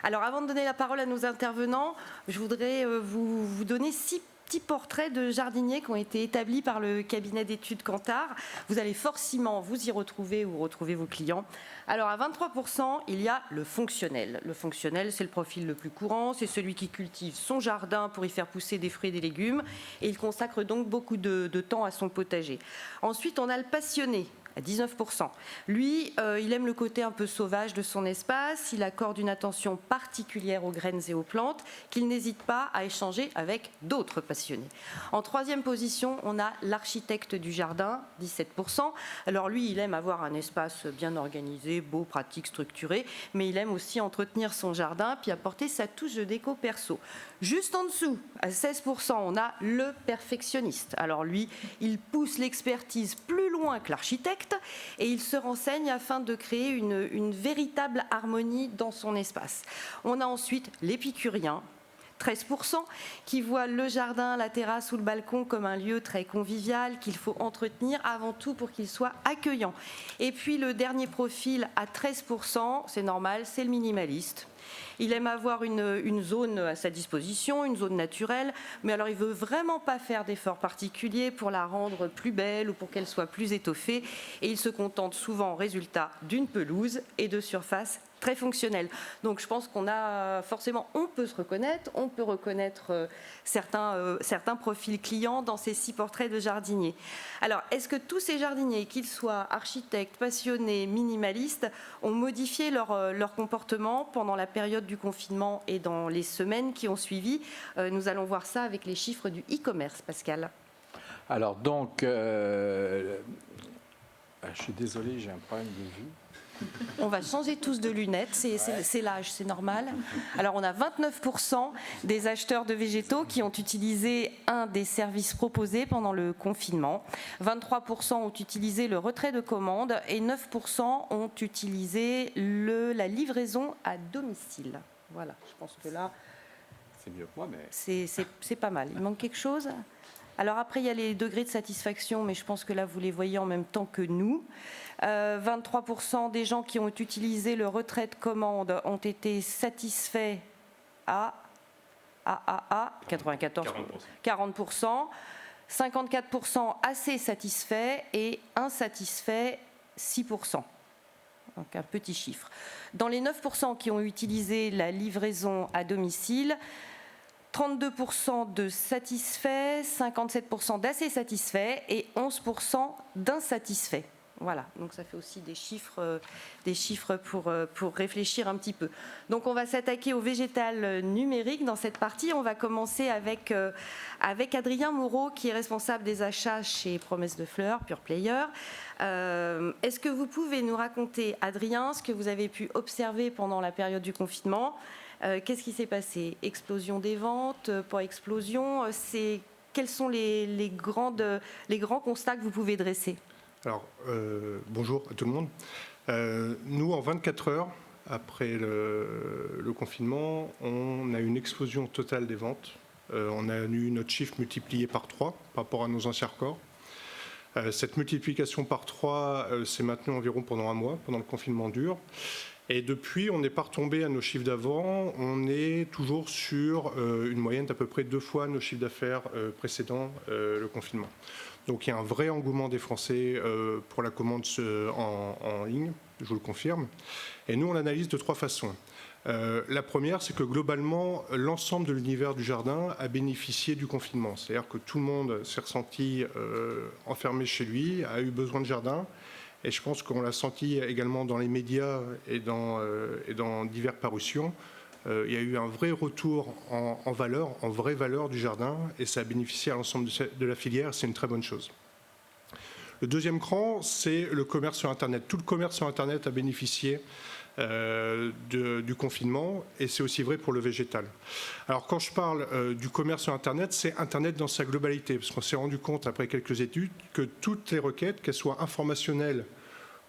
Alors avant de donner la parole à nos intervenants, je voudrais vous donner 6 petits portraits de jardiniers qui ont été établis par le cabinet d'études Kantar. Vous allez forcément vous y retrouver ou retrouver vos clients. Alors à 23%, il y a le fonctionnel. Le fonctionnel, c'est le profil le plus courant, c'est celui qui cultive son jardin pour y faire pousser des fruits et des légumes et il consacre donc beaucoup de temps à son potager. Ensuite, on a le passionné. À 19%. Lui, il aime le côté un peu sauvage de son espace, il accorde une attention particulière aux graines et aux plantes qu'il n'hésite pas à échanger avec d'autres passionnés. En troisième position, on a l'architecte du jardin, 17%. Alors lui, il aime avoir un espace bien organisé, beau, pratique, structuré, mais il aime aussi entretenir son jardin puis apporter sa touche de déco perso. Juste en dessous, à 16%, on a le perfectionniste. Alors lui, il pousse l'expertise plus loin que l'architecte et il se renseigne afin de créer une véritable harmonie dans son espace. On a ensuite l'épicurien, 13%, qui voit le jardin, la terrasse ou le balcon comme un lieu très convivial qu'il faut entretenir avant tout pour qu'il soit accueillant. Et puis le dernier profil à 13%, c'est normal, c'est le minimaliste. Il aime avoir une zone à sa disposition, une zone naturelle, mais alors il ne veut vraiment pas faire d'efforts particuliers pour la rendre plus belle ou pour qu'elle soit plus étoffée. Et il se contente souvent, résultat, d'une pelouse et de surfaces très fonctionnelles. Donc je pense qu'on a forcément, on peut se reconnaître, on peut reconnaître certains profils clients dans ces 6 portraits de jardiniers. Alors est-ce que tous ces jardiniers, qu'ils soient architectes, passionnés, minimalistes, ont modifié leur comportement pendant la période du confinement et dans les semaines qui ont suivi? Nous allons voir ça avec les chiffres du e-commerce, Pascal. Alors donc, je suis désolé, j'ai un problème de vue. On va changer tous de lunettes, c'est l'âge, c'est normal. Alors on a 29% des acheteurs de végétaux qui ont utilisé un des services proposés pendant le confinement. 23% ont utilisé le retrait de commande et 9% ont utilisé la livraison à domicile. Voilà, je pense que là, c'est mieux que moi, mais c'est pas mal. Il manque quelque chose ? Alors après, il y a les degrés de satisfaction, mais je pense que là, vous les voyez en même temps que nous. 23% des gens qui ont utilisé le retrait de commande ont été satisfaits à 94, 40%, 54% assez satisfaits et insatisfaits 6%. Donc un petit chiffre. Dans les 9% qui ont utilisé la livraison à domicile, 32% de satisfaits, 57% d'assez satisfaits et 11% d'insatisfaits. Voilà, donc ça fait aussi des chiffres pour réfléchir un petit peu. Donc on va s'attaquer au végétal numérique dans cette partie. On va commencer avec Adrien Moreau, qui est responsable des achats chez Promesse de Fleurs, Pure Player. Est-ce que vous pouvez nous raconter, Adrien, ce que vous avez pu observer pendant la période du confinement ? Qu'est-ce qui s'est passé ? Explosion des ventes, pas explosion ? Quels sont les grands constats que vous pouvez dresser ? Alors, bonjour à tout le monde. Nous, en 24 heures, après le confinement, on a eu une explosion totale des ventes. On a eu notre chiffre multiplié par 3 par rapport à nos anciens records. Cette multiplication par 3 s'est maintenue environ pendant un mois, pendant le confinement dur. Et depuis, on n'est pas retombé à nos chiffres d'avant. On est toujours sur une moyenne d'à peu près 2 fois nos chiffres d'affaires précédents le confinement. Donc il y a un vrai engouement des Français pour la commande en ligne, je vous le confirme. Et nous, on l'analyse de 3 façons. La première, c'est que globalement, l'ensemble de l'univers du jardin a bénéficié du confinement. C'est-à-dire que tout le monde s'est ressenti enfermé chez lui, a eu besoin de jardin. Et je pense qu'on l'a senti également dans les médias et dans diverses parutions. Il y a eu un vrai retour en valeur, en vraie valeur du jardin, et ça a bénéficié à l'ensemble de la filière. C'est une très bonne chose. Le deuxième cran, c'est le commerce sur Internet. Tout le commerce sur Internet a bénéficié du confinement, et c'est aussi vrai pour le végétal. Alors quand je parle du commerce sur Internet, c'est Internet dans sa globalité, parce qu'on s'est rendu compte après quelques études que toutes les requêtes, qu'elles soient informationnelles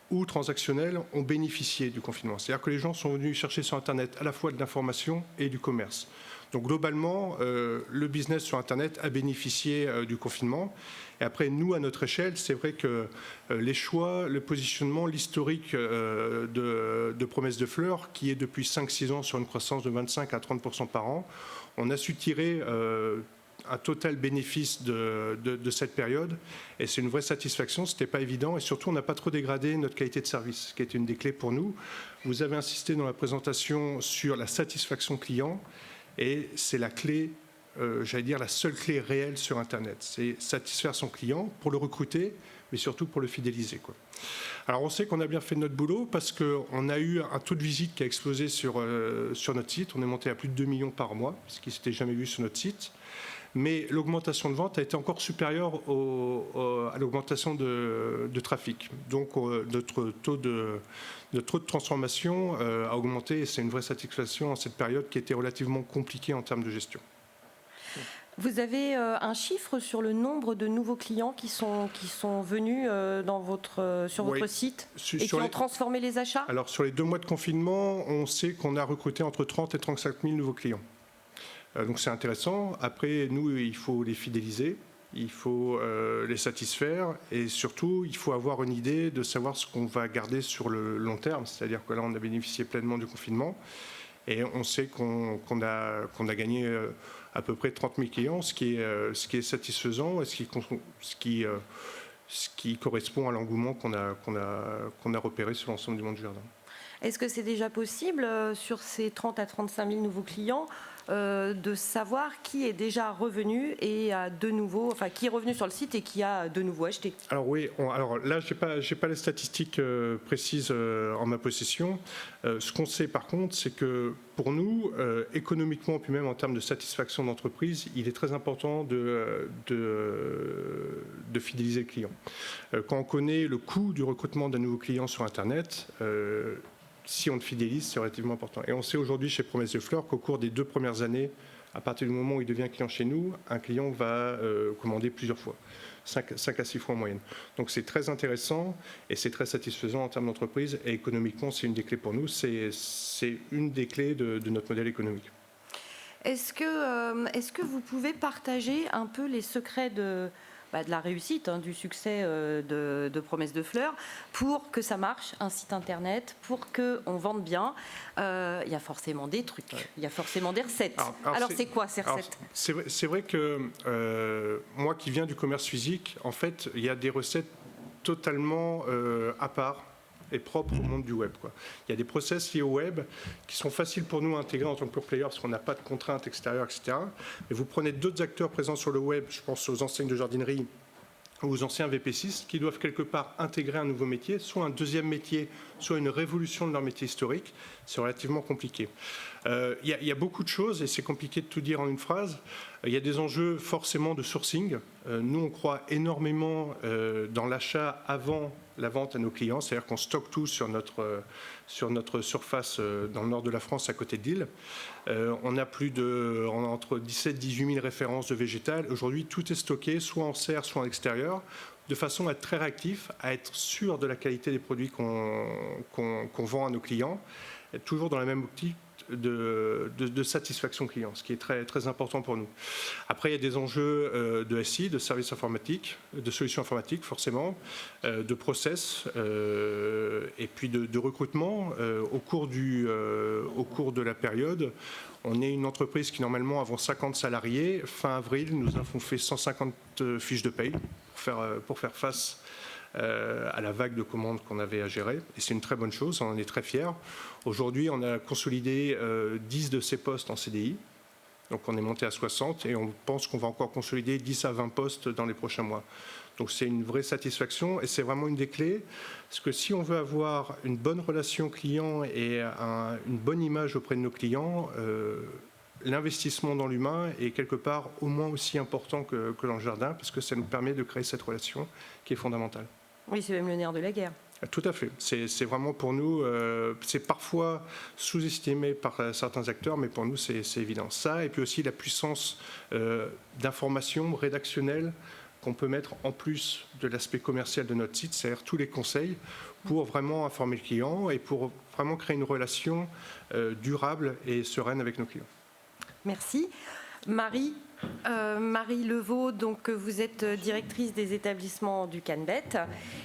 ou transactionnelles, ont bénéficié du confinement. C'est-à-dire que les gens sont venus chercher sur Internet à la fois de l'information et du commerce. Donc globalement, le business sur Internet a bénéficié du confinement. Et après, nous, à notre échelle, c'est vrai que les choix, le positionnement, l'historique de Promesse de Fleurs, qui est depuis 5-6 ans sur une croissance de 25 à 30% par an, on a su tirer un total bénéfice de cette période. Et c'est une vraie satisfaction, ce n'était pas évident. Et surtout, on n'a pas trop dégradé notre qualité de service, ce qui est une des clés pour nous. Vous avez insisté dans la présentation sur la satisfaction client. Et c'est la clé, j'allais dire la seule clé réelle sur Internet. C'est satisfaire son client pour le recruter, mais surtout pour le fidéliser, quoi. Alors on sait qu'on a bien fait notre boulot parce qu'on a eu un taux de visite qui a explosé sur notre site. On est monté à plus de 2 millions par mois, ce qui ne s'était jamais vu sur notre site. Mais l'augmentation de vente a été encore supérieure à l'augmentation de trafic. Donc notre taux de transformation a augmenté et c'est une vraie satisfaction en cette période qui était relativement compliquée en termes de gestion. Vous avez un chiffre sur le nombre de nouveaux clients qui sont venus sur votre site et qui ont transformé les achats? Alors sur les 2 mois de confinement, on sait qu'on a recruté entre 30 et 35 000 nouveaux clients. Donc c'est intéressant. Après, nous, il faut les fidéliser, il faut les satisfaire et surtout, il faut avoir une idée de savoir ce qu'on va garder sur le long terme. C'est-à-dire que là, on a bénéficié pleinement du confinement et on sait qu'on a gagné à peu près 30 000 clients, ce qui est satisfaisant et ce qui correspond à l'engouement qu'on a repéré sur l'ensemble du monde du jardin. Est-ce que c'est déjà possible, sur ces 30 à 35 000 nouveaux clients, de savoir qui est déjà revenu et a de nouveau, enfin qui est revenu sur le site et qui a de nouveau acheté? Alors oui, alors là j'ai pas les statistiques précises en ma possession. Ce qu'on sait par contre, c'est que pour nous, économiquement puis même en termes de satisfaction d'entreprise, il est très important de fidéliser le client. Quand on connaît le coût du recrutement d'un nouveau client sur Internet, si on le fidélise, c'est relativement important. Et on sait aujourd'hui chez Promesse de Fleurs qu'au cours des 2 premières années, à partir du moment où il devient client chez nous, un client va commander plusieurs fois, 5 à 6 fois en moyenne. Donc c'est très intéressant et c'est très satisfaisant en termes d'entreprise. Et économiquement, c'est une des clés pour nous. C'est une des clés de notre modèle économique. Est-ce que vous pouvez partager un peu les secrets de la réussite, du succès de Promesse de Fleurs, pour que ça marche, un site internet, pour qu'on vende bien? Il y a forcément des trucs, il y a forcément des recettes. Alors c'est quoi ces recettes? C'est vrai que moi qui viens du commerce physique, en fait, il y a des recettes totalement à part et propre au monde du web, quoi. Il y a des process liés au web qui sont faciles pour nous à intégrer en tant que pure player parce qu'on n'a pas de contraintes extérieures, etc. Mais vous prenez d'autres acteurs présents sur le web, je pense aux enseignes de jardinerie ou aux anciens VP6 qui doivent quelque part intégrer un nouveau métier, soit un deuxième métier, soit une révolution de leur métier historique. C'est relativement compliqué. Il y a beaucoup de choses et c'est compliqué de tout dire en une phrase. Il y a des enjeux forcément de sourcing. Nous, on croit énormément dans l'achat avant la vente à nos clients, c'est-à-dire qu'on stocke tout sur notre surface dans le nord de la France, à côté de Lille. On a entre 17 et 18 000 références de végétal. Aujourd'hui, tout est stocké, soit en serre, soit en extérieur, de façon à être très réactif, à être sûr de la qualité des produits qu'on vend à nos clients, et toujours dans la même optique de satisfaction client, ce qui est très, très important pour nous. Après, il y a des enjeux de SI, de services informatiques, de solutions informatiques forcément, de process et puis de recrutement. Au cours de la période, on est une entreprise qui normalement avons 50 salariés. Fin avril, nous avons fait 150 fiches de paye pour faire face à la vague de commandes qu'on avait à gérer. Et c'est une très bonne chose, on en est très fiers. Aujourd'hui, on a consolidé 10 de ces postes en CDI. Donc on est monté à 60 et on pense qu'on va encore consolider 10 à 20 postes dans les prochains mois. Donc c'est une vraie satisfaction et c'est vraiment une des clés. Parce que si on veut avoir une bonne relation client et une bonne image auprès de nos clients, l'investissement dans l'humain est quelque part au moins aussi important que dans le jardin parce que ça nous permet de créer cette relation qui est fondamentale. Oui, c'est même le nerf de la guerre. Tout à fait. C'est vraiment pour nous, c'est parfois sous-estimé par certains acteurs, mais pour nous, c'est évident. Ça, et puis aussi la puissance d'information rédactionnelle qu'on peut mettre en plus de l'aspect commercial de notre site, c'est-à-dire tous les conseils pour vraiment informer le client et pour vraiment créer une relation durable et sereine avec nos clients. Merci. Marie Levaux, donc vous êtes directrice des établissements du CanBet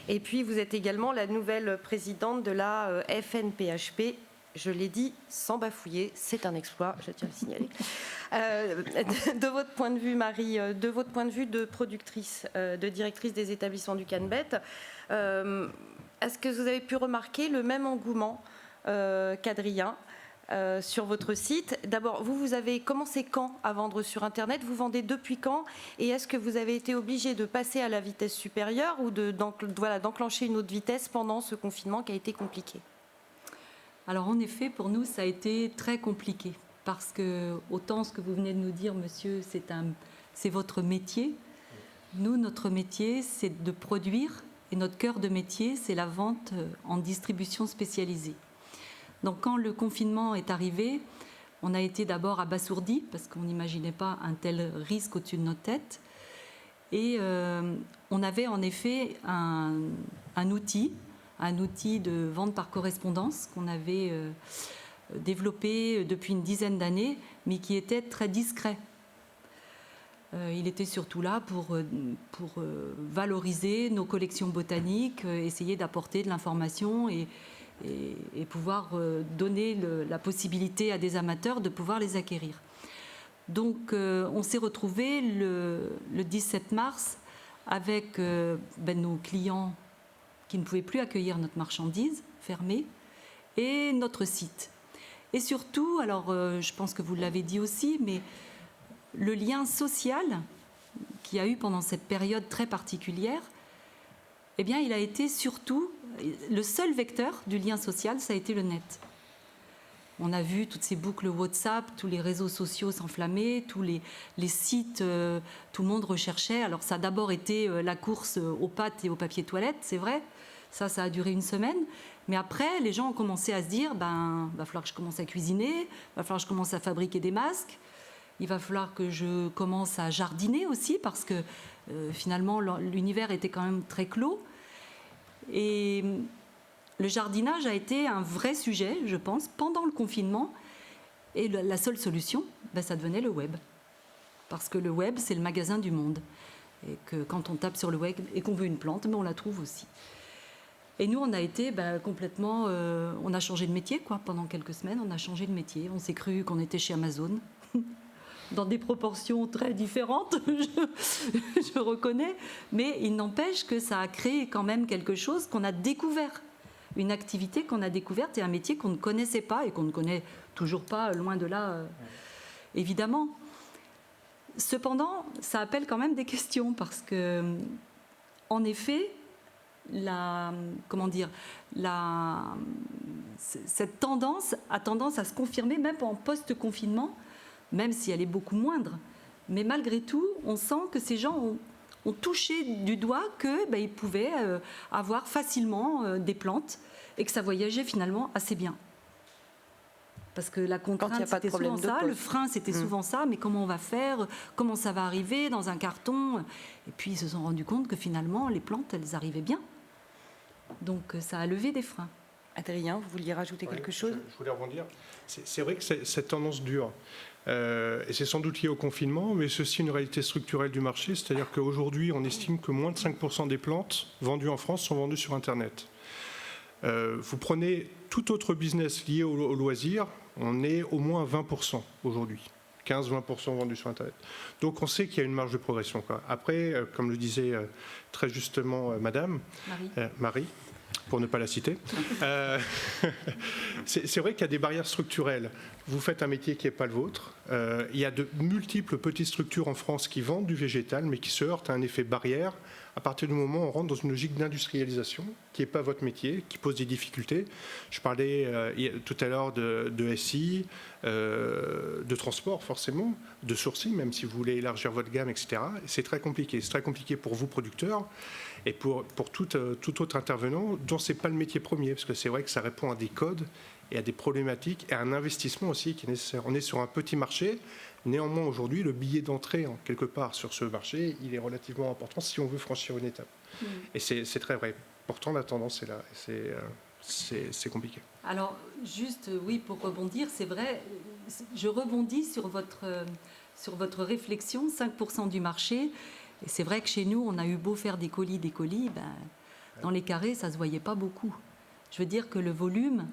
et puis vous êtes également la nouvelle présidente de la FNPHP. Je l'ai dit sans bafouiller, c'est un exploit, je tiens à le signaler. De votre point de vue, Marie, de votre point de vue de productrice, de directrice des établissements du CanBet, est-ce que vous avez pu remarquer le même engouement qu'Adrien sur votre site? D'abord, vous avez commencé quand à vendre sur Internet? Vous vendez depuis quand? Et est-ce que vous avez été obligé de passer à la vitesse supérieure ou d'enclencher une autre vitesse pendant ce confinement qui a été compliqué? Alors en effet, pour nous, ça a été très compliqué parce que autant ce que vous venez de nous dire, monsieur, c'est votre métier. Nous, notre métier, c'est de produire et notre cœur de métier, c'est la vente en distribution spécialisée. Donc quand le confinement est arrivé, on a été d'abord abasourdis parce qu'on n'imaginait pas un tel risque au-dessus de notre tête. Et on avait en effet un outil de vente par correspondance qu'on avait développé depuis une dizaine d'années, mais qui était très discret. Il était surtout là pour valoriser nos collections botaniques, essayer d'apporter de l'information et pouvoir donner la possibilité à des amateurs de pouvoir les acquérir. Donc on s'est retrouvés le 17 mars avec nos clients qui ne pouvaient plus accueillir notre marchandise fermée et notre site. Et surtout, alors je pense que vous l'avez dit aussi, mais le lien social qu'il y a eu pendant cette période très particulière, eh bien, il a été surtout le seul vecteur du lien social, ça a été le net. On a vu toutes ces boucles WhatsApp, tous les réseaux sociaux s'enflammer, tous les sites, tout le monde recherchait. Alors ça a d'abord été la course aux pâtes et au papier toilette, c'est vrai. Ça a duré une semaine. Mais après, les gens ont commencé à se dire, va falloir que je commence à cuisiner, va falloir que je commence à fabriquer des masques, il va falloir que je commence à jardiner aussi, parce que finalement, l'univers était quand même très clos. Et le jardinage a été un vrai sujet, je pense, pendant le confinement. Et la seule solution, ça devenait le web. Parce que le web, c'est le magasin du monde. Et que quand on tape sur le web et qu'on veut une plante, on la trouve aussi. Et nous, on a été complètement... on a changé de métier, quoi. Pendant quelques semaines, on a changé de métier. On s'est cru qu'on était chez Amazon, dans des proportions très différentes, je reconnais. Mais il n'empêche que ça a créé quand même quelque chose qu'on a découvert. Une activité qu'on a découverte et un métier qu'on ne connaissait pas et qu'on ne connaît toujours pas, loin de là, évidemment. Cependant, ça appelle quand même des questions parce que, en effet, cette tendance a tendance à se confirmer même en post-confinement, même si elle est beaucoup moindre. Mais malgré tout, on sent que ces gens ont touché du doigt qu'ils pouvaient avoir facilement des plantes et que ça voyageait finalement assez bien. Parce que la contrainte, c'était souvent ça, le frein, c'était souvent ça, mais comment on va faire, comment ça va arriver dans un carton? Et puis ils se sont rendus compte que finalement, les plantes, elles arrivaient bien. Donc ça a levé des freins. Adrien, vous vouliez rajouter quelque chose? Je voulais rebondir. C'est vrai que cette tendance dure. Et c'est sans doute lié au confinement, mais c'est aussi une réalité structurelle du marché. C'est-à-dire qu'aujourd'hui, on estime que moins de 5% des plantes vendues en France sont vendues sur Internet. Vous prenez tout autre business lié au loisir, on est au moins à 20% aujourd'hui. 15-20% vendus sur Internet. Donc on sait qu'il y a une marge de progression, quoi. Après, comme le disait très justement Madame Marie, pour ne pas la citer, c'est vrai qu'il y a des barrières structurelles. Vous faites un métier qui n'est pas le vôtre. Il y a de multiples petites structures en France qui vendent du végétal, mais qui se heurtent à un effet barrière à partir du moment où on rentre dans une logique d'industrialisation qui n'est pas votre métier, qui pose des difficultés. Je parlais tout à l'heure de SI, de transport forcément, de sourcing, même si vous voulez élargir votre gamme, etc. C'est très compliqué. C'est très compliqué pour vous, producteurs, et pour tout autre intervenant dont ce n'est pas le métier premier, parce que c'est vrai que ça répond à des codes et à des problématiques et à un investissement aussi qui est nécessaire. On est sur un petit marché. Néanmoins, aujourd'hui, le billet d'entrée, quelque part, sur ce marché, il est relativement important si on veut franchir une étape. Et c'est très vrai. Pourtant, la tendance est là. c'est compliqué. Alors, juste, oui, pour rebondir, c'est vrai, je rebondis sur votre réflexion, 5% du marché. Et c'est vrai que chez nous, on a eu beau faire des colis, dans les carrés, ça ne se voyait pas beaucoup. Je veux dire que le volume,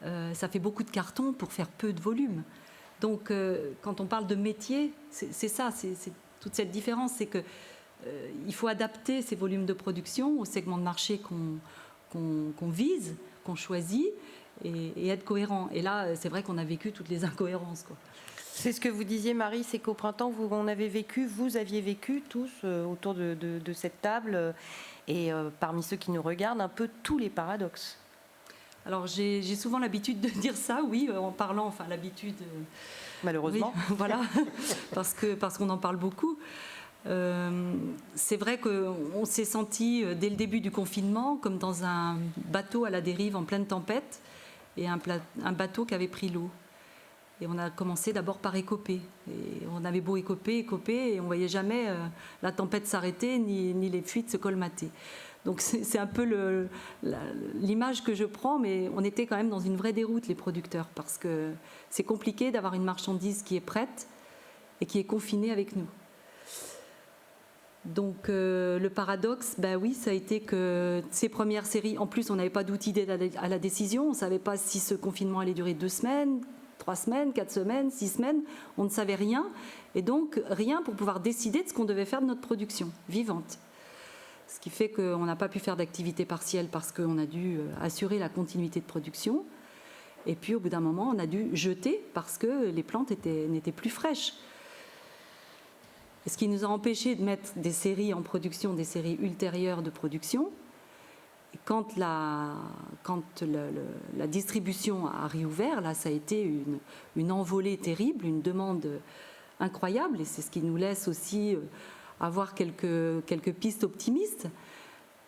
ça fait beaucoup de cartons pour faire peu de volume. Donc, quand on parle de métier, c'est ça, c'est toute cette différence, c'est que il faut adapter ces volumes de production au segment de marché qu'on vise, qu'on choisit, et être cohérent. Et là, c'est vrai qu'on a vécu toutes les incohérences, quoi. C'est ce que vous disiez, Marie, c'est qu'au printemps, vous aviez vécu tous autour de cette table, et parmi ceux qui nous regardent, un peu tous les paradoxes. Alors, j'ai souvent l'habitude de dire ça, oui, en parlant, enfin l'habitude... Malheureusement. Oui, voilà, parce qu'on en parle beaucoup. C'est vrai qu'on s'est senti, dès le début du confinement, comme dans un bateau à la dérive en pleine tempête, et un bateau qui avait pris l'eau. Et on a commencé d'abord par écoper. Et on avait beau écoper, et on ne voyait jamais la tempête s'arrêter, ni les fuites se colmater. Donc c'est un peu l'image que je prends, mais on était quand même dans une vraie déroute, les producteurs, parce que c'est compliqué d'avoir une marchandise qui est prête et qui est confinée avec nous. Donc le paradoxe, oui, ça a été que ces premières séries, en plus on n'avait pas d'outils d'aide à la décision, on ne savait pas si ce confinement allait durer 2 semaines, 3 semaines, 4 semaines, 6 semaines, on ne savait rien, et donc rien pour pouvoir décider de ce qu'on devait faire de notre production vivante. Ce qui fait qu'on n'a pas pu faire d'activité partielle parce qu'on a dû assurer la continuité de production. Et puis au bout d'un moment, on a dû jeter parce que les plantes n'étaient plus fraîches. Et ce qui nous a empêché de mettre des séries en production, des séries ultérieures de production. Et quand la distribution a réouvert, là, ça a été une envolée terrible, une demande incroyable. Et c'est ce qui nous laisse aussi avoir quelques pistes optimistes.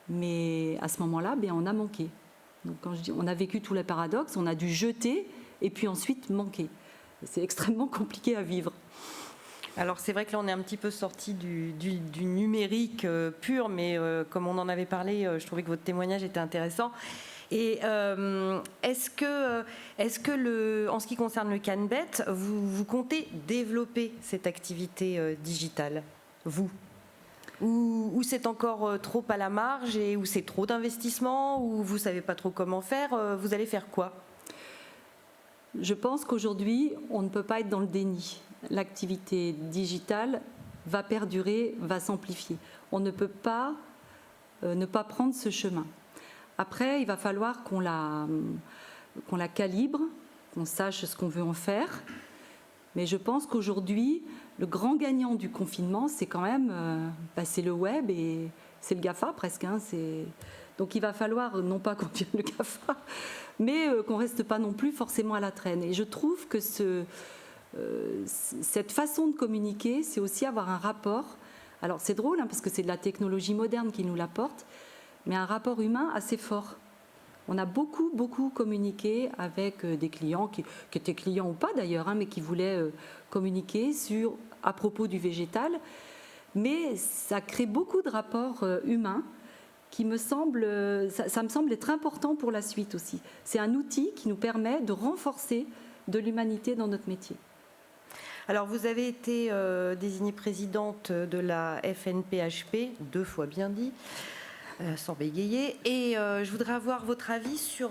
Mais à ce moment-là, on a manqué. Donc quand je dis on a vécu tous les paradoxes, on a dû jeter et puis ensuite manquer. C'est extrêmement compliqué à vivre. Alors c'est vrai que là on est un petit peu sorti du numérique pur, mais comme on en avait parlé, je trouvais que votre témoignage était intéressant. Et est-ce que en ce qui concerne le Canbet, vous comptez développer cette activité digitale, vous ? Ou c'est encore trop à la marge, et où c'est trop d'investissement, ou vous ne savez pas trop comment faire, vous allez faire quoi ? Je pense qu'aujourd'hui, on ne peut pas être dans le déni. L'activité digitale va perdurer, va s'amplifier. On ne peut pas ne pas prendre ce chemin. Après, il va falloir qu'on la calibre, qu'on sache ce qu'on veut en faire. Mais je pense qu'aujourd'hui, le grand gagnant du confinement, c'est quand même c'est le web et c'est le GAFA presque. Hein, donc il va falloir non pas qu'on devienne le GAFA, mais qu'on ne reste pas non plus forcément à la traîne. Et je trouve que cette façon de communiquer, c'est aussi avoir un rapport. Alors c'est drôle parce que c'est de la technologie moderne qui nous l'apporte, mais un rapport humain assez fort. On a beaucoup, beaucoup communiqué avec des clients qui étaient clients ou pas d'ailleurs, mais qui voulaient communiquer à propos du végétal. Mais ça crée beaucoup de rapports humains qui ça me semble être important pour la suite aussi. C'est un outil qui nous permet de renforcer de l'humanité dans notre métier. Alors, vous avez été désignée présidente de la FNPHP, 2 fois bien dit, sans bégayer. Et je voudrais avoir votre avis sur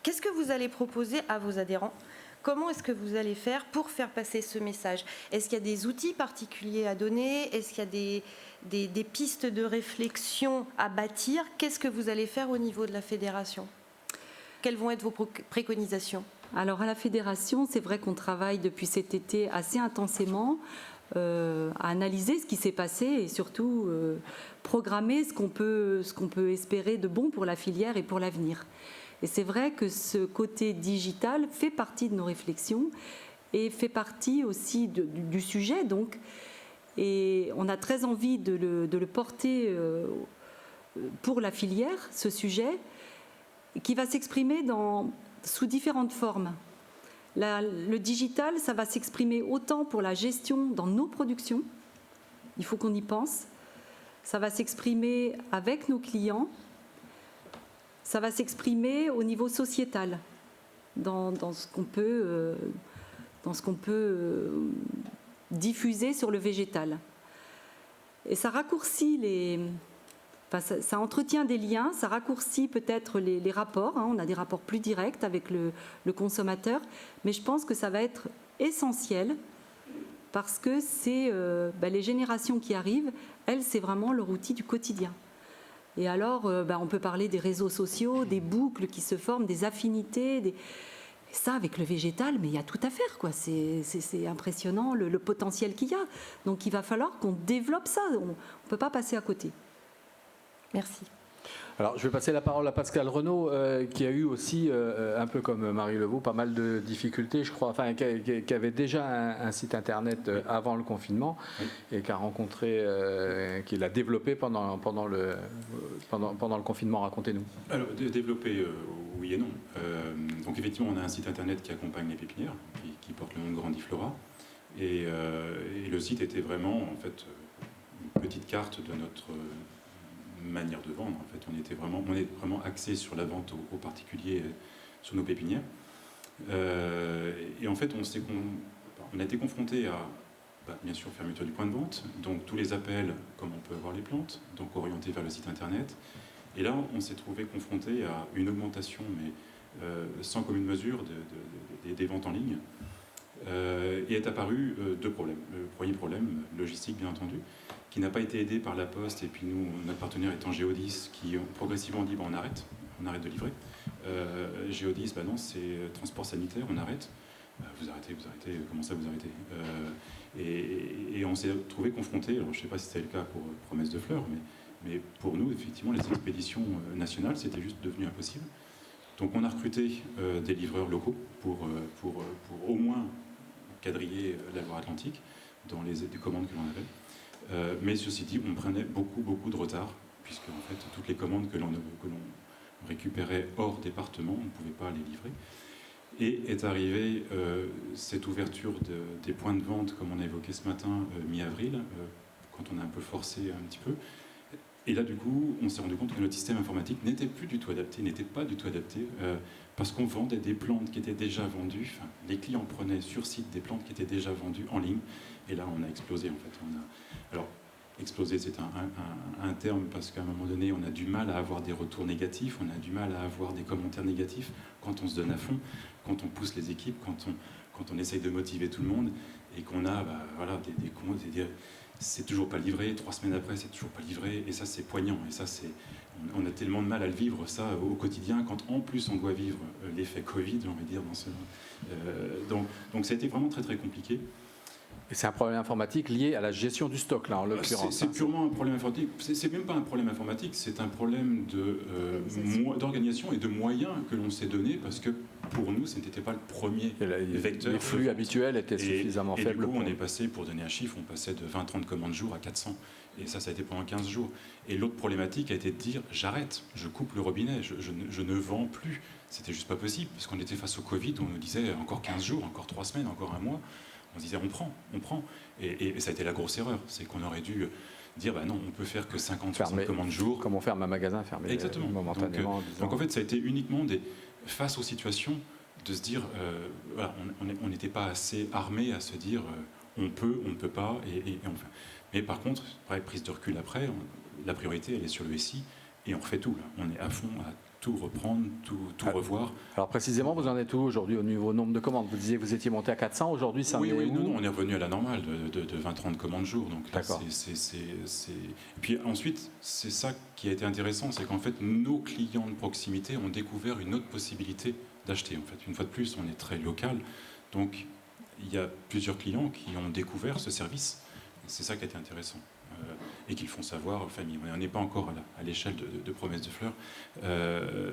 qu'est-ce que vous allez proposer à vos adhérents ? Comment est-ce que vous allez faire pour faire passer ce message ? Est-ce qu'il y a des outils particuliers à donner ? Est-ce qu'il y a des pistes de réflexion à bâtir ? Qu'est-ce que vous allez faire au niveau de la fédération ? Quelles vont être vos préconisations ? Alors, à la fédération, c'est vrai qu'on travaille depuis cet été assez intensément à analyser ce qui s'est passé et surtout programmer ce qu'on peut espérer de bon pour la filière et pour l'avenir. Et c'est vrai que ce côté digital fait partie de nos réflexions et fait partie aussi du sujet. Donc, et on a très envie de le porter pour la filière, ce sujet, qui va s'exprimer sous différentes formes. Le digital, ça va s'exprimer autant pour la gestion dans nos productions, il faut qu'on y pense, ça va s'exprimer avec nos clients, ça va s'exprimer au niveau sociétal, dans ce qu'on peut, diffuser sur le végétal. Et ça raccourcit ça entretient des liens, ça raccourcit peut-être les rapports. On a des rapports plus directs avec le consommateur, mais je pense que ça va être essentiel parce que c'est les générations qui arrivent, elles, c'est vraiment leur outil du quotidien. Et alors, on peut parler des réseaux sociaux, des boucles qui se forment, des affinités. Et ça, avec le végétal, mais il y a tout à faire, quoi. C'est impressionnant le potentiel qu'il y a. Donc, il va falloir qu'on développe ça. On ne peut pas passer à côté. Merci. Alors, je vais passer la parole à Pascal Renaud, qui a eu aussi, un peu comme Marie Levaux, pas mal de difficultés, je crois, enfin, qui avait déjà un site internet avant le confinement et qui a rencontré, qui l'a développé pendant le confinement. Racontez-nous. Alors, développer, oui et non. Donc, effectivement, on a un site internet qui accompagne les pépinières, qui porte le nom de Grandiflora. Et le site était vraiment, en fait, une petite carte de notre manière de vendre. En fait, on est vraiment axé sur la vente aux particuliers sur nos pépinières. Et en fait, on a été confronté à, bien sûr, fermeture du point de vente, donc tous les appels, comme on peut avoir les plantes, donc orientés vers le site internet. Et là, on s'est trouvé confronté à une augmentation, mais sans commune mesure, des ventes en ligne. Et est apparu deux problèmes. Le premier problème, logistique, bien entendu, qui n'a pas été aidé par la Poste, et puis nous, notre partenaire étant Géodis, qui ont progressivement dit on arrête de livrer. Géodis, non, c'est transport sanitaire, on arrête. Vous arrêtez, comment ça vous arrêtez et on s'est trouvé confronté, alors je ne sais pas si c'était le cas pour Promesse de Fleurs, mais pour nous, effectivement, les expéditions nationales, c'était juste devenu impossible. Donc on a recruté des livreurs locaux pour au moins quadriller la Loire-Atlantique dans les commandes que l'on avait. Mais ceci dit, on prenait beaucoup de retard, puisque en fait, toutes les commandes que l'on récupérait hors département, on ne pouvait pas les livrer. Et est arrivée cette ouverture des points de vente, comme on a évoqué ce matin, mi-avril, quand on a un peu forcé un petit peu. Et là, du coup, on s'est rendu compte que notre système informatique n'était pas du tout adapté, parce qu'on vendait des plantes qui étaient déjà vendues. Enfin, les clients prenaient sur site des plantes qui étaient déjà vendues en ligne. Et là, on a explosé, en fait. Alors, exploser, c'est un terme, parce qu'à un moment donné, on a du mal à avoir des retours négatifs, on a du mal à avoir des commentaires négatifs quand on se donne à fond, quand on pousse les équipes, quand on essaye de motiver tout le monde, et qu'on a des commandes, c'est toujours pas livré, 3 semaines après, c'est toujours pas livré, et ça, c'est poignant, et ça, on a tellement de mal à le vivre, ça, au quotidien, quand en plus on doit vivre l'effet Covid, j'ai envie de dire, donc ça a été vraiment très compliqué. Et c'est un problème informatique lié à la gestion du stock, là, en l'occurrence. C'est purement un problème informatique. C'est même pas un problème informatique, c'est un problème d'organisation et de moyens que l'on s'est donné, parce que pour nous, ce n'était pas le premier vecteur. Les flux habituels étaient suffisamment faibles. Et du coup, on est passé, pour donner un chiffre, on passait de 20-30 commandes jour à 400. Et ça a été pendant 15 jours. Et l'autre problématique a été de dire, j'arrête, je coupe le robinet, je ne vends plus. C'était juste pas possible, puisqu'on était face au Covid, on nous disait encore 15 jours, encore 3 semaines, encore un mois. On se disait on prend. Et ça a été la grosse erreur, c'est qu'on aurait dû dire non, on peut faire que 50-60 commandes jour. Comme on ferme un magasin fermé momentanément. Donc en fait, ça a été uniquement face aux situations de se dire, on n'était pas assez armé à se dire on peut, on ne peut pas, et on fait. Mais par contre, prise de recul après, la priorité elle est sur le SI, et on refait tout. Là. On est à fond à tout reprendre, tout revoir. Alors précisément, vous en êtes où aujourd'hui au niveau nombre de commandes? Vous disiez que vous étiez monté à 400, aujourd'hui ça en est où? Non, on est revenu à la normale de 20-30 commandes jour. Donc là, Et puis ensuite, c'est ça qui a été intéressant, c'est qu'en fait, nos clients de proximité ont découvert une autre possibilité d'acheter. En fait, une fois de plus, on est très local, donc il y a plusieurs clients qui ont découvert ce service. C'est ça qui a été intéressant. Et qu'ils font savoir aux familles. On n'est pas encore à l'échelle de Promesse de Fleurs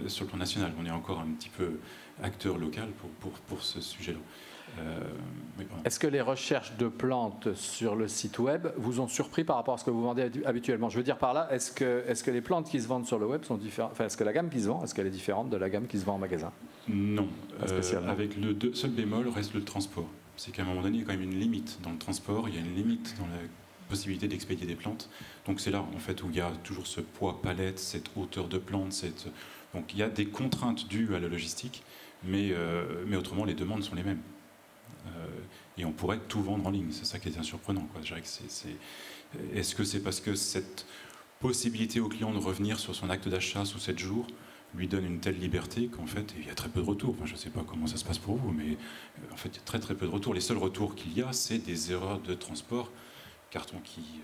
sur le plan national. On est encore un petit peu acteur local pour ce sujet-là. Est-ce que les recherches de plantes sur le site web vous ont surpris par rapport à ce que vous vendez habituellement? Je veux dire par là, est-ce que les plantes qui se vendent sur le web sont différentes? Enfin, est-ce que la gamme qui se vend, est-ce qu'elle est différente de la gamme qui se vend en magasin? Non. Avec le seul bémol reste le transport. C'est qu'à un moment donné, il y a quand même une limite dans le transport, il y a une limite dans la possibilité d'expédier des plantes. Donc c'est là en fait où il y a toujours ce poids palette, cette hauteur de plante, Donc il y a des contraintes dues à la logistique, mais autrement les demandes sont les mêmes. Et on pourrait tout vendre en ligne, c'est ça qui est surprenant, quoi. Je dirais que est-ce que c'est parce que cette possibilité au client de revenir sur son acte d'achat sous 7 jours lui donne une telle liberté qu'en fait, il y a très peu de retours. Enfin, je ne sais pas comment ça se passe pour vous, mais en fait, il y a très très peu de retours. Les seuls retours qu'il y a, c'est des erreurs de transport, carton qui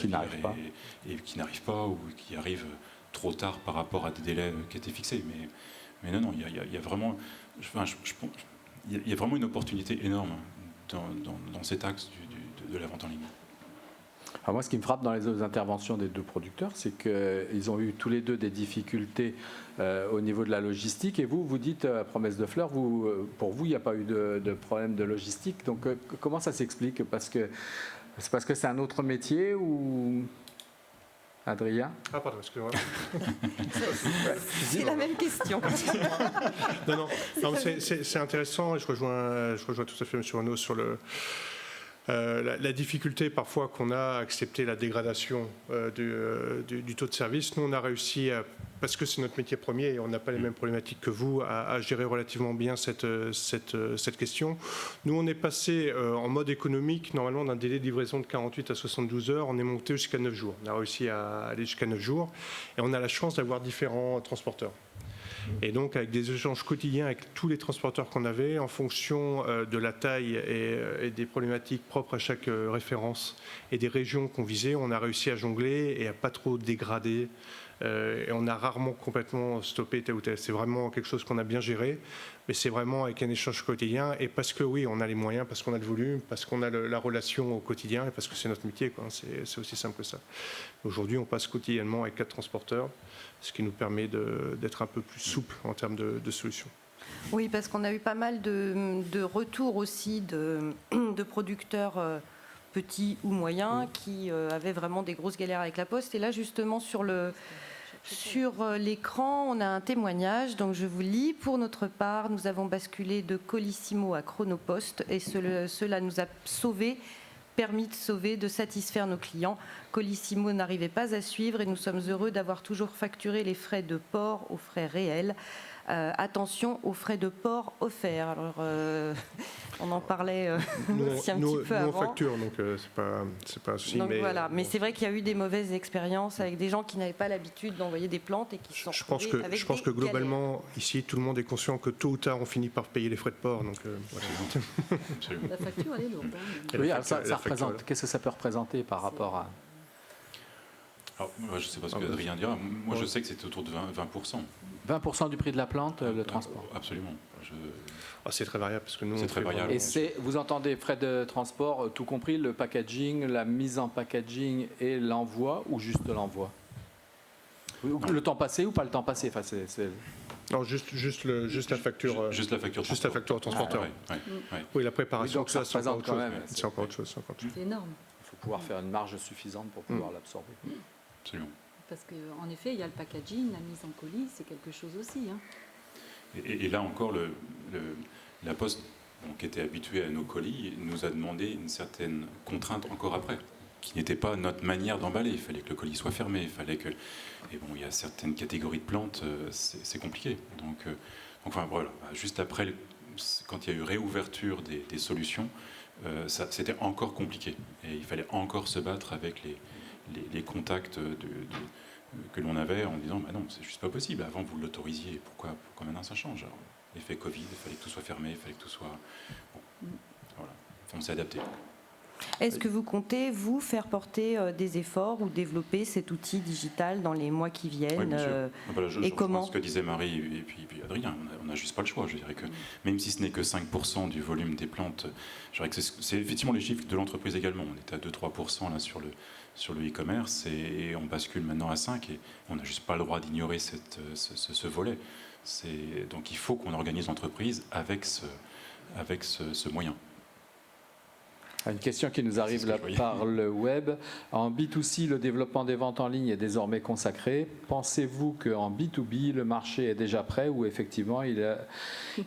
n'arrivent pas. Et qui n'arrivent pas ou qui arrivent trop tard par rapport à des délais qui étaient fixés. Mais non, il y a vraiment, il y a vraiment une opportunité énorme dans cet axe de la vente en ligne. Alors moi, ce qui me frappe dans les autres interventions des deux producteurs, c'est qu'ils ont eu tous les deux des difficultés au niveau de la logistique. Et vous dites, à Promesse de Fleurs, pour vous, il n'y a pas eu de problème de logistique. Donc, comment ça s'explique ? C'est parce que c'est un autre métier ou... Adrien ? Ah, pardon, excusez-moi. C'est la même question. Non, c'est intéressant et je rejoins tout à fait M. Renaud sur la difficulté parfois qu'on a à accepter la dégradation du taux de service. Nous, on a réussi, parce que c'est notre métier premier et on n'a pas les mêmes problématiques que vous, à gérer relativement bien cette question. Nous, on est passé en mode économique, normalement d'un délai de livraison de 48 à 72 heures, on est monté jusqu'à 9 jours. On a réussi à aller jusqu'à 9 jours et on a la chance d'avoir différents transporteurs. Et donc avec des échanges quotidiens avec tous les transporteurs qu'on avait, en fonction de la taille et des problématiques propres à chaque référence et des régions qu'on visait, on a réussi à jongler et à pas trop dégrader. Et on a rarement complètement stoppé tel ou tel. C'est vraiment quelque chose qu'on a bien géré, mais c'est vraiment avec un échange quotidien et parce que oui, on a les moyens, parce qu'on a le volume, parce qu'on a la relation au quotidien et parce que c'est notre métier, quoi. C'est aussi simple que ça. Aujourd'hui, on passe quotidiennement avec 4 transporteurs, ce qui nous permet d'être un peu plus souple en termes de solutions. Oui, parce qu'on a eu pas mal de retours aussi de producteurs petits ou moyens qui avaient vraiment des grosses galères avec la Poste. Et là, justement, sur l'écran, on a un témoignage, donc je vous lis. Pour notre part, nous avons basculé de Colissimo à Chronopost et cela nous a permis de sauver, de satisfaire nos clients. Colissimo n'arrivait pas à suivre et nous sommes heureux d'avoir toujours facturé les frais de port aux frais réels. Attention aux frais de port offerts. Alors, on en parlait aussi un petit peu avant. Nous, on facture, donc c'est pas un souci. Donc voilà, mais c'est vrai qu'il y a eu des mauvaises expériences avec des gens qui n'avaient pas l'habitude d'envoyer des plantes et qui se sont retrouvés avec Je pense que globalement, ici, tout le monde est conscient que tôt ou tard, on finit par payer les frais de port. Donc, voilà. La facture, elle est lourde. Oui, alors ça représente. Qu'est-ce que ça peut représenter par rapport à... Alors, moi, je ne sais pas ce qu'Adrien dira. Moi, je sais que c'était autour de 20%. 20% du prix de la plante, le transport. Absolument. C'est très variable parce que nous, c'est très variable. Et vous entendez frais de transport, tout compris, le packaging, la mise en packaging et l'envoi ou juste l'envoi ? Le temps passé ou pas le temps passé ? Enfin, Non, juste la facture. Juste la facture. Juste la facture au transporteur. Oui, la préparation. Oui, donc ça représente quand même. C'est encore autre chose. C'est énorme. Il faut pouvoir faire une marge suffisante pour pouvoir l'absorber. Absolument. Parce qu'en effet, il y a le packaging, la mise en colis, c'est quelque chose aussi. Hein. Et là encore, la Poste, qui était habituée à nos colis, nous a demandé une certaine contrainte encore après, qui n'était pas notre manière d'emballer. Il fallait que le colis soit fermé, il fallait que... Et bon, il y a certaines catégories de plantes, c'est compliqué. Donc, enfin, voilà, juste après, quand il y a eu réouverture des solutions, c'était encore compliqué. Et il fallait encore se battre avec les contacts que l'on avait en disant bah non, c'est juste pas possible. Avant, vous l'autorisiez. Pourquoi maintenant ça change? Alors, l'effet Covid, il fallait que tout soit fermé, il fallait que tout soit. Bon, voilà. On s'est adapté. Est-ce que vous comptez, vous, faire porter des efforts ou développer cet outil digital dans les mois qui viennent? Oui, bien sûr. Voilà, et comment ce que disait Marie et puis Adrien, on n'a juste pas le choix. Je dirais que même si ce n'est que 5% du volume des plantes, je dirais que c'est effectivement les chiffres de l'entreprise également. On était à 2-3% là sur le e-commerce et on bascule maintenant à 5% et on n'a juste pas le droit d'ignorer ce volet. Donc il faut qu'on organise l'entreprise avec ce moyen. Une question qui nous arrive là par le web. En B2C, le développement des ventes en ligne est désormais consacré. Pensez-vous qu'en B2B, le marché est déjà prêt ou effectivement il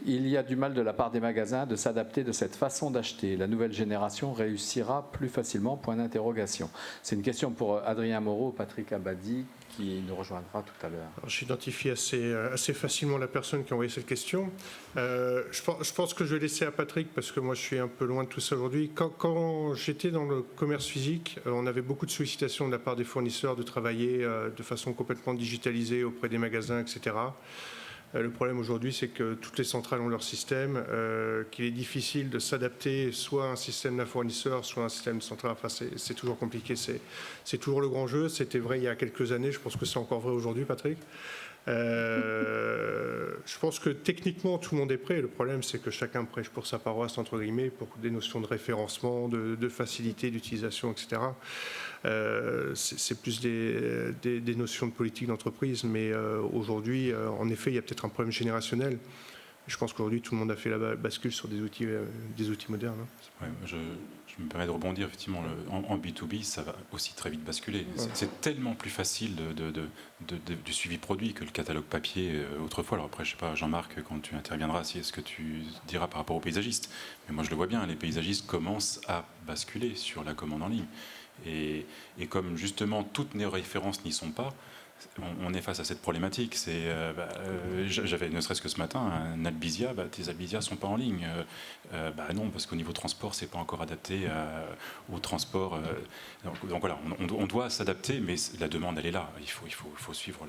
y a du mal de la part des magasins de s'adapter de cette façon d'acheter? La nouvelle génération réussira plus facilement? Point d'interrogation. C'est une question pour Adrien Moreau, Patrick Abadie. qui nous rejoindra tout à l'heure. J'identifie assez facilement la personne qui a envoyé cette question. Je pense que je vais laisser à Patrick parce que moi je suis un peu loin de tout ça aujourd'hui. Quand j'étais dans le commerce physique, on avait beaucoup de sollicitations de la part des fournisseurs de travailler de façon complètement digitalisée auprès des magasins, etc. Le problème aujourd'hui, c'est que toutes les centrales ont leur système, qu'il est difficile de s'adapter soit à un système d'un fournisseur, soit à un système de centrale. Enfin, c'est toujours compliqué. C'est toujours le grand jeu. C'était vrai il y a quelques années. Je pense que c'est encore vrai aujourd'hui, Patrick. Je pense que techniquement, tout le monde est prêt. Le problème, c'est que chacun prêche pour sa paroisse, entre guillemets, pour des notions de référencement, de facilité d'utilisation, etc. C'est plus des notions de politique d'entreprise. Mais aujourd'hui, en effet, il y a peut-être un problème générationnel. Je pense qu'aujourd'hui, tout le monde a fait la bascule sur des outils modernes. Ouais, je me permets de rebondir. Effectivement, en B2B, ça va aussi très vite basculer. Ouais. C'est tellement plus facile du suivi produit que le catalogue papier autrefois. Alors après, je ne sais pas, Jean-Marc, quand tu interviendras, si est-ce que tu diras par rapport aux paysagistes. Mais moi, je le vois bien, les paysagistes commencent à basculer sur la commande en ligne. Et comme justement toutes nos références n'y sont pas, on est face à cette problématique. J'avais, ne serait-ce que ce matin, un Albizia. Tes Albizia ne sont pas en ligne. Non, parce qu'au niveau transport, c'est pas encore adapté au transport. Donc voilà, on doit s'adapter, mais la demande, elle est là. Il faut suivre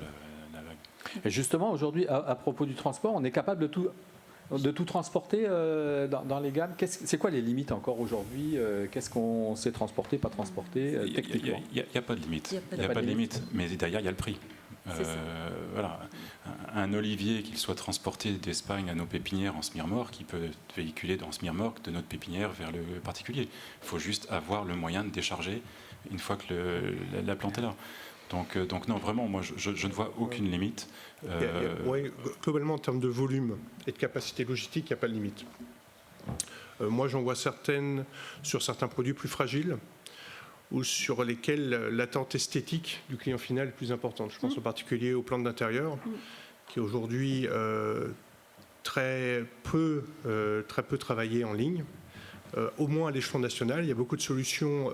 la vague. Et justement, aujourd'hui, à propos du transport, on est capable de tout transporter dans les gammes. C'est quoi les limites encore aujourd'hui? Qu'est-ce qu'on sait transporter, pas transporter techniquement? Il n'y a pas de limite. Il n'y a pas de limite. Mais derrière, il y a le prix. Voilà. Un olivier, qu'il soit transporté d'Espagne à nos pépinières en smirmorque, qui peut être véhiculé dans smirmorque de notre pépinière vers le particulier. Il faut juste avoir le moyen de décharger une fois que la plante est là. Donc non, vraiment, moi, je ne vois aucune limite. Oui, globalement, en termes de volume et de capacité logistique, il n'y a pas de limite. Moi, j'en vois certaines sur certains produits plus fragiles ou sur lesquels l'attente esthétique du client final est plus importante. Je pense en particulier aux plantes d'intérieur, qui aujourd'hui très peu travaillées en ligne. Au moins à l'échelon national, il y a beaucoup de solutions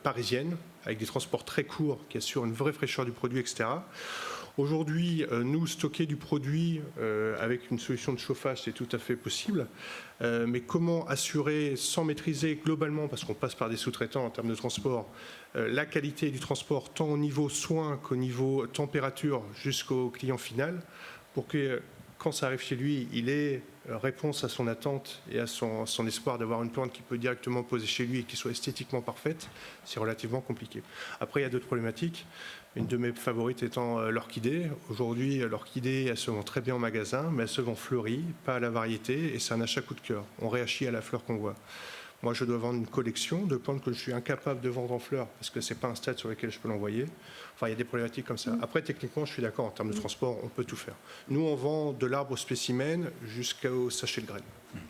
parisiennes avec des transports très courts qui assurent une vraie fraîcheur du produit, etc. Aujourd'hui, nous, stocker du produit avec une solution de chauffage, c'est tout à fait possible. Mais comment assurer, sans maîtriser globalement, parce qu'on passe par des sous-traitants en termes de transport, la qualité du transport, tant au niveau soins qu'au niveau température jusqu'au client final, pour que quand ça arrive chez lui, il ait réponse à son attente et à son espoir d'avoir une plante qui peut directement poser chez lui et qui soit esthétiquement parfaite, c'est relativement compliqué. Après, il y a d'autres problématiques. Une de mes favorites étant l'orchidée. Aujourd'hui, l'orchidée, elle se vend très bien en magasin, mais elle se vend fleurie, pas à la variété, et c'est un achat coup de cœur. On réagit à la fleur qu'on voit. Moi, je dois vendre une collection de plantes que je suis incapable de vendre en fleurs parce que ce n'est pas un stade sur lequel je peux l'envoyer. Enfin, il y a des problématiques comme ça. Après, techniquement, je suis d'accord, en termes de transport, on peut tout faire. Nous, on vend de l'arbre au spécimen jusqu'au sachet de graines.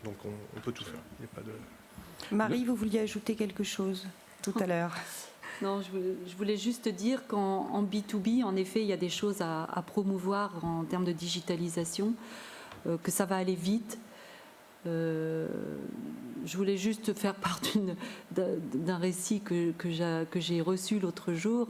Donc, on peut tout faire. Il n'y a pas de... Marie, vous vouliez ajouter quelque chose tout à l'heure? Non, je voulais juste dire qu'en B2B, en effet, il y a des choses à promouvoir en termes de digitalisation, que ça va aller vite. Je voulais juste faire part d'un récit que j'ai reçu l'autre jour,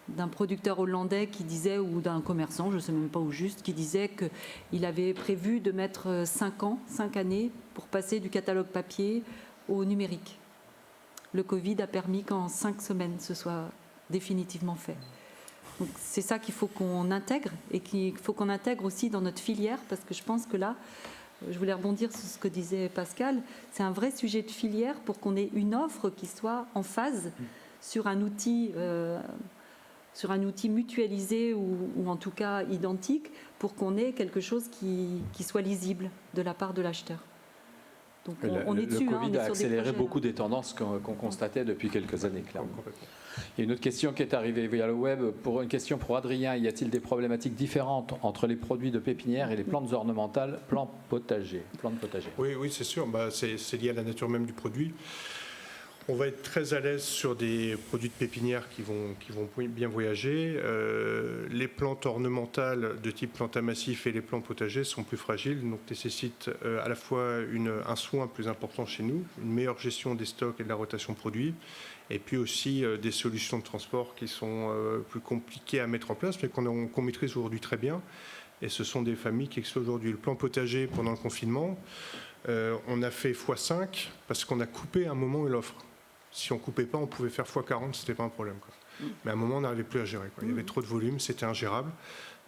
d'un producteur hollandais qui disait, ou d'un commerçant, je ne sais même pas où juste, qui disait qu'il avait prévu de mettre 5 années pour passer du catalogue papier au numérique. Le Covid a permis qu'en 5 semaines, ce soit définitivement fait. Donc c'est ça qu'il faut qu'on intègre et qu'il faut qu'on intègre aussi dans notre filière, parce que je pense que là, je voulais rebondir sur ce que disait Pascal, c'est un vrai sujet de filière pour qu'on ait une offre qui soit en phase sur un outil mutualisé ou en tout cas identique, pour qu'on ait quelque chose qui soit lisible de la part de l'acheteur. Donc on est dessus. Le Covid a accéléré beaucoup des tendances qu'on constatait depuis quelques années, clairement. Il y a une autre question qui est arrivée via le web. Une question pour Adrien. Y a-t-il des problématiques différentes entre les produits de pépinière et les plantes ornementales, plantes potagères? Oui, c'est sûr. C'est lié à la nature même du produit. On va être très à l'aise sur des produits de pépinière qui vont bien voyager. Les plantes ornementales de type plantain massif et les plants potagers sont plus fragiles, donc nécessitent à la fois un soin plus important chez nous, une meilleure gestion des stocks et de la rotation produits, et puis aussi des solutions de transport qui sont plus compliquées à mettre en place, mais qu'on maîtrise aujourd'hui très bien. Et ce sont des familles qui explosent aujourd'hui. Le plan potager pendant le confinement, on a fait x5 parce qu'on a coupé à un moment l'offre. Si on ne coupait pas, on pouvait faire x40, ce n'était pas un problème, quoi. Mais à un moment, on n'arrivait plus à gérer, quoi. Il y avait trop de volume, c'était ingérable.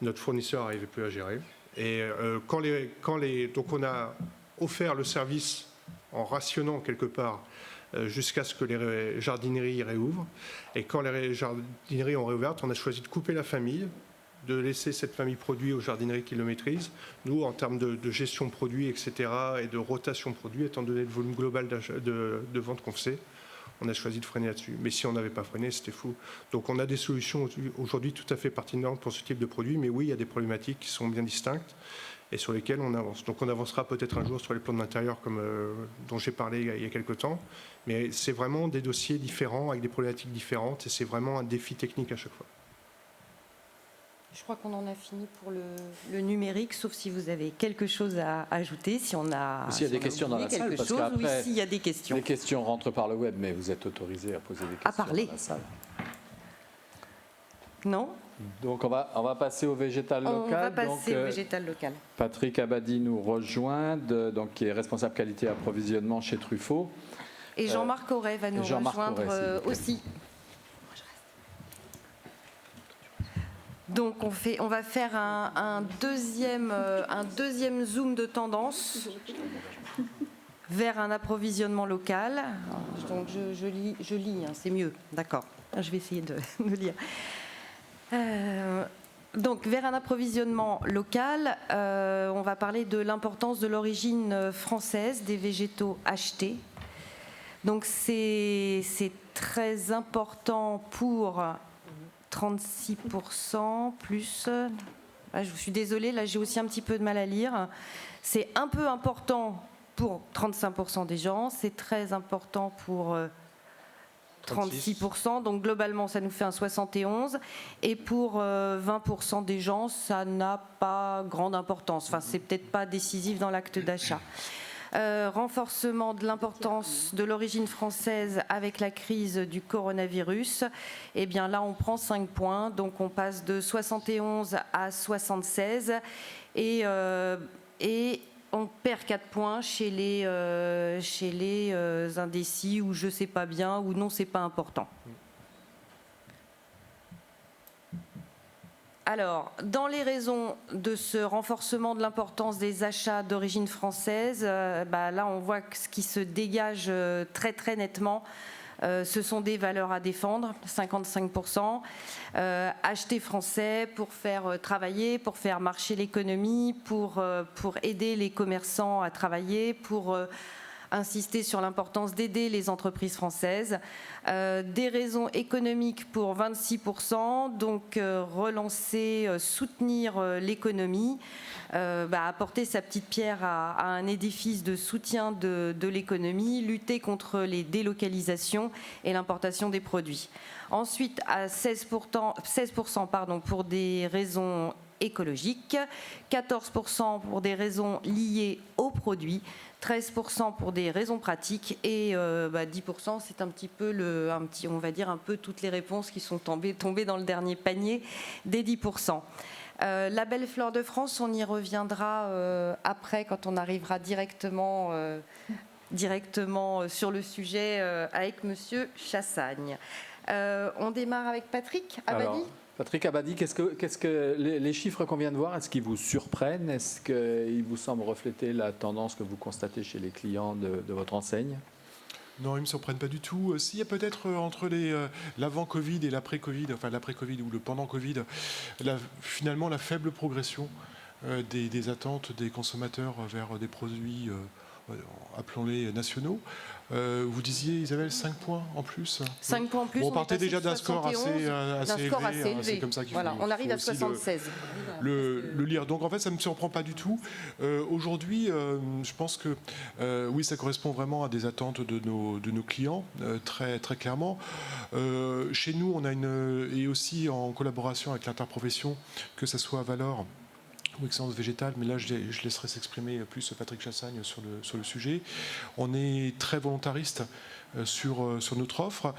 Notre fournisseur n'arrivait plus à gérer. Et donc on a offert le service en rationnant quelque part jusqu'à ce que les jardineries réouvrent. Et quand les jardineries ont réouvert, on a choisi de couper la famille, de laisser cette famille produit aux jardineries qui le maîtrisent. Nous, en termes de gestion de produits, etc., et de rotation de produits, étant donné le volume global de vente qu'on faisait, on a choisi de freiner là-dessus. Mais si on n'avait pas freiné, c'était fou. Donc on a des solutions aujourd'hui tout à fait pertinentes pour ce type de produit, mais oui, il y a des problématiques qui sont bien distinctes et sur lesquelles on avance. Donc on avancera peut-être un jour sur les plans de l'intérieur dont j'ai parlé il y a quelques temps, mais c'est vraiment des dossiers différents avec des problématiques différentes et c'est vraiment un défi technique à chaque fois. Je crois qu'on en a fini pour le numérique, sauf si vous avez quelque chose à ajouter. S'il y a des questions dans la salle, parce qu'après, oui, s'il y a des questions. Les questions rentrent par le web, mais vous êtes autorisé à poser des questions à parler. dans la salle. Non. Donc on va passer au végétal local. On va passer au végétal local. Patrick Abadi nous rejoint, qui est responsable qualité et approvisionnement chez Truffaut. Et Jean-Marc Auret va nous rejoindre aussi. Donc on va faire un deuxième zoom de tendance vers un approvisionnement local. Donc je lis, hein, c'est mieux, d'accord. Je vais essayer de lire. Donc vers un approvisionnement local, on va parler de l'importance de l'origine française des végétaux achetés. Donc c'est très important pour 36% plus, je suis désolée, là j'ai aussi un petit peu de mal à lire. C'est un peu important pour 35% des gens, c'est très important pour 36%, donc globalement ça nous fait un 71, et pour 20% des gens ça n'a pas grande importance, enfin c'est peut-être pas décisif dans l'acte d'achat. Renforcement de l'importance de l'origine française avec la crise du coronavirus, et bien là on prend 5 points, donc on passe de 71 à 76 et on perd 4 points chez les indécis ou je sais pas bien ou non c'est pas important. Alors, dans les raisons de ce renforcement de l'importance des achats d'origine française, là on voit que ce qui se dégage très très nettement, ce sont des valeurs à défendre, 55%. Acheter français pour faire travailler, pour faire marcher l'économie, pour aider les commerçants à travailler, pour insister sur l'importance d'aider les entreprises françaises. Des raisons économiques pour 26%, donc relancer, soutenir l'économie, apporter sa petite pierre à un édifice de soutien de l'économie, lutter contre les délocalisations et l'importation des produits. Ensuite, à 16% pour des raisons écologiques, 14% pour des raisons liées aux produits, 13% pour des raisons pratiques et 10% c'est un petit peu on va dire un peu toutes les réponses qui sont tombées dans le dernier panier des 10%. La belle fleur de France, on y reviendra après quand on arrivera directement sur le sujet avec Monsieur Chassagne. On démarre avec Patrick Abadi. Alors, Patrick Abadi, qu'est-ce que les chiffres qu'on vient de voir, est-ce qu'ils vous surprennent? Est-ce qu'ils vous semblent refléter la tendance que vous constatez chez les clients de votre enseigne? Non, ils ne me surprennent pas du tout. S'il y a peut-être entre l'avant-Covid et l'après-Covid, enfin l'après-Covid ou le pendant-Covid, finalement la faible progression des attentes des consommateurs vers des produits appelons-les nationaux. Vous disiez, Isabelle, 5 points en plus. 5 points en plus. Bon, on partait déjà d'un score assez élevé. élevé. C'est comme ça qu'il voilà, on arrive à faut aussi 76. le lire. Donc en fait, ça ne me surprend pas du tout. Aujourd'hui, je pense que oui, ça correspond vraiment à des attentes de nos clients, très, très clairement. Chez nous, on a et aussi en collaboration avec l'interprofession, que ce soit à Valor ou Excellence Végétale, mais là je laisserai s'exprimer plus Patrick Chassagne sur le sujet. On est très volontariste sur notre offre.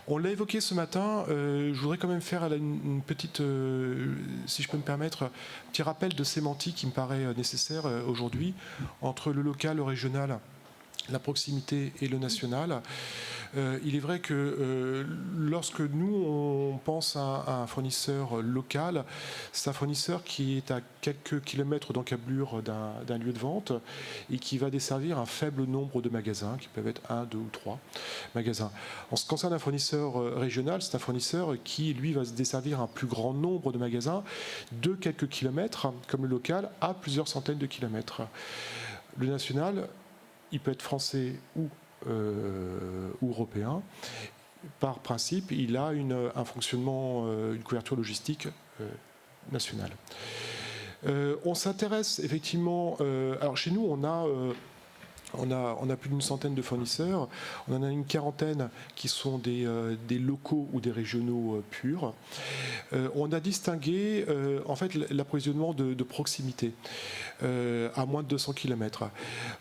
On l'a évoqué ce matin, je voudrais quand même faire une petite, si je peux me permettre, un petit rappel de sémantique qui me paraît nécessaire aujourd'hui entre le local, le régional, la proximité et le national. Il est vrai que lorsque nous, on pense à un fournisseur local, c'est un fournisseur qui est à quelques kilomètres d'encablure d'un lieu de vente et qui va desservir un faible nombre de magasins, qui peuvent être 1, 2 ou 3 magasins. En ce qui concerne un fournisseur régional, c'est un fournisseur qui, lui, va se desservir un plus grand nombre de magasins de quelques kilomètres, comme le local, à plusieurs centaines de kilomètres. Le national, il peut être français ou européen. Par principe, il a un fonctionnement, une couverture logistique nationale. On s'intéresse effectivement. Alors chez nous, on a plus d'une centaine de fournisseurs. On en a une quarantaine qui sont des locaux ou des régionaux purs. On a distingué en fait l'approvisionnement de proximité à moins de 200 km.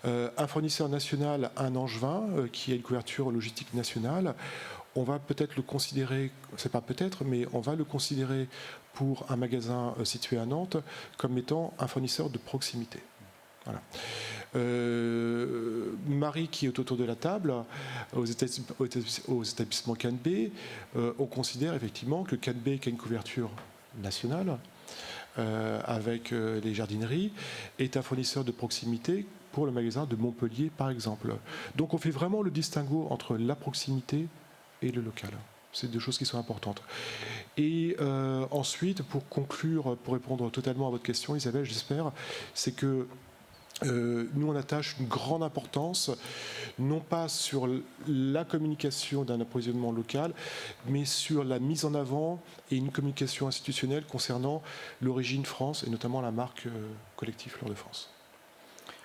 Un fournisseur national, un Angevin, qui a une couverture logistique nationale, on va peut-être le considérer, c'est pas peut-être, mais on va le considérer pour un magasin situé à Nantes comme étant un fournisseur de proximité. Voilà. Marie, qui est autour de la table, aux établissements CanB, on considère effectivement que CanB, qui a une couverture nationale, avec les jardineries, est un fournisseur de proximité pour le magasin de Montpellier, par exemple. Donc on fait vraiment le distinguo entre la proximité et le local. C'est deux choses qui sont importantes. Et ensuite, pour conclure, pour répondre totalement à votre question, Isabelle, j'espère, c'est que nous, on attache une grande importance, non pas sur la communication d'un approvisionnement local, mais sur la mise en avant et une communication institutionnelle concernant l'origine France et notamment la marque collective Fleurs de France.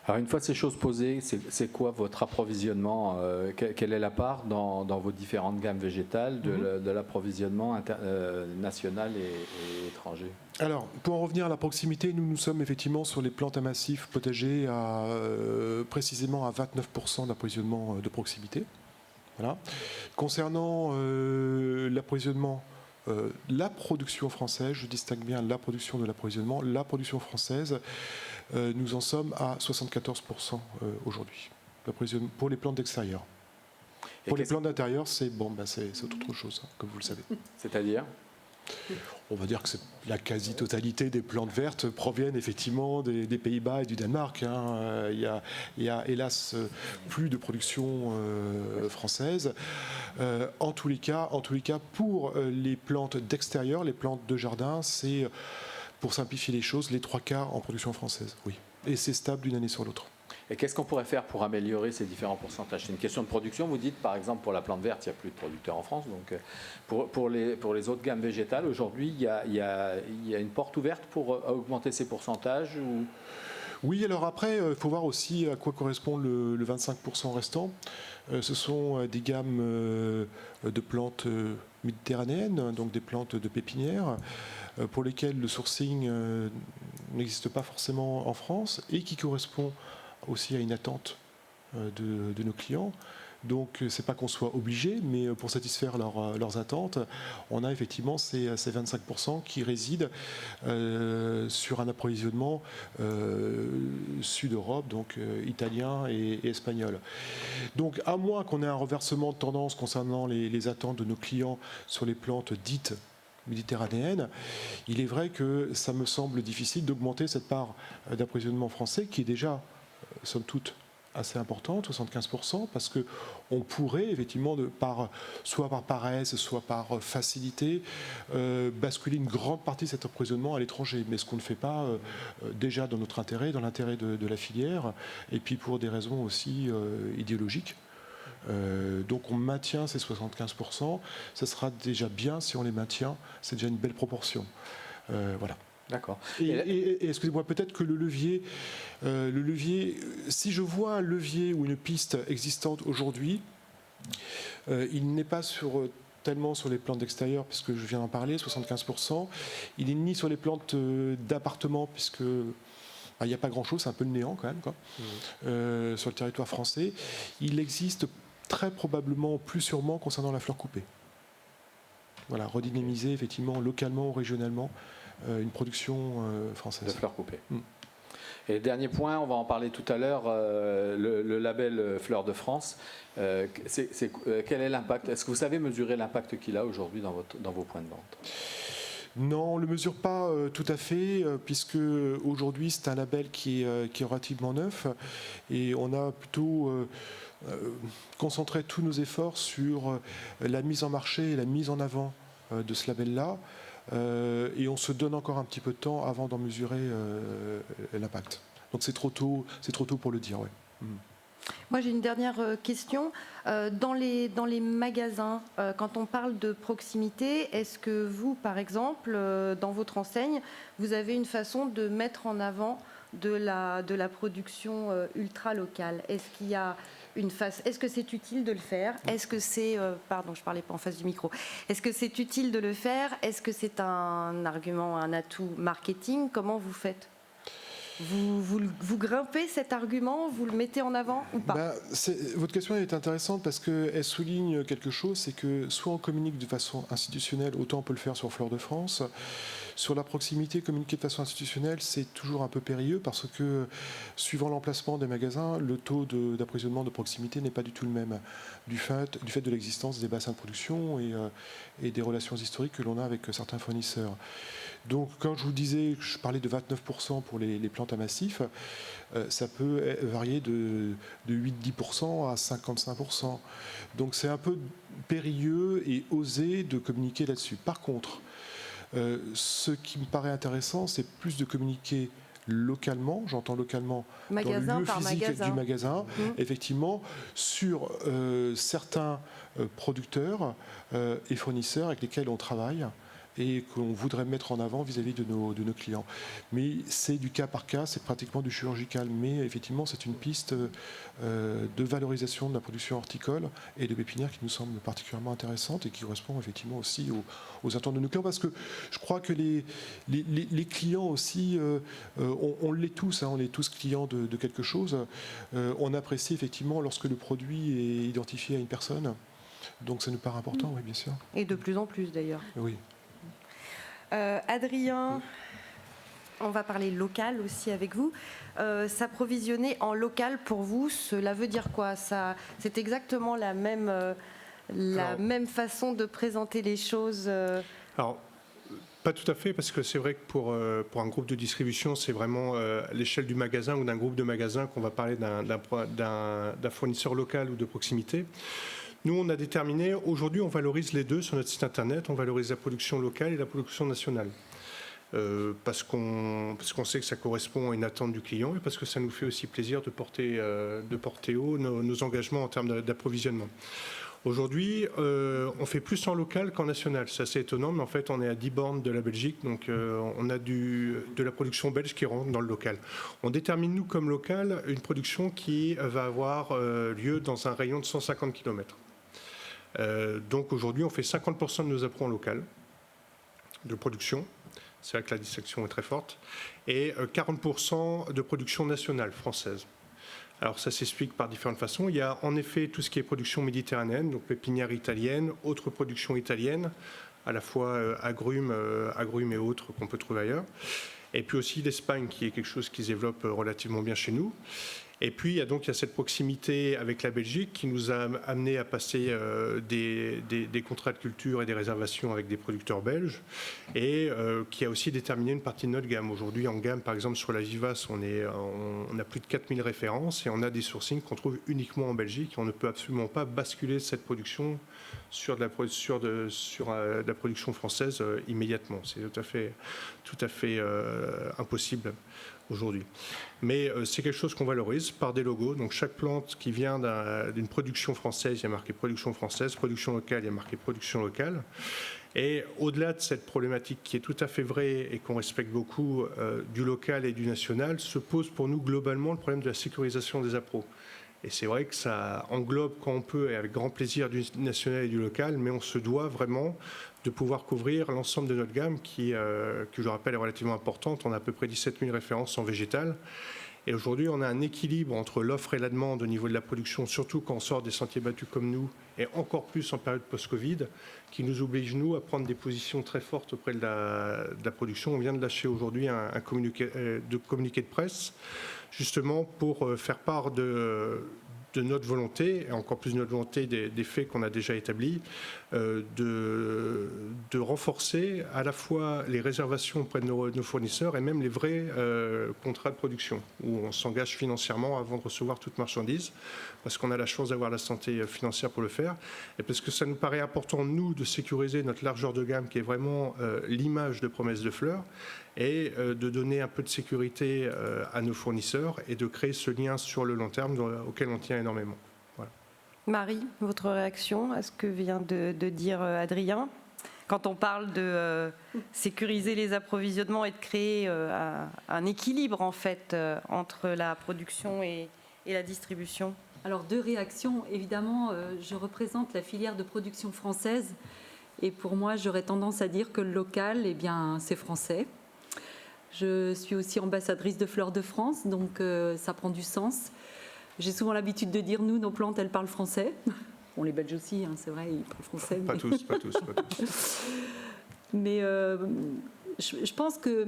Alors une fois ces choses posées, c'est quoi votre approvisionnement quelle est la part dans vos différentes gammes végétales de l'approvisionnement national et étranger? Alors, pour en revenir à la proximité, nous sommes effectivement sur les plantes à massifs potagers précisément à 29% d'approvisionnement de proximité. Voilà. Concernant l'approvisionnement, la production française, je distingue bien la production de l'approvisionnement, la production française, nous en sommes à 74% aujourd'hui, pour les plantes d'extérieur. Pour les plantes d'intérieur, c'est autre chose, comme vous le savez. C'est-à-dire ? On va dire que la quasi-totalité des plantes vertes proviennent effectivement des Pays-Bas et du Danemark. Il y a hélas plus de production française. En tous les cas, pour les plantes d'extérieur, les plantes de jardin, c'est, pour simplifier les choses, les 3/4 en production française. Oui. Et c'est stable d'une année sur l'autre. Et qu'est-ce qu'on pourrait faire pour améliorer ces différents pourcentages? C'est une question de production. Vous dites, par exemple, pour la plante verte, il n'y a plus de producteurs en France. Donc, pour les autres gammes végétales, aujourd'hui, il y a une porte ouverte pour augmenter ces pourcentages ou... Oui, alors après, il faut voir aussi à quoi correspond le 25% restant. Ce sont des gammes de plantes méditerranéennes, donc des plantes de pépinière, pour lesquelles le sourcing n'existe pas forcément en France et qui correspond aussi à une attente de nos clients. Donc, c'est pas qu'on soit obligé, mais pour satisfaire leurs attentes, on a effectivement ces 25% qui résident sur un approvisionnement Sud-Europe, donc italien et espagnol. Donc, à moins qu'on ait un reversement de tendance concernant les attentes de nos clients sur les plantes dites méditerranéennes, il est vrai que ça me semble difficile d'augmenter cette part d'approvisionnement français qui est déjà, somme toute, assez importante, 75%, parce qu'on pourrait effectivement, soit par paresse, soit par facilité, basculer une grande partie de cet approvisionnement à l'étranger. Mais ce qu'on ne fait pas déjà dans notre intérêt, dans l'intérêt de la filière, et puis pour des raisons aussi idéologiques. Donc on maintient ces 75%, ça sera déjà bien si on les maintient, c'est déjà une belle proportion. Voilà. D'accord. Et excusez-moi, peut-être que le levier, si je vois un levier ou une piste existante aujourd'hui, il n'est pas tellement sur les plantes d'extérieur, puisque je viens d'en parler, 75%. Il n'est ni sur les plantes d'appartement, puisque il n'y a pas grand-chose, c'est un peu le néant quand même, quoi, sur le territoire français. Il existe très probablement, plus sûrement, concernant la fleur coupée. Voilà, redynamiser effectivement localement ou régionalement une production française. De fleurs coupées. Et le dernier point, on va en parler tout à l'heure, le label Fleurs de France. Quel est l'impact? Est-ce que vous savez mesurer l'impact qu'il a aujourd'hui dans vos points de vente? Non, on ne le mesure pas tout à fait, puisque aujourd'hui c'est un label qui est relativement neuf, et on a plutôt concentré tous nos efforts sur la mise en marché et la mise en avant de ce label-là. Et on se donne encore un petit peu de temps avant d'en mesurer l'impact. Donc c'est trop tôt pour le dire. Ouais. Moi j'ai une dernière question. Dans les magasins, quand on parle de proximité, est-ce que vous, par exemple, dans votre enseigne, vous avez une façon de mettre en avant de la production ultra locale? Est-ce qu'il y a est-ce que c'est utile de le faire? Est-ce que c'est... pardon, je ne parlais pas en face du micro. Est-ce que c'est utile de le faire? Est-ce que c'est un argument, un atout marketing? Comment vous faites? Vous grimpez cet argument? Vous le mettez en avant ou pas? Votre question est intéressante parce qu'elle souligne quelque chose, c'est que soit on communique de façon institutionnelle, autant on peut le faire sur Fleurs de France. Sur la proximité, communiquer de façon institutionnelle, c'est toujours un peu périlleux parce que, suivant l'emplacement des magasins, le taux d'approvisionnement de proximité n'est pas du tout le même, du fait de l'existence des bassins de production et des relations historiques que l'on a avec certains fournisseurs. Donc, quand je vous disais que je parlais de 29% pour les plantes à massif, ça peut varier de 8-10% à 55%. Donc, c'est un peu périlleux et osé de communiquer là-dessus. Par contre, ce qui me paraît intéressant, c'est plus de communiquer localement, j'entends localement magasin dans le lieu par physique magasin. Du magasin, effectivement, sur certains producteurs et fournisseurs avec lesquels on travaille et qu'on voudrait mettre en avant vis-à-vis de nos clients. Mais c'est du cas par cas, c'est pratiquement du chirurgical. Mais effectivement, c'est une piste de valorisation de la production horticole et de pépinière qui nous semble particulièrement intéressante et qui correspond effectivement aussi aux attentes de nos clients. Parce que je crois que les clients aussi, on l'est tous, on est tous clients de quelque chose. On apprécie effectivement lorsque le produit est identifié à une personne. Donc ça nous paraît important, oui, bien sûr. Et de plus en plus d'ailleurs. Oui. Adrien, on va parler local aussi avec vous. S'approvisionner en local pour vous, cela veut dire quoi? C'est exactement la même façon de présenter les choses. Alors, pas tout à fait, parce que c'est vrai que pour un groupe de distribution, c'est vraiment à l'échelle du magasin ou d'un groupe de magasins qu'on va parler d'un fournisseur local ou de proximité. Nous, on a déterminé, aujourd'hui, on valorise les deux sur notre site internet, on valorise la production locale et la production nationale. Parce qu'on sait que ça correspond à une attente du client et parce que ça nous fait aussi plaisir de porter haut nos engagements en termes d'approvisionnement. Aujourd'hui, on fait plus en local qu'en national. C'est assez étonnant, mais en fait, on est à 10 bornes de la Belgique, donc on a de la production belge qui rentre dans le local. On détermine, nous, comme local, une production qui va avoir lieu dans un rayon de 150 km. Donc aujourd'hui, on fait 50% de nos approts en local de production. C'est là que la distinction est très forte. Et 40% de production nationale française. Alors ça s'explique par différentes façons. Il y a en effet tout ce qui est production méditerranéenne, donc pépinière italienne, autres productions italiennes, à la fois agrumes et autres qu'on peut trouver ailleurs. Et puis aussi l'Espagne, qui est quelque chose qui se développe relativement bien chez nous. Et puis, il y a cette proximité avec la Belgique qui nous a amené à passer des contrats de culture et des réservations avec des producteurs belges et qui a aussi déterminé une partie de notre gamme. Aujourd'hui, en gamme, par exemple, sur la Vivace, on a plus de 4000 références et on a des sourcings qu'on trouve uniquement en Belgique. On ne peut absolument pas basculer cette production sur de la production française immédiatement. C'est tout à fait impossible aujourd'hui. Mais c'est quelque chose qu'on valorise par des logos. Donc chaque plante qui vient d'une production française, il y a marqué production française, production locale, il y a marqué production locale. Et au-delà de cette problématique qui est tout à fait vraie et qu'on respecte beaucoup du local et du national, se pose pour nous globalement le problème de la sécurisation des appros. Et c'est vrai que ça englobe quand on peut et avec grand plaisir du national et du local, mais on se doit vraiment de pouvoir couvrir l'ensemble de notre gamme qui, que je rappelle, est relativement importante. On a à peu près 17 000 références en végétal. Et aujourd'hui, on a un équilibre entre l'offre et la demande au niveau de la production, surtout quand on sort des sentiers battus comme nous, et encore plus en période post-Covid, qui nous oblige, nous, à prendre des positions très fortes auprès de la production. On vient de lâcher aujourd'hui un communiqué de presse, justement pour faire part de notre volonté, et encore plus de notre volonté des faits qu'on a déjà établis, de renforcer à la fois les réservations auprès de nos fournisseurs et même les vrais contrats de production, où on s'engage financièrement avant de recevoir toute marchandise, parce qu'on a la chance d'avoir la santé financière pour le faire, et parce que ça nous paraît important, nous, de sécuriser notre largeur de gamme, qui est vraiment l'image de Promesse de Fleurs, et de donner un peu de sécurité à nos fournisseurs et de créer ce lien sur le long terme auquel on tient énormément. Voilà. Marie, votre réaction à ce que vient de dire Adrien ? Quand on parle de sécuriser les approvisionnements et de créer un équilibre en fait entre la production et la distribution. Alors, deux réactions. Évidemment, je représente la filière de production française et pour moi, j'aurais tendance à dire que le local, eh bien, c'est français. Je suis aussi ambassadrice de Fleurs de France, donc ça prend du sens. J'ai souvent l'habitude de dire, nous, nos plantes, elles parlent français. Bon, les Belges aussi, hein, c'est vrai, ils parlent français. Pas tous. Mais je pense que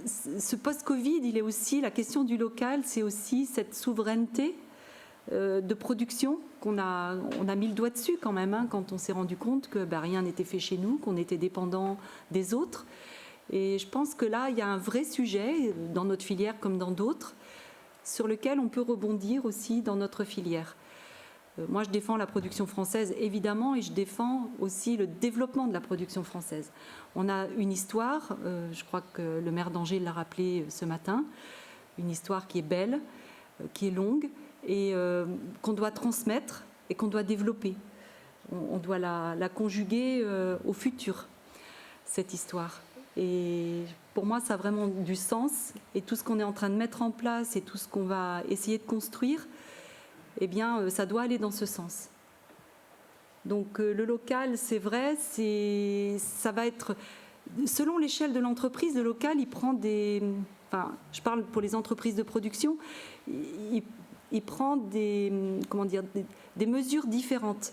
ce post-Covid, il est aussi, la question du local, c'est aussi cette souveraineté de production on a mis le doigt dessus quand même, hein, quand on s'est rendu compte que rien n'était fait chez nous, qu'on était dépendant des autres. Et je pense que là, il y a un vrai sujet, dans notre filière comme dans d'autres, sur lequel on peut rebondir aussi dans notre filière. Moi, je défends la production française, évidemment, et je défends aussi le développement de la production française. On a une histoire, je crois que le maire d'Angers l'a rappelé ce matin, une histoire qui est belle, qui est longue, et qu'on doit transmettre et qu'on doit développer. On doit la conjuguer au futur, cette histoire. Et pour moi, ça a vraiment du sens. Et tout ce qu'on est en train de mettre en place et tout ce qu'on va essayer de construire, eh bien, ça doit aller dans ce sens. Donc, le local, c'est vrai, ça va être... Selon l'échelle de l'entreprise, le local, il prend des... Enfin, je parle pour les entreprises de production, il prend des mesures différentes.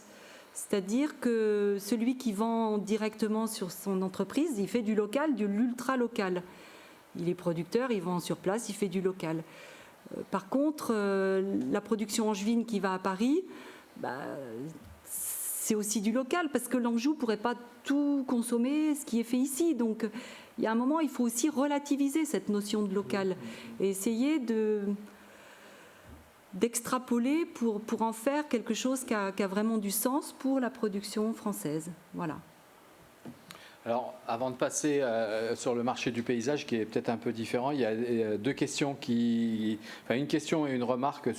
C'est-à-dire que celui qui vend directement sur son entreprise, il fait du local, de l'ultra-local. Il est producteur, il vend sur place, il fait du local. Par contre, la production angevine qui va à Paris, c'est aussi du local, parce que l'Anjou ne pourrait pas tout consommer ce qui est fait ici. Donc, il y a un moment, il faut aussi relativiser cette notion de local et essayer d'extrapoler pour en faire quelque chose qui a vraiment du sens pour la production française. Voilà. Alors, avant de passer sur le marché du paysage, qui est peut-être un peu différent, il y a deux questions une question et une remarque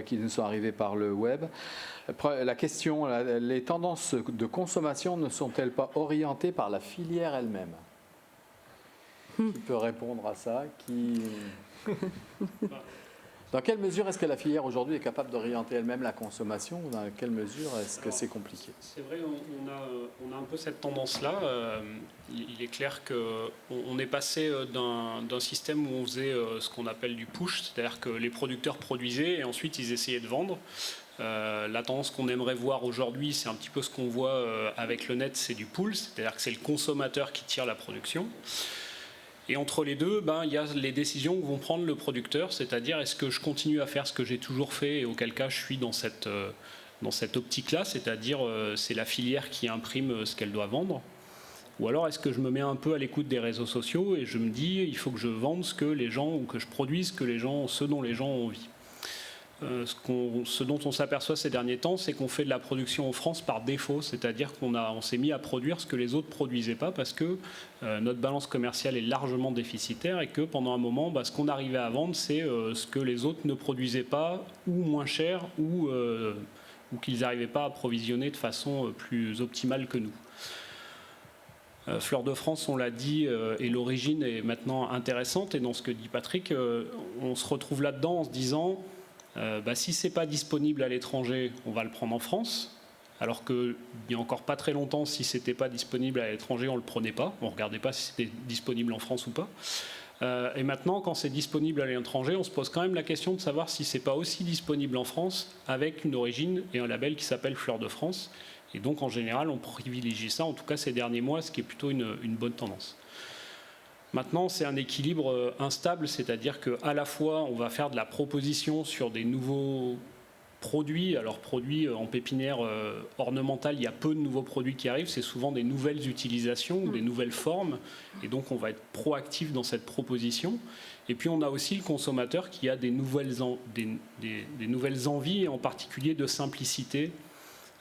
qui nous sont arrivées par le web. La question, les tendances de consommation ne sont-elles pas orientées par la filière elle-même ? Qui peut répondre à ça ? Dans quelle mesure est-ce que la filière aujourd'hui est capable d'orienter elle-même la consommation ou dans quelle mesure est-ce que c'est compliqué ? C'est vrai, on a un peu cette tendance-là. Il est clair qu'on est passé d'un système où on faisait ce qu'on appelle du push, c'est-à-dire que les producteurs produisaient et ensuite ils essayaient de vendre. La tendance qu'on aimerait voir aujourd'hui, c'est un petit peu ce qu'on voit avec le net, c'est du pull, c'est-à-dire que c'est le consommateur qui tire la production. Et entre les deux, il y a les décisions que vont prendre le producteur, c'est-à-dire est-ce que je continue à faire ce que j'ai toujours fait et auquel cas je suis dans cette optique-là, c'est-à-dire c'est la filière qui imprime ce qu'elle doit vendre. Ou alors est-ce que je me mets un peu à l'écoute des réseaux sociaux et je me dis il faut que je vende ce que les gens, ou que je produise ce dont les gens ont envie. Ce dont on s'aperçoit ces derniers temps, c'est qu'on fait de la production en France par défaut, c'est-à-dire qu'on s'est mis à produire ce que les autres ne produisaient pas parce que notre balance commerciale est largement déficitaire et que pendant un moment, ce qu'on arrivait à vendre, c'est ce que les autres ne produisaient pas ou moins cher ou qu'ils n'arrivaient pas à approvisionner de façon plus optimale que nous. Fleur de France, on l'a dit, et l'origine est maintenant intéressante. Et dans ce que dit Patrick, on se retrouve là-dedans en se disant si ce n'est pas disponible à l'étranger, on va le prendre en France. Alors qu'il n'y a encore pas très longtemps, si ce n'était pas disponible à l'étranger, on ne le prenait pas. On ne regardait pas si c'était disponible en France ou pas. Et maintenant, quand c'est disponible à l'étranger, on se pose quand même la question de savoir si ce n'est pas aussi disponible en France avec une origine et un label qui s'appelle Fleur de France. Et donc, en général, on privilégie ça, en tout cas ces derniers mois, ce qui est plutôt une bonne tendance. Maintenant, c'est un équilibre instable, c'est-à-dire qu'à la fois, on va faire de la proposition sur des nouveaux produits. Alors, produits en pépinière ornementale, il y a peu de nouveaux produits qui arrivent. C'est souvent des nouvelles utilisations ou des nouvelles formes. Et donc, on va être proactif dans cette proposition. Et puis, on a aussi le consommateur qui a des nouvelles envies, en particulier de simplicité,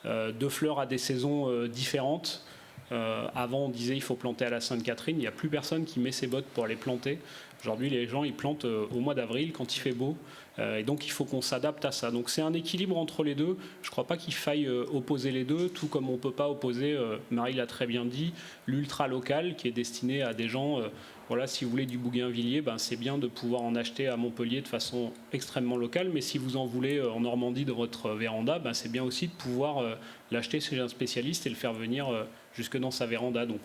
de fleurs à des saisons différentes. Avant, on disait il faut planter à la Sainte-Catherine. Il n'y a plus personne qui met ses bottes pour les planter. Aujourd'hui, les gens ils plantent au mois d'avril quand il fait beau. Et donc, il faut qu'on s'adapte à ça. Donc, c'est un équilibre entre les deux. Je ne crois pas qu'il faille opposer les deux, tout comme on ne peut pas opposer, Marie l'a très bien dit, l'ultra local qui est destiné à des gens. Voilà, si vous voulez du bougainvillier, c'est bien de pouvoir en acheter à Montpellier de façon extrêmement locale. Mais si vous en voulez en Normandie de votre véranda, c'est bien aussi de pouvoir l'acheter chez un spécialiste et le faire venir jusque dans sa véranda. Donc,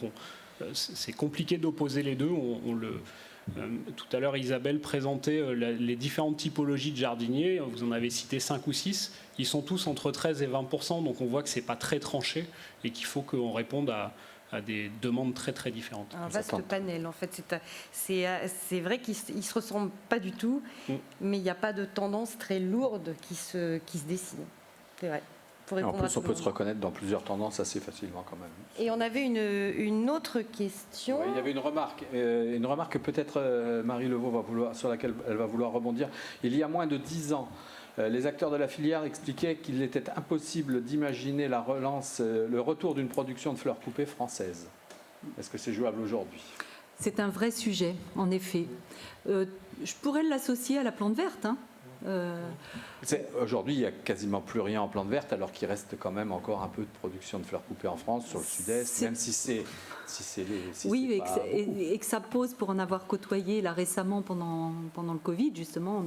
c'est compliqué d'opposer les deux. Tout à l'heure, Isabelle présentait les différentes typologies de jardiniers. Vous en avez cité 5 ou 6. Ils sont tous entre 13 et 20%. Donc, on voit que ce n'est pas très tranché et qu'il faut qu'on réponde à des demandes très très différentes. Un vaste panel, en fait. C'est vrai qu'ils ne se ressemblent pas du tout, mais il n'y a pas de tendance très lourde qui se dessine. C'est vrai. En plus, on peut se reconnaître dans plusieurs tendances assez facilement quand même. Et on avait une autre question. Oui, il y avait une remarque que peut-être Marie Levaux sur laquelle elle va vouloir rebondir. Il y a moins de 10 ans, les acteurs de la filière expliquaient qu'il était impossible d'imaginer la relance, le retour d'une production de fleurs coupées française. Est-ce que c'est jouable aujourd'hui ? C'est un vrai sujet, en effet. Je pourrais l'associer à la plante verte, Aujourd'hui, il n'y a quasiment plus rien en plante verte, alors qu'il reste quand même encore un peu de production de fleurs coupées en France, sur le sud-est, même si c'est oui, et que ça pose, pour en avoir côtoyé là récemment pendant le Covid, justement,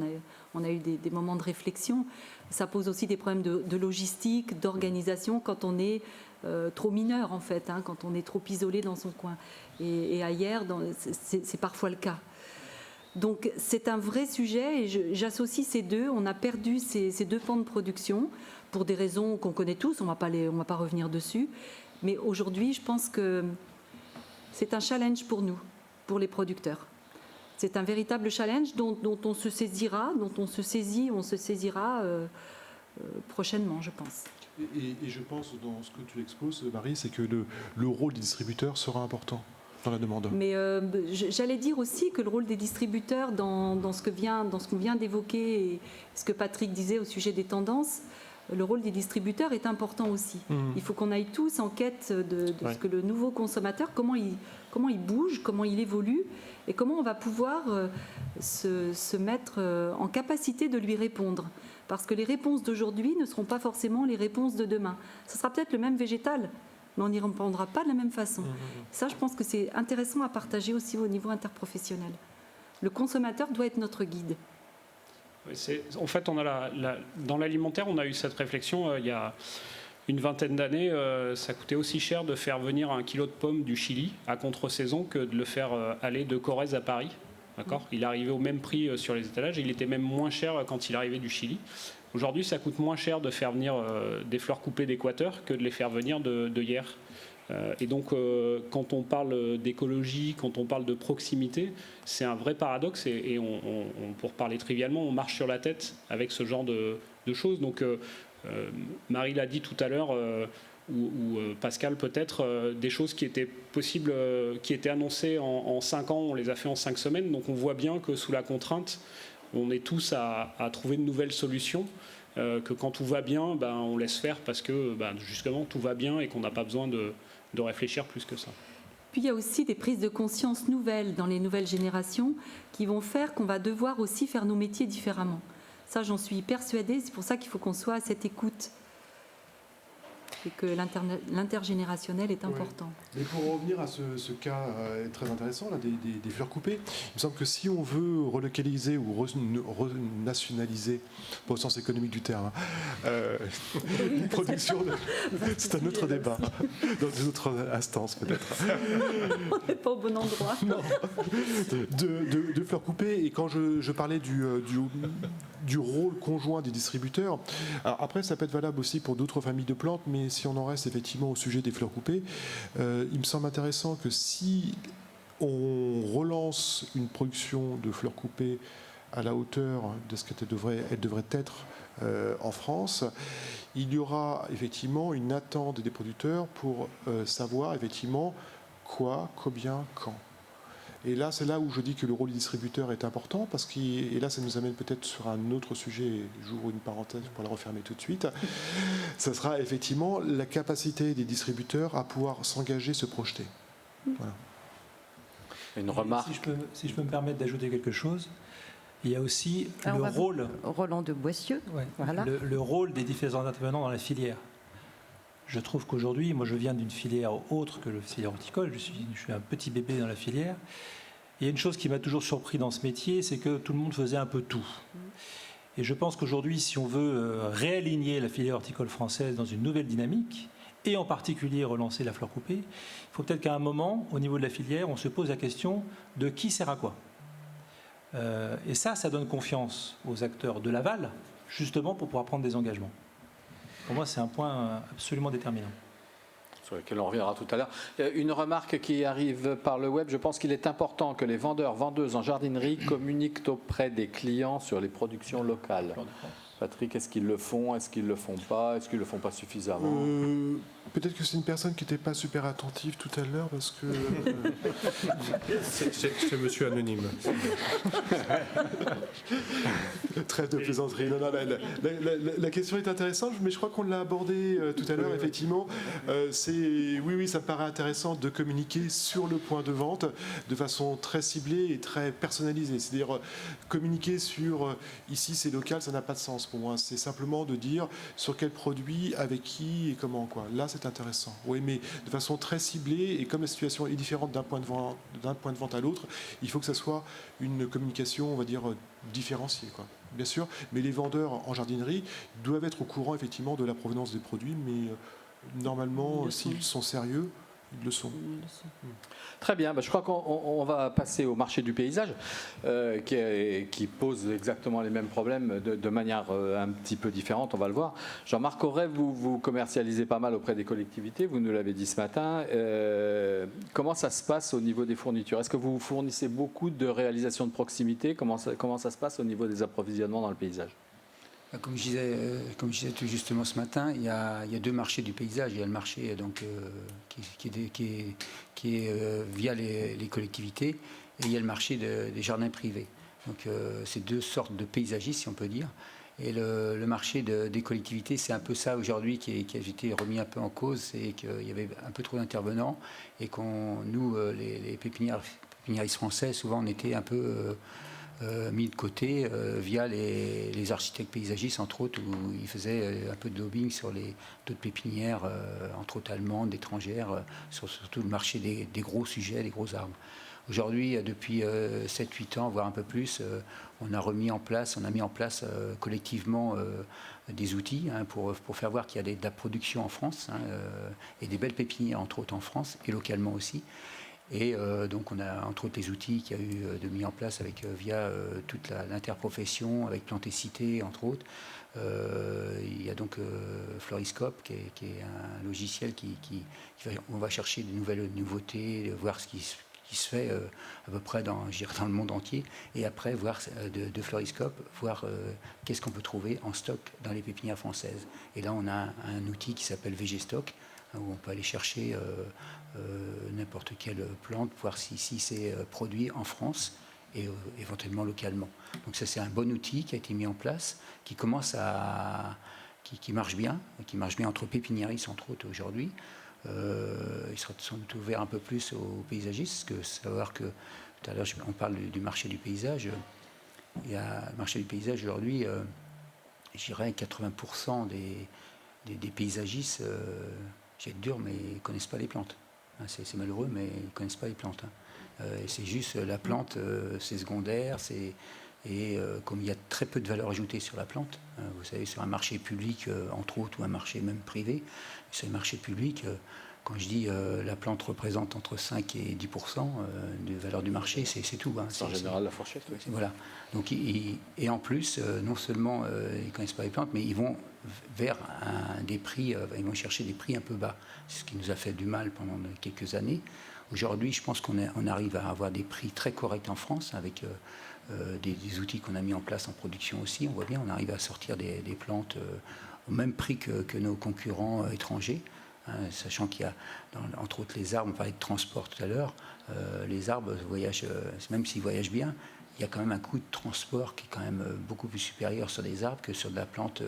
on a eu des moments de réflexion. Ça pose aussi des problèmes de logistique, d'organisation, quand on est trop mineur, en fait, quand on est trop isolé dans son coin. Et ailleurs, c'est parfois le cas. Donc c'est un vrai sujet et j'associe ces deux. On a perdu ces deux pans de production pour des raisons qu'on connaît tous, on va pas revenir dessus. Mais aujourd'hui, je pense que c'est un challenge pour nous, pour les producteurs. C'est un véritable challenge dont on se saisira, on se saisira prochainement, je pense. Et je pense, dans ce que tu exposes, Marie, c'est que le rôle des distributeurs sera important dans la demande. Mais j'allais dire aussi que le rôle des distributeurs dans ce qu'on vient d'évoquer et ce que Patrick disait au sujet des tendances, le rôle des distributeurs est important aussi. Il faut qu'on aille tous en quête de ce que le nouveau consommateur, comment il bouge, comment il évolue et comment on va pouvoir se mettre en capacité de lui répondre. Parce que les réponses d'aujourd'hui ne seront pas forcément les réponses de demain. Ce sera peut-être le même végétal, mais on n'y répondra pas de la même façon. Ça, je pense que c'est intéressant à partager aussi au niveau interprofessionnel. Le consommateur doit être notre guide. En fait, dans l'alimentaire, on a eu cette réflexion il y a une vingtaine d'années. Ça coûtait aussi cher de faire venir un kilo de pommes du Chili à contre-saison que de le faire aller de Corrèze à Paris. D'accord ? Il arrivait au même prix sur les étalages et il était même moins cher quand il arrivait du Chili. Aujourd'hui, ça coûte moins cher de faire venir des fleurs coupées d'Équateur que de les faire venir de hier. Et donc, quand on parle d'écologie, quand on parle de proximité, c'est un vrai paradoxe. Et pour parler trivialement, on marche sur la tête avec ce genre de choses. Donc, Marie l'a dit tout à l'heure, ou Pascal peut-être, des choses qui étaient possibles, qui étaient annoncées en 5 ans, on les a fait en 5 semaines. Donc, on voit bien que sous la contrainte, on est tous à trouver de nouvelles solutions. Que quand tout va bien, on laisse faire parce que justement tout va bien et qu'on n'a pas besoin de réfléchir plus que ça. Puis il y a aussi des prises de conscience nouvelles dans les nouvelles générations qui vont faire qu'on va devoir aussi faire nos métiers différemment. Ça, j'en suis persuadée, c'est pour ça qu'il faut qu'on soit à cette écoute et que l'intergénérationnel est important. Ouais. Mais pour revenir à ce cas très intéressant là, des fleurs coupées, il me semble que si on veut relocaliser ou renationaliser, pas au sens économique du terme, une production, c'est un autre débat, dans une autre instance peut-être. On n'est pas au bon endroit. Non. De fleurs coupées, et quand je parlais du rôle conjoint des distributeurs, alors après ça peut être valable aussi pour d'autres familles de plantes, mais si on en reste effectivement au sujet des fleurs coupées, il me semble intéressant que si on relance une production de fleurs coupées à la hauteur de ce qu'elle devrait être en France, il y aura effectivement une attente des producteurs pour savoir effectivement quoi, combien, quand. Et là, c'est là où je dis que le rôle du distributeur est important, et là, ça nous amène peut-être sur un autre sujet, j'ouvre une parenthèse pour la refermer tout de suite, ça sera effectivement la capacité des distributeurs à pouvoir s'engager, se projeter. Voilà. Une remarque. Si je peux me permettre d'ajouter quelque chose, il y a aussi le rôle... Roland de Boissieu. Ouais, voilà. le rôle des différents intervenants dans la filière. Je trouve qu'aujourd'hui, moi je viens d'une filière autre que la filière horticole, je suis un petit bébé dans la filière. Il y a une chose qui m'a toujours surpris dans ce métier, c'est que tout le monde faisait un peu tout. Et je pense qu'aujourd'hui, si on veut réaligner la filière horticole française dans une nouvelle dynamique, et en particulier relancer la fleur coupée, il faut peut-être qu'à un moment, au niveau de la filière, on se pose la question de qui sert à quoi. Et ça donne confiance aux acteurs de l'aval, justement pour pouvoir prendre des engagements. Pour moi, c'est un point absolument déterminant. Sur lequel on reviendra tout à l'heure. Une remarque qui arrive par le web, je pense qu'il est important que les vendeurs, vendeuses en jardinerie communiquent auprès des clients sur les productions locales. Patrick, est-ce qu'ils le font? Est-ce qu'ils ne le font pas? Est-ce qu'ils ne le font pas suffisamment? Peut-être que c'est une personne qui n'était pas super attentive tout à l'heure, parce que... C'est monsieur anonyme. Trêve de plaisanterie. Non, la question est intéressante, mais je crois qu'on l'a abordé tout à l'heure, effectivement. Oui, ça me paraît intéressant de communiquer sur le point de vente de façon très ciblée et très personnalisée. C'est-à-dire communiquer sur ici c'est local, ça n'a pas de sens pour moi. C'est simplement de dire sur quel produit, avec qui et comment, quoi. Là, c'est intéressant. Oui, mais de façon très ciblée, et comme la situation est différente d'un point de vente à l'autre, il faut que ça soit une communication, on va dire, différenciée, quoi. Bien sûr, mais les vendeurs en jardinerie doivent être au courant effectivement de la provenance des produits, mais normalement, s'ils sont sérieux, ils le sont. Très bien, je crois qu'on va passer au marché du paysage qui pose exactement les mêmes problèmes de manière un petit peu différente, on va le voir. Jean-Marc Auret, vous commercialisez pas mal auprès des collectivités, vous nous l'avez dit ce matin. Comment ça se passe au niveau des fournitures? Est-ce que vous fournissez beaucoup de réalisations de proximité? Comment ça se passe au niveau des approvisionnements dans le paysage? Comme je disais tout justement ce matin, il y a deux marchés du paysage. Il y a le marché donc, qui est via les collectivités, et il y a le marché des jardins privés. Donc c'est deux sortes de paysagistes, si on peut dire. Et le marché des collectivités, c'est un peu ça aujourd'hui qui a été remis un peu en cause, c'est qu'il y avait un peu trop d'intervenants et nous, les pépiniéristes français, souvent on était un peu... mis de côté via les architectes paysagistes, entre autres, où ils faisaient un peu de lobbying sur d'autres pépinières, entre autres allemandes, étrangères, surtout le marché des gros sujets, des gros arbres. Aujourd'hui, depuis 7-8 ans, voire un peu plus, on a mis en place collectivement des outils pour faire voir qu'il y a de la production en France et des belles pépinières, entre autres en France, et localement aussi. Et donc on a entre autres les outils qu'il y a eu de mis en place via toute l'interprofession, avec Plantécité entre autres. Il y a donc Floriscope qui est un logiciel où on va chercher de nouvelles nouveautés, voir ce qui se fait à peu près dans le monde entier, et après voir de Floriscope, voir qu'est-ce qu'on peut trouver en stock dans les pépinières françaises. Et là on a un outil qui s'appelle VG Stock, où on peut aller chercher n'importe quelle plante, voir si c'est produit en France et éventuellement localement. Donc ça, c'est un bon outil qui a été mis en place, qui commence qui marche bien entre pépiniéristes entre autres aujourd'hui. Il sera sans doute ouvert un peu plus aux paysagistes, parce que savoir que tout à l'heure on parle du marché du paysage. Il y a le marché du paysage aujourd'hui, je dirais 80% des paysagistes, j'ai dur, mais ils ne connaissent pas les plantes. C'est malheureux, mais ils ne connaissent pas les plantes. C'est juste la plante, c'est secondaire, et comme il y a très peu de valeur ajoutée sur la plante, vous savez, sur un marché public, entre autres, ou un marché même privé, sur les marchés publics, quand je dis la plante représente entre 5 et 10% de valeur du marché, c'est tout. C'est en général la fourchette. Oui. Voilà. Donc, et en plus, non seulement ils ne connaissent pas les plantes, mais ils vont vers des prix, ils vont chercher des prix un peu bas, ce qui nous a fait du mal pendant quelques années. Aujourd'hui, je pense qu'on arrive à avoir des prix très corrects en France, avec des outils qu'on a mis en place en production aussi. On voit bien, on arrive à sortir des plantes au même prix que nos concurrents étrangers, sachant qu'il y a, entre autres, les arbres, on parlait de transport tout à l'heure, les arbres voyagent, même s'ils voyagent bien, il y a quand même un coût de transport qui est quand même beaucoup plus supérieur sur des arbres que sur de la plante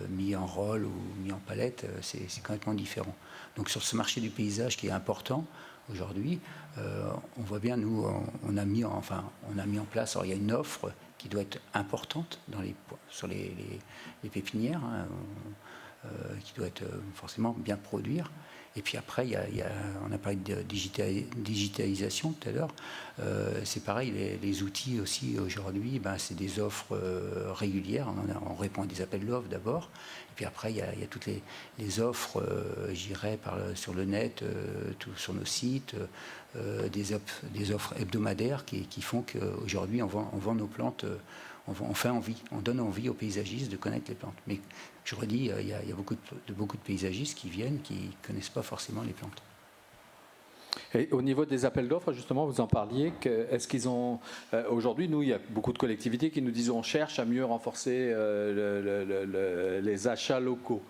mis en rôle ou mis en palette. C'est complètement différent. Donc sur ce marché du paysage qui est important aujourd'hui, on voit bien, nous, on a mis en place, alors il y a une offre qui doit être importante sur les pépinières, qui doit être forcément bien produire. Et puis après, on a parlé de digitalisation tout à l'heure. C'est pareil, les outils aussi aujourd'hui, c'est des offres régulières. On répond à des appels d'offres d'abord. Et puis après, il y a toutes les offres, j'irais sur le net, sur nos sites, des offres hebdomadaires qui font qu'aujourd'hui, on vend nos plantes. On donne envie aux paysagistes de connaître les plantes. Mais je redis, il y a beaucoup de paysagistes qui viennent, qui ne connaissent pas forcément les plantes. Et au niveau des appels d'offres, justement, vous en parliez. Est-ce qu'ils ont aujourd'hui, nous, il y a beaucoup de collectivités qui nous disent on cherche à mieux renforcer les achats locaux.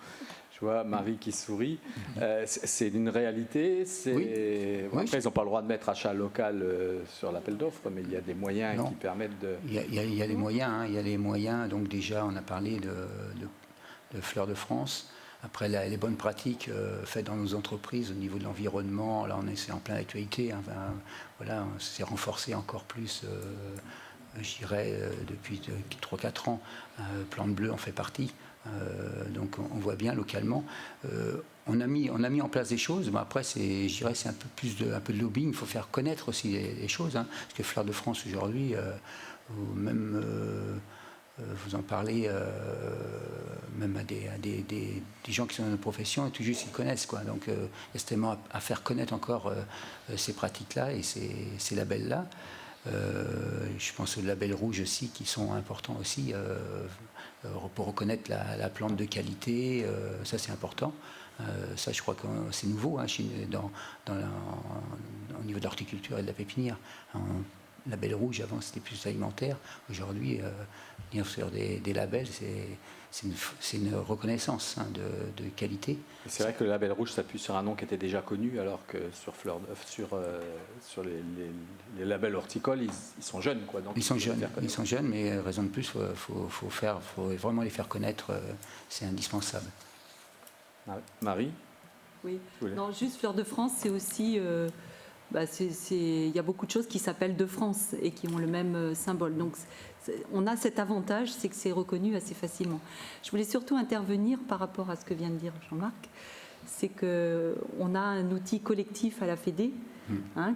Je vois Marie qui sourit. C'est une réalité. Oui. Après, ils n'ont pas le droit de mettre achat local sur l'appel d'offres, mais il y a des moyens qui permettent de... Il y a des moyens. Il y a des moyens. Donc déjà, on a parlé de Fleurs de France. Après, les bonnes pratiques faites dans nos entreprises au niveau de l'environnement, là, c'est en pleine actualité. Voilà, c'est renforcé encore plus, je dirais, depuis 3-4 ans. Plante Bleue en fait partie. Donc on voit bien localement. On a mis en place des choses. Mais après, je dirais, c'est un peu de lobbying. Il faut faire connaître aussi les choses. Parce que Fleurs de France aujourd'hui, même vous en parlez même à des gens qui sont dans nos professions et tout juste ils connaissent. Donc il y a tellement à faire connaître encore ces pratiques-là et ces labels-là. Je pense aux labels rouges aussi qui sont importants aussi pour reconnaître la plante de qualité. Ça, c'est important. Ça, je crois que c'est nouveau au niveau de l'horticulture et de la pépinière. Label rouge, avant, c'était plus alimentaire. Aujourd'hui, bien sûr, des labels, c'est une reconnaissance de qualité. C'est vrai que le label rouge s'appuie sur un nom qui était déjà connu, alors que sur les labels horticoles, ils sont jeunes. Donc ils sont jeunes, mais raison de plus, il faut vraiment les faire connaître, c'est indispensable. Marie ? Oui, non, juste Fleurs de France, c'est aussi... il y a beaucoup de choses qui s'appellent de France et qui ont le même symbole. Donc, on a cet avantage, c'est que c'est reconnu assez facilement. Je voulais surtout intervenir par rapport à ce que vient de dire Jean-Marc. c'est qu'on a un outil collectif à la Fédé,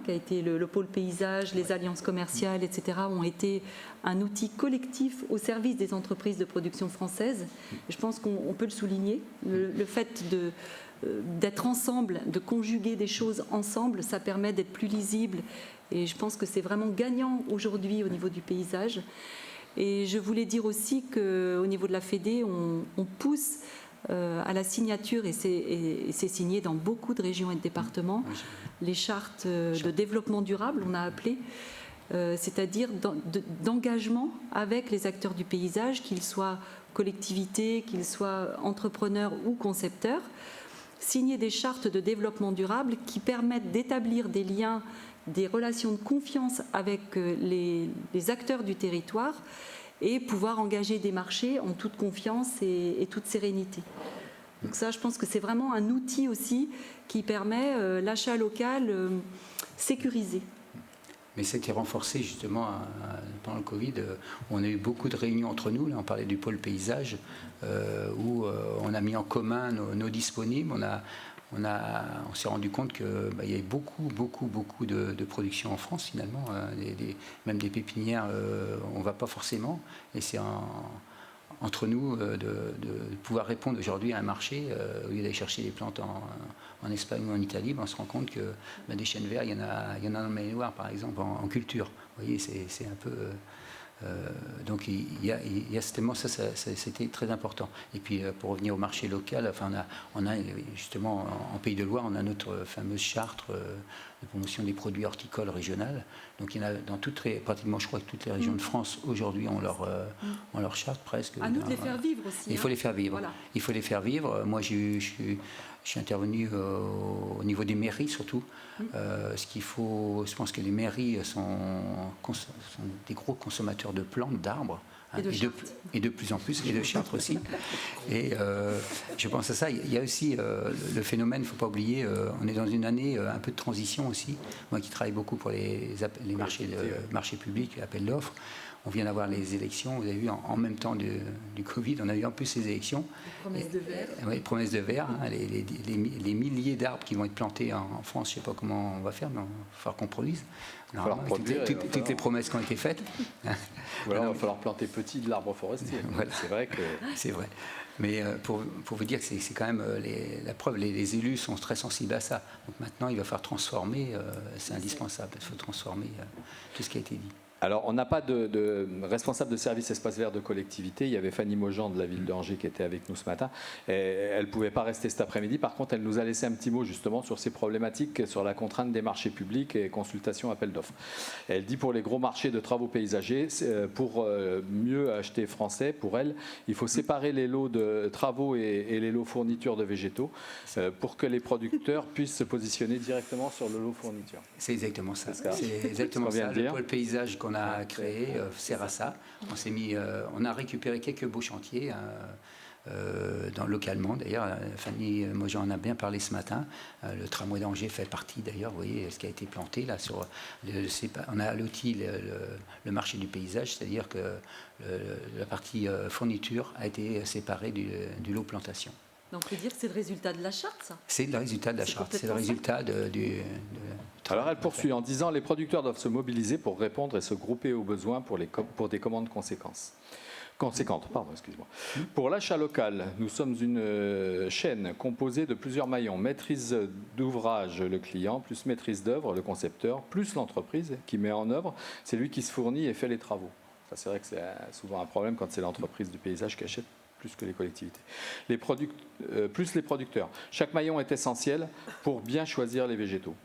qui a été le pôle paysage, les alliances commerciales, etc., ont été un outil collectif au service des entreprises de production françaises. Et je pense qu'on peut le souligner. Le fait d'être ensemble, de conjuguer des choses ensemble, ça permet d'être plus lisible. Et je pense que c'est vraiment gagnant aujourd'hui au niveau du paysage. Et je voulais dire aussi qu'au niveau de la Fédé, on pousse à la signature, et c'est signé dans beaucoup de régions et de départements, les chartes de développement durable, on a appelé, c'est-à-dire d'engagement avec les acteurs du paysage, qu'ils soient collectivités, qu'ils soient entrepreneurs ou concepteurs, signer des chartes de développement durable qui permettent d'établir des liens, des relations de confiance avec les acteurs du territoire et pouvoir engager des marchés en toute confiance et toute sérénité. Donc ça, je pense que c'est vraiment un outil aussi qui permet l'achat local sécurisé. Mais c'était renforcé justement pendant le Covid. On a eu beaucoup de réunions entre nous. Là, on parlait du pôle paysage où on a mis en commun nos disponibles. On s'est rendu compte qu'il y avait beaucoup de production en France finalement. Même des pépinières, on ne va pas forcément. Et c'est entre nous de pouvoir répondre aujourd'hui à un marché. Au lieu d'aller chercher des plantes en Espagne ou en Italie, on se rend compte que des chênes verts, il y en a dans le Maine-et-Loire par exemple en culture. Vous voyez, c'est un peu... donc il y a certainement ça, c'était très important. Et puis pour revenir au marché local, on a justement en Pays de Loire, on a notre fameuse charte de promotion des produits horticoles régionales. Donc il y en a dans pratiquement, je crois que toutes les régions de France aujourd'hui ont leur charte presque. À nous de les faire vivre aussi. Il faut les faire vivre. Voilà. Il faut les faire vivre. Moi je suis intervenu au niveau des mairies surtout. Ce qu'il faut, je pense que les mairies sont des gros consommateurs de plantes, d'arbres. Et de plus en plus, et de chartres aussi. Et je pense à ça. Il y a aussi le phénomène, il ne faut pas oublier, on est dans une année un peu de transition aussi. Moi qui travaille beaucoup pour les marchés publics, appels d'offres, on vient d'avoir les élections. Vous avez vu, en même temps du Covid, on a eu en plus ces élections. Les promesses de verre. Oui, promesses de verre. Les milliers d'arbres qui vont être plantés en France, je ne sais pas comment on va faire, mais il va falloir qu'on produise. Toutes les promesses qui ont été faites. Ou alors il va falloir planter petit de l'arbre forestier. Voilà. C'est vrai que... C'est vrai. Mais pour vous dire que c'est quand même la preuve, les élus sont très sensibles à ça. Donc maintenant, il va falloir transformer, c'est indispensable, il faut transformer tout ce qui a été dit. Alors, on n'a pas de responsable de service espace vert de collectivité. Il y avait Fanny Maujean de la ville d'Angers qui était avec nous ce matin. Et elle ne pouvait pas rester cet après-midi. Par contre, elle nous a laissé un petit mot justement sur ces problématiques, sur la contrainte des marchés publics et consultation appel d'offres. Elle dit pour les gros marchés de travaux paysagers, pour mieux acheter français, pour elle, il faut séparer les lots de travaux et les lots fournitures de végétaux pour que les producteurs puissent se positionner directement sur le lot fourniture. C'est exactement ça. C'est exactement ça. Le pôle paysage qu'on a créé sert à ça. On a récupéré quelques beaux chantiers localement d'ailleurs. Fanny Maujean en a bien parlé ce matin. Le tramway d'Angers fait partie d'ailleurs. Vous voyez ce qui a été planté là sur. On a l'outil le marché du paysage, c'est-à-dire que la partie fourniture a été séparée du lot plantation. Donc on peut dire que c'est le résultat de la charte, ça. C'est le résultat de la charte. C'est le résultat Alors elle poursuit en disant les producteurs doivent se mobiliser pour répondre et se grouper aux besoins pour des commandes conséquentes. Pour l'achat local, nous sommes une chaîne composée de plusieurs maillons. Maîtrise d'ouvrage, le client, plus maîtrise d'œuvre, le concepteur, plus l'entreprise qui met en œuvre. C'est lui qui se fournit et fait les travaux. Ça, c'est vrai que c'est souvent un problème quand c'est l'entreprise du paysage qui achète plus que les collectivités. Plus les producteurs. Chaque maillon est essentiel pour bien choisir les végétaux.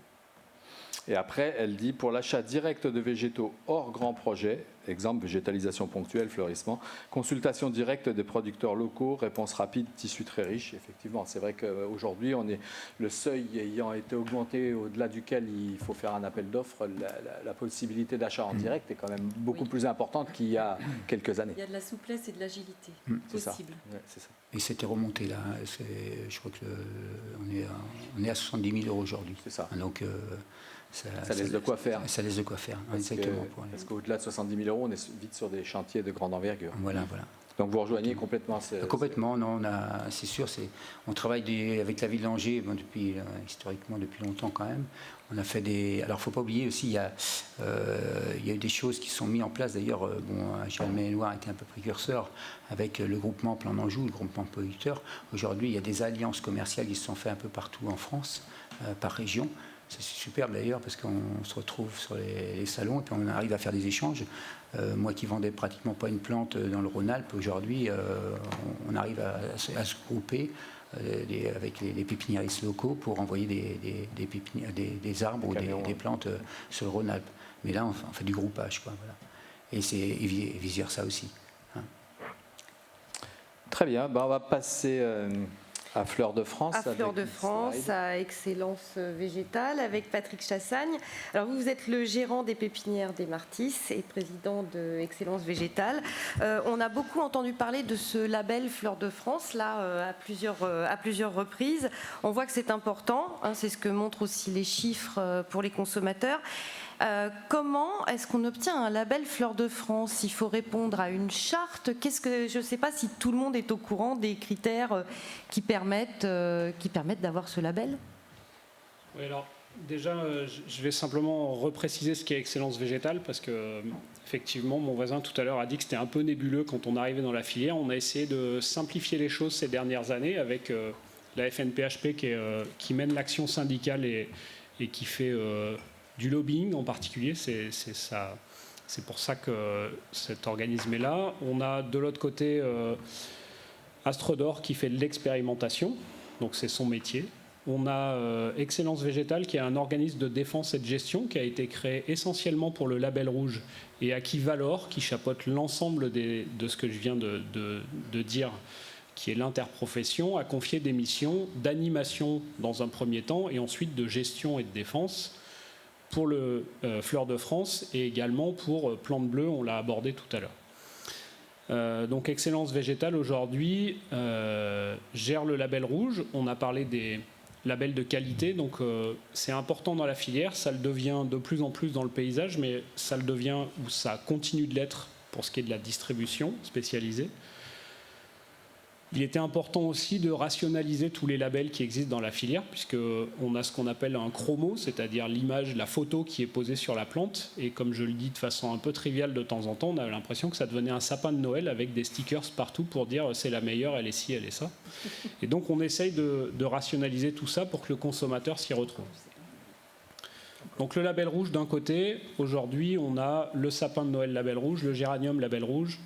Et après, elle dit, pour l'achat direct de végétaux hors grand projet, exemple végétalisation ponctuelle, fleurissement, consultation directe des producteurs locaux, réponse rapide, tissu très riche. Effectivement, c'est vrai qu'aujourd'hui, le seuil ayant été augmenté au-delà duquel il faut faire un appel d'offres, la possibilité d'achat en direct est quand même beaucoup plus importante qu'il y a quelques années. Il y a de la souplesse et de l'agilité possible. C'est ça. Et c'était remonté là. Je crois qu'on est à 70 000 € aujourd'hui. C'est ça. Donc, ça laisse de quoi faire. Ça laisse de quoi faire, exactement. Parce qu'au-delà de 70 000 €, on est vite sur des chantiers de grande envergure. Voilà. Donc vous rejoignez complètement Complètement, non, c'est sûr. On travaille avec la ville d'Angers historiquement depuis longtemps quand même. On a fait des. Alors, il ne faut pas oublier aussi, il y a eu des choses qui sont mises en place. D'ailleurs, Gilles-Méloir a été un peu précurseur avec le groupement Plan d'Anjou, le groupement producteur. Aujourd'hui, il y a des alliances commerciales qui se sont faites un peu partout en France, par région. C'est superbe d'ailleurs parce qu'on se retrouve sur les salons et puis on arrive à faire des échanges. Moi qui vendais pratiquement pas une plante dans le Rhône-Alpes, aujourd'hui, on arrive à se grouper avec les pépiniéristes locaux pour envoyer des arbres ou des plantes sur le Rhône-Alpes. Mais là, on fait du groupage, quoi. Voilà. Et vice-versa aussi. Hein. Très bien, on va passer à Fleur de France. À Fleur de France, à Excellence Végétale, avec Patrick Chassagne. Alors vous êtes le gérant des pépinières des Martis et président de Excellence Végétale. On a beaucoup entendu parler de ce label Fleur de France, là, à plusieurs reprises. On voit que c'est important, hein, c'est ce que montrent aussi les chiffres pour les consommateurs. Comment est-ce qu'on obtient un label Fleur de France? Il faut répondre à une charte. Je ne sais pas si tout le monde est au courant des critères qui permettent d'avoir ce label. Oui, alors déjà, je vais simplement repréciser ce qu'est Excellence Végétale parce que effectivement, mon voisin tout à l'heure a dit que c'était un peu nébuleux quand on arrivait dans la filière. On a essayé de simplifier les choses ces dernières années avec la FNPHP qui mène l'action syndicale et qui fait du lobbying en particulier, c'est pour ça que cet organisme est là. On a de l'autre côté Astrodor qui fait de l'expérimentation, donc c'est son métier. On a Excellence Végétale qui est un organisme de défense et de gestion qui a été créé essentiellement pour le label rouge et à qui Valor, qui chapeaute l'ensemble de ce que je viens de dire, qui est l'interprofession, a confié des missions d'animation dans un premier temps et ensuite de gestion et de défense pour le Fleur de France et également pour Plante Bleue, on l'a abordé tout à l'heure. Donc Excellence Végétale aujourd'hui gère le label rouge. On a parlé des labels de qualité, donc c'est important dans la filière, ça le devient de plus en plus dans le paysage, mais ça le devient ou ça continue de l'être pour ce qui est de la distribution spécialisée. Il était important aussi de rationaliser tous les labels qui existent dans la filière, puisqu'on a ce qu'on appelle un chromo, c'est-à-dire l'image, la photo qui est posée sur la plante. Et comme je le dis de façon un peu triviale de temps en temps, on a l'impression que ça devenait un sapin de Noël avec des stickers partout pour dire c'est la meilleure, elle est ci, elle est ça. Et donc on essaye de rationaliser tout ça pour que le consommateur s'y retrouve. Donc le label rouge d'un côté, aujourd'hui on a le sapin de Noël label rouge, le géranium label rouge,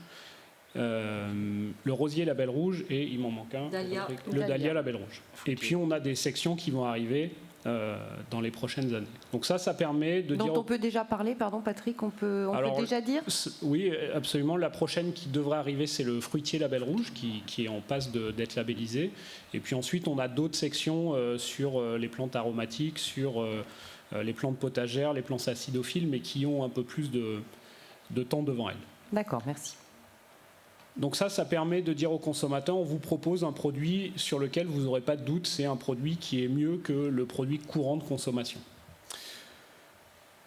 le rosier label rouge et il m'en manque un, le dahlia label rouge. Et puis on a des sections qui vont arriver dans les prochaines années. Donc ça permet de dire... on peut déjà parler, pardon Patrick, on peut déjà dire? Oui, absolument. La prochaine qui devrait arriver, c'est le fruitier label rouge qui est en passe d'être labellisé. Et puis ensuite, on a d'autres sections sur les plantes aromatiques, sur les plantes potagères, les plantes acidophiles, mais qui ont un peu plus de temps devant elles. D'accord, merci. Donc ça permet de dire aux consommateurs, on vous propose un produit sur lequel vous n'aurez pas de doute, c'est un produit qui est mieux que le produit courant de consommation.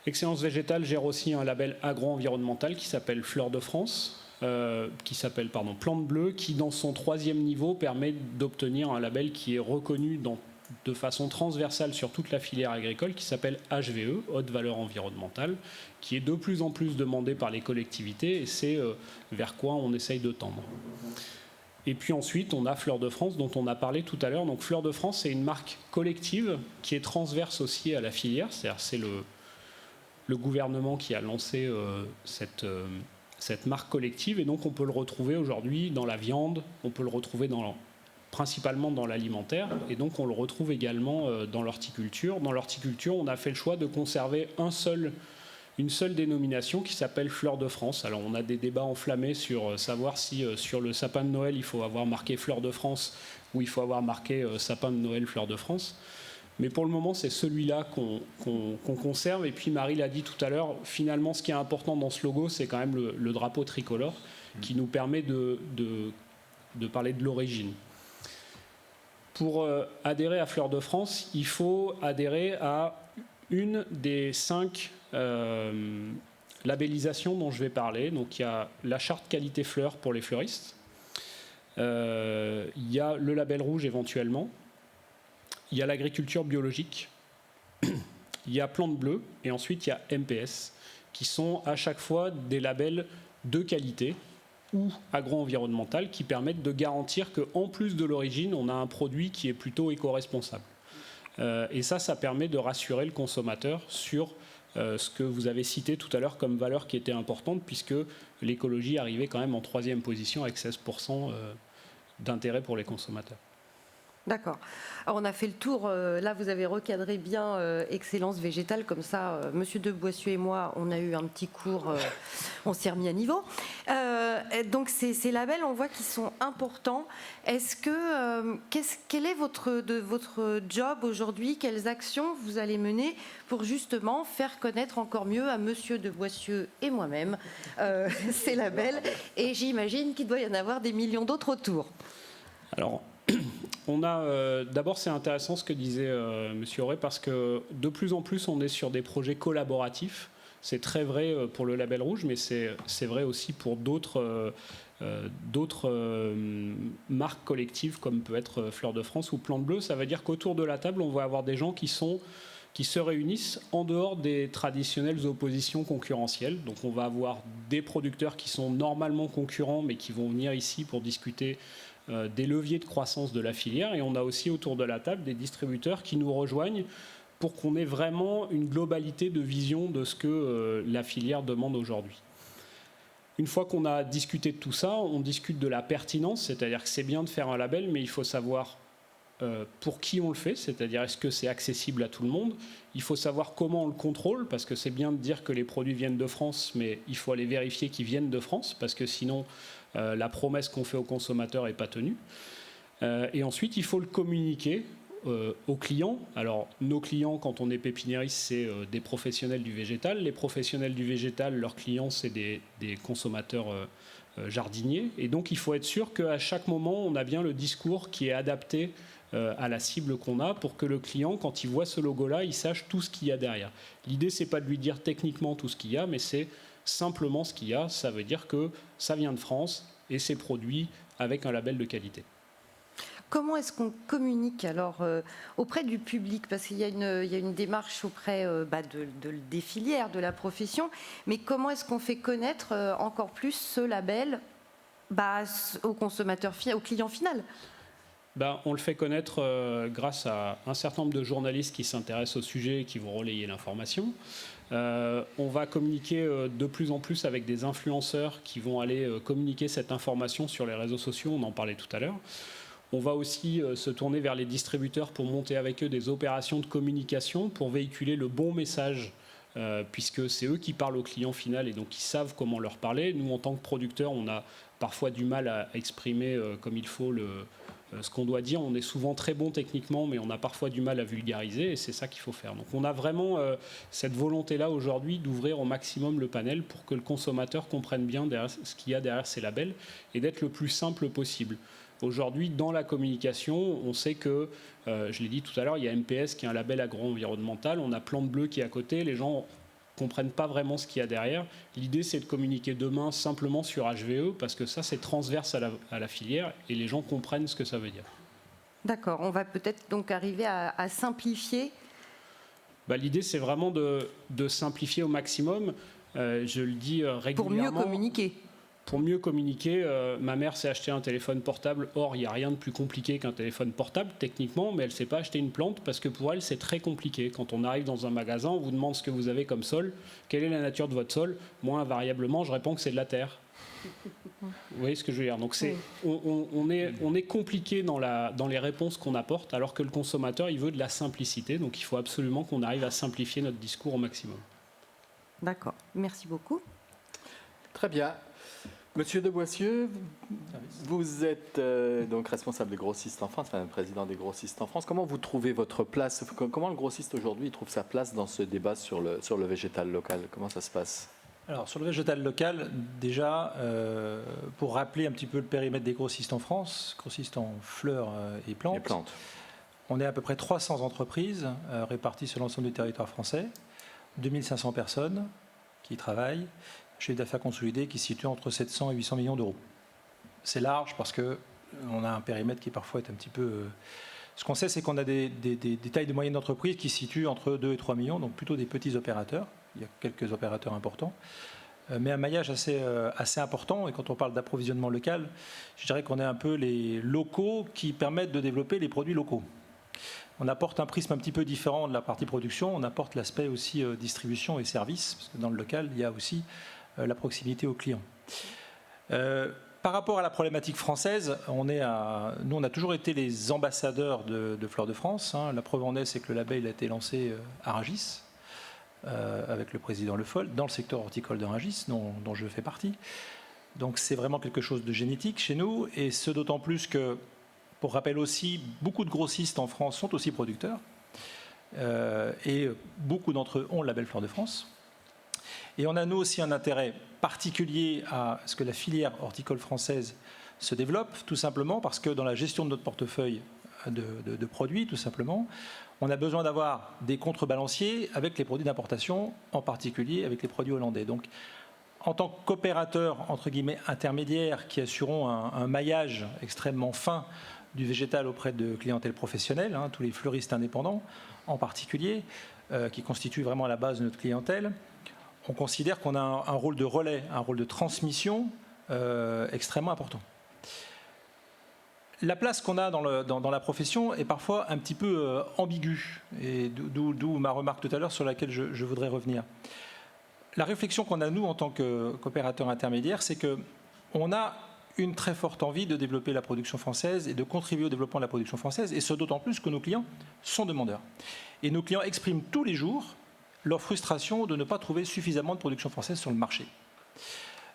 Excellence Végétale gère aussi un label agro-environnemental qui s'appelle Fleur de France, Plante Bleue, qui dans son 3e niveau permet d'obtenir un label qui est reconnu de façon transversale sur toute la filière agricole, qui s'appelle HVE, Haute Valeur Environnementale, qui est de plus en plus demandé par les collectivités et c'est vers quoi on essaye de tendre. Et puis ensuite, on a Fleur de France, dont on a parlé tout à l'heure. Donc Fleur de France, c'est une marque collective qui est transverse aussi à la filière, c'est-à-dire c'est le gouvernement qui a lancé cette marque collective et donc on peut le retrouver aujourd'hui dans la viande, on peut le retrouver principalement dans l'alimentaire, et donc on le retrouve également dans l'horticulture. Dans l'horticulture, on a fait le choix de conserver une seule dénomination qui s'appelle Fleur de France. Alors on a des débats enflammés sur savoir si sur le sapin de Noël, il faut avoir marqué Fleur de France ou il faut avoir marqué sapin de Noël Fleur de France. Mais pour le moment, c'est celui-là qu'on conserve. Et puis Marie l'a dit tout à l'heure, finalement, ce qui est important dans ce logo, c'est quand même le drapeau tricolore qui nous permet de parler de l'origine. Pour adhérer à Fleur de France, il faut adhérer à une des 5 labellisations dont je vais parler. Donc il y a la charte qualité fleurs pour les fleuristes. Il y a le label rouge éventuellement. Il y a l'agriculture biologique. Il y a Plante Bleue. Et ensuite, il y a MPS, qui sont à chaque fois des labels de qualité ou agro-environnemental qui permettent de garantir qu'en plus de l'origine, on a un produit qui est plutôt éco-responsable. Et ça permet de rassurer le consommateur sur ce que vous avez cité tout à l'heure comme valeur qui était importante, puisque l'écologie arrivait quand même en 3e position avec 16% d'intérêt pour les consommateurs. D'accord. Alors on a fait le tour, là vous avez recadré bien Excellence Végétale, comme ça Monsieur de Boissieu et moi on a eu un petit cours, on s'est remis à niveau. Donc ces labels on voit qu'ils sont importants. Est-ce que, quel est votre job aujourd'hui? Quelles actions vous allez mener pour justement faire connaître encore mieux à Monsieur de Boissieu et moi-même ces labels? Et j'imagine qu'il doit y en avoir des millions d'autres autour. Alors, on a d'abord, c'est intéressant ce que disait Monsieur Auré, parce que de plus en plus on est sur des projets collaboratifs. C'est très vrai pour le label rouge, mais c'est vrai aussi pour d'autres marques collectives comme peut être Fleur de France ou Plante Bleue. Ça veut dire qu'autour de la table on va avoir des gens qui se réunissent en dehors des traditionnelles oppositions concurrentielles. Donc on va avoir des producteurs qui sont normalement concurrents mais qui vont venir ici pour discuter des leviers de croissance de la filière, et on a aussi autour de la table des distributeurs qui nous rejoignent pour qu'on ait vraiment une globalité de vision de ce que la filière demande aujourd'hui. Une fois qu'on a discuté de tout ça, on discute de la pertinence, c'est-à-dire que c'est bien de faire un label, mais il faut savoir pour qui on le fait, c'est-à-dire est-ce que c'est accessible à tout le monde. Il faut savoir comment on le contrôle, parce que c'est bien de dire que les produits viennent de France, mais il faut aller vérifier qu'ils viennent de France, parce que sinon la promesse qu'on fait aux consommateurs n'est pas tenue. Et ensuite, il faut le communiquer aux clients. Alors, nos clients, quand on est pépiniériste, c'est des professionnels du végétal. Les professionnels du végétal, leurs clients, c'est des consommateurs jardiniers. Et donc, il faut être sûr qu'à chaque moment, on a bien le discours qui est adapté à la cible qu'on a, pour que le client, quand il voit ce logo-là, il sache tout ce qu'il y a derrière. L'idée, c'est pas de lui dire techniquement tout ce qu'il y a, mais c'est simplement ce qu'il y a. Ça veut dire que ça vient de France et c'est produit avec un label de qualité. Comment est-ce qu'on communique alors auprès du public? Parce qu'il y a une démarche auprès des filières, de la profession, mais comment est-ce qu'on fait connaître encore plus ce label au consommateur, au client final? On le fait connaître grâce à un certain nombre de journalistes qui s'intéressent au sujet et qui vont relayer l'information. On va communiquer de plus en plus avec des influenceurs qui vont aller communiquer cette information sur les réseaux sociaux, on en parlait tout à l'heure. On va aussi se tourner vers les distributeurs pour monter avec eux des opérations de communication pour véhiculer le bon message, puisque c'est eux qui parlent au client final et donc ils savent comment leur parler. Nous, en tant que producteurs, on a parfois du mal à exprimer comme il faut ce qu'on doit dire. On est souvent très bon techniquement, mais on a parfois du mal à vulgariser, et c'est ça qu'il faut faire. Donc on a vraiment cette volonté-là aujourd'hui d'ouvrir au maximum le panel pour que le consommateur comprenne bien ce qu'il y a derrière ces labels et d'être le plus simple possible. Aujourd'hui, dans la communication, on sait que, je l'ai dit tout à l'heure, il y a MPS qui est un label agro-environnemental, on a Plante Bleue qui est à côté, les gens ne comprennent pas vraiment ce qu'il y a derrière. L'idée, c'est de communiquer demain simplement sur HVE, parce que ça, c'est transverse à la filière et les gens comprennent ce que ça veut dire. D'accord, on va peut-être donc arriver à simplifier. L'idée, c'est vraiment de simplifier au maximum. Je le dis régulièrement. Pour mieux communiquer. Pour mieux communiquer, ma mère s'est acheté un téléphone portable. Or, il n'y a rien de plus compliqué qu'un téléphone portable, techniquement, mais elle ne s'est pas acheté une plante parce que pour elle, c'est très compliqué. Quand on arrive dans un magasin, on vous demande ce que vous avez comme sol. Quelle est la nature de votre sol? Moi, invariablement, je réponds que c'est de la terre. Vous voyez ce que je veux dire? Donc, on est compliqué dans les réponses qu'on apporte, alors que le consommateur, il veut de la simplicité. Donc, il faut absolument qu'on arrive à simplifier notre discours au maximum. D'accord. Merci beaucoup. Très bien. Monsieur de Boissieu, vous êtes donc responsable des grossistes en France, enfin président des grossistes en France. Comment vous trouvez votre place? Comment le grossiste aujourd'hui trouve sa place dans ce débat sur le végétal local? Comment ça se passe? Alors sur le végétal local, déjà, pour rappeler un petit peu le périmètre des grossistes en France, grossistes en fleurs et plantes, on est à peu près 300 entreprises réparties sur l'ensemble du territoire français, 2500 personnes qui y travaillent, chiffre d'affaires consolidé qui se situe entre 700 et 800 millions d'euros. C'est large parce que on a un périmètre qui parfois est un petit peu... Ce qu'on sait, c'est qu'on a des tailles de moyenne d'entreprise qui se situent entre 2 et 3 millions, donc plutôt des petits opérateurs. Il y a quelques opérateurs importants, mais un maillage assez important. Et quand on parle d'approvisionnement local, je dirais qu'on est un peu les locaux qui permettent de développer les produits locaux. On apporte un prisme un petit peu différent de la partie production, on apporte l'aspect aussi distribution et service, parce que dans le local, il y a aussi la proximité aux clients. Par rapport à la problématique française, nous on a toujours été les ambassadeurs de Fleurs de France. La preuve en est, c'est que le label a été lancé à Rungis, avec le président Le Foll, dans le secteur horticole de Rungis, dont je fais partie. Donc c'est vraiment quelque chose de génétique chez nous, et ce d'autant plus que, pour rappel aussi, beaucoup de grossistes en France sont aussi producteurs, et beaucoup d'entre eux ont le label Fleurs de France. Et on a nous aussi un intérêt particulier à ce que la filière horticole française se développe, tout simplement parce que dans la gestion de notre portefeuille de produits, tout simplement, on a besoin d'avoir des contrebalanciers avec les produits d'importation, en particulier avec les produits hollandais. Donc, en tant que coopérateur, entre guillemets, intermédiaire, qui assurons un maillage extrêmement fin du végétal auprès de clientèle professionnelle, tous les fleuristes indépendants en particulier, qui constituent vraiment la base de notre clientèle, on considère qu'on a un rôle de relais, un rôle de transmission extrêmement important. La place qu'on a dans la profession est parfois un petit peu ambiguë, et d'où ma remarque tout à l'heure sur laquelle je voudrais revenir. La réflexion qu'on a, nous, en tant que coopérateur intermédiaire, c'est qu'on a une très forte envie de développer la production française et de contribuer au développement de la production française, et ce d'autant plus que nos clients sont demandeurs. Et nos clients expriment tous les jours leur frustration de ne pas trouver suffisamment de production française sur le marché.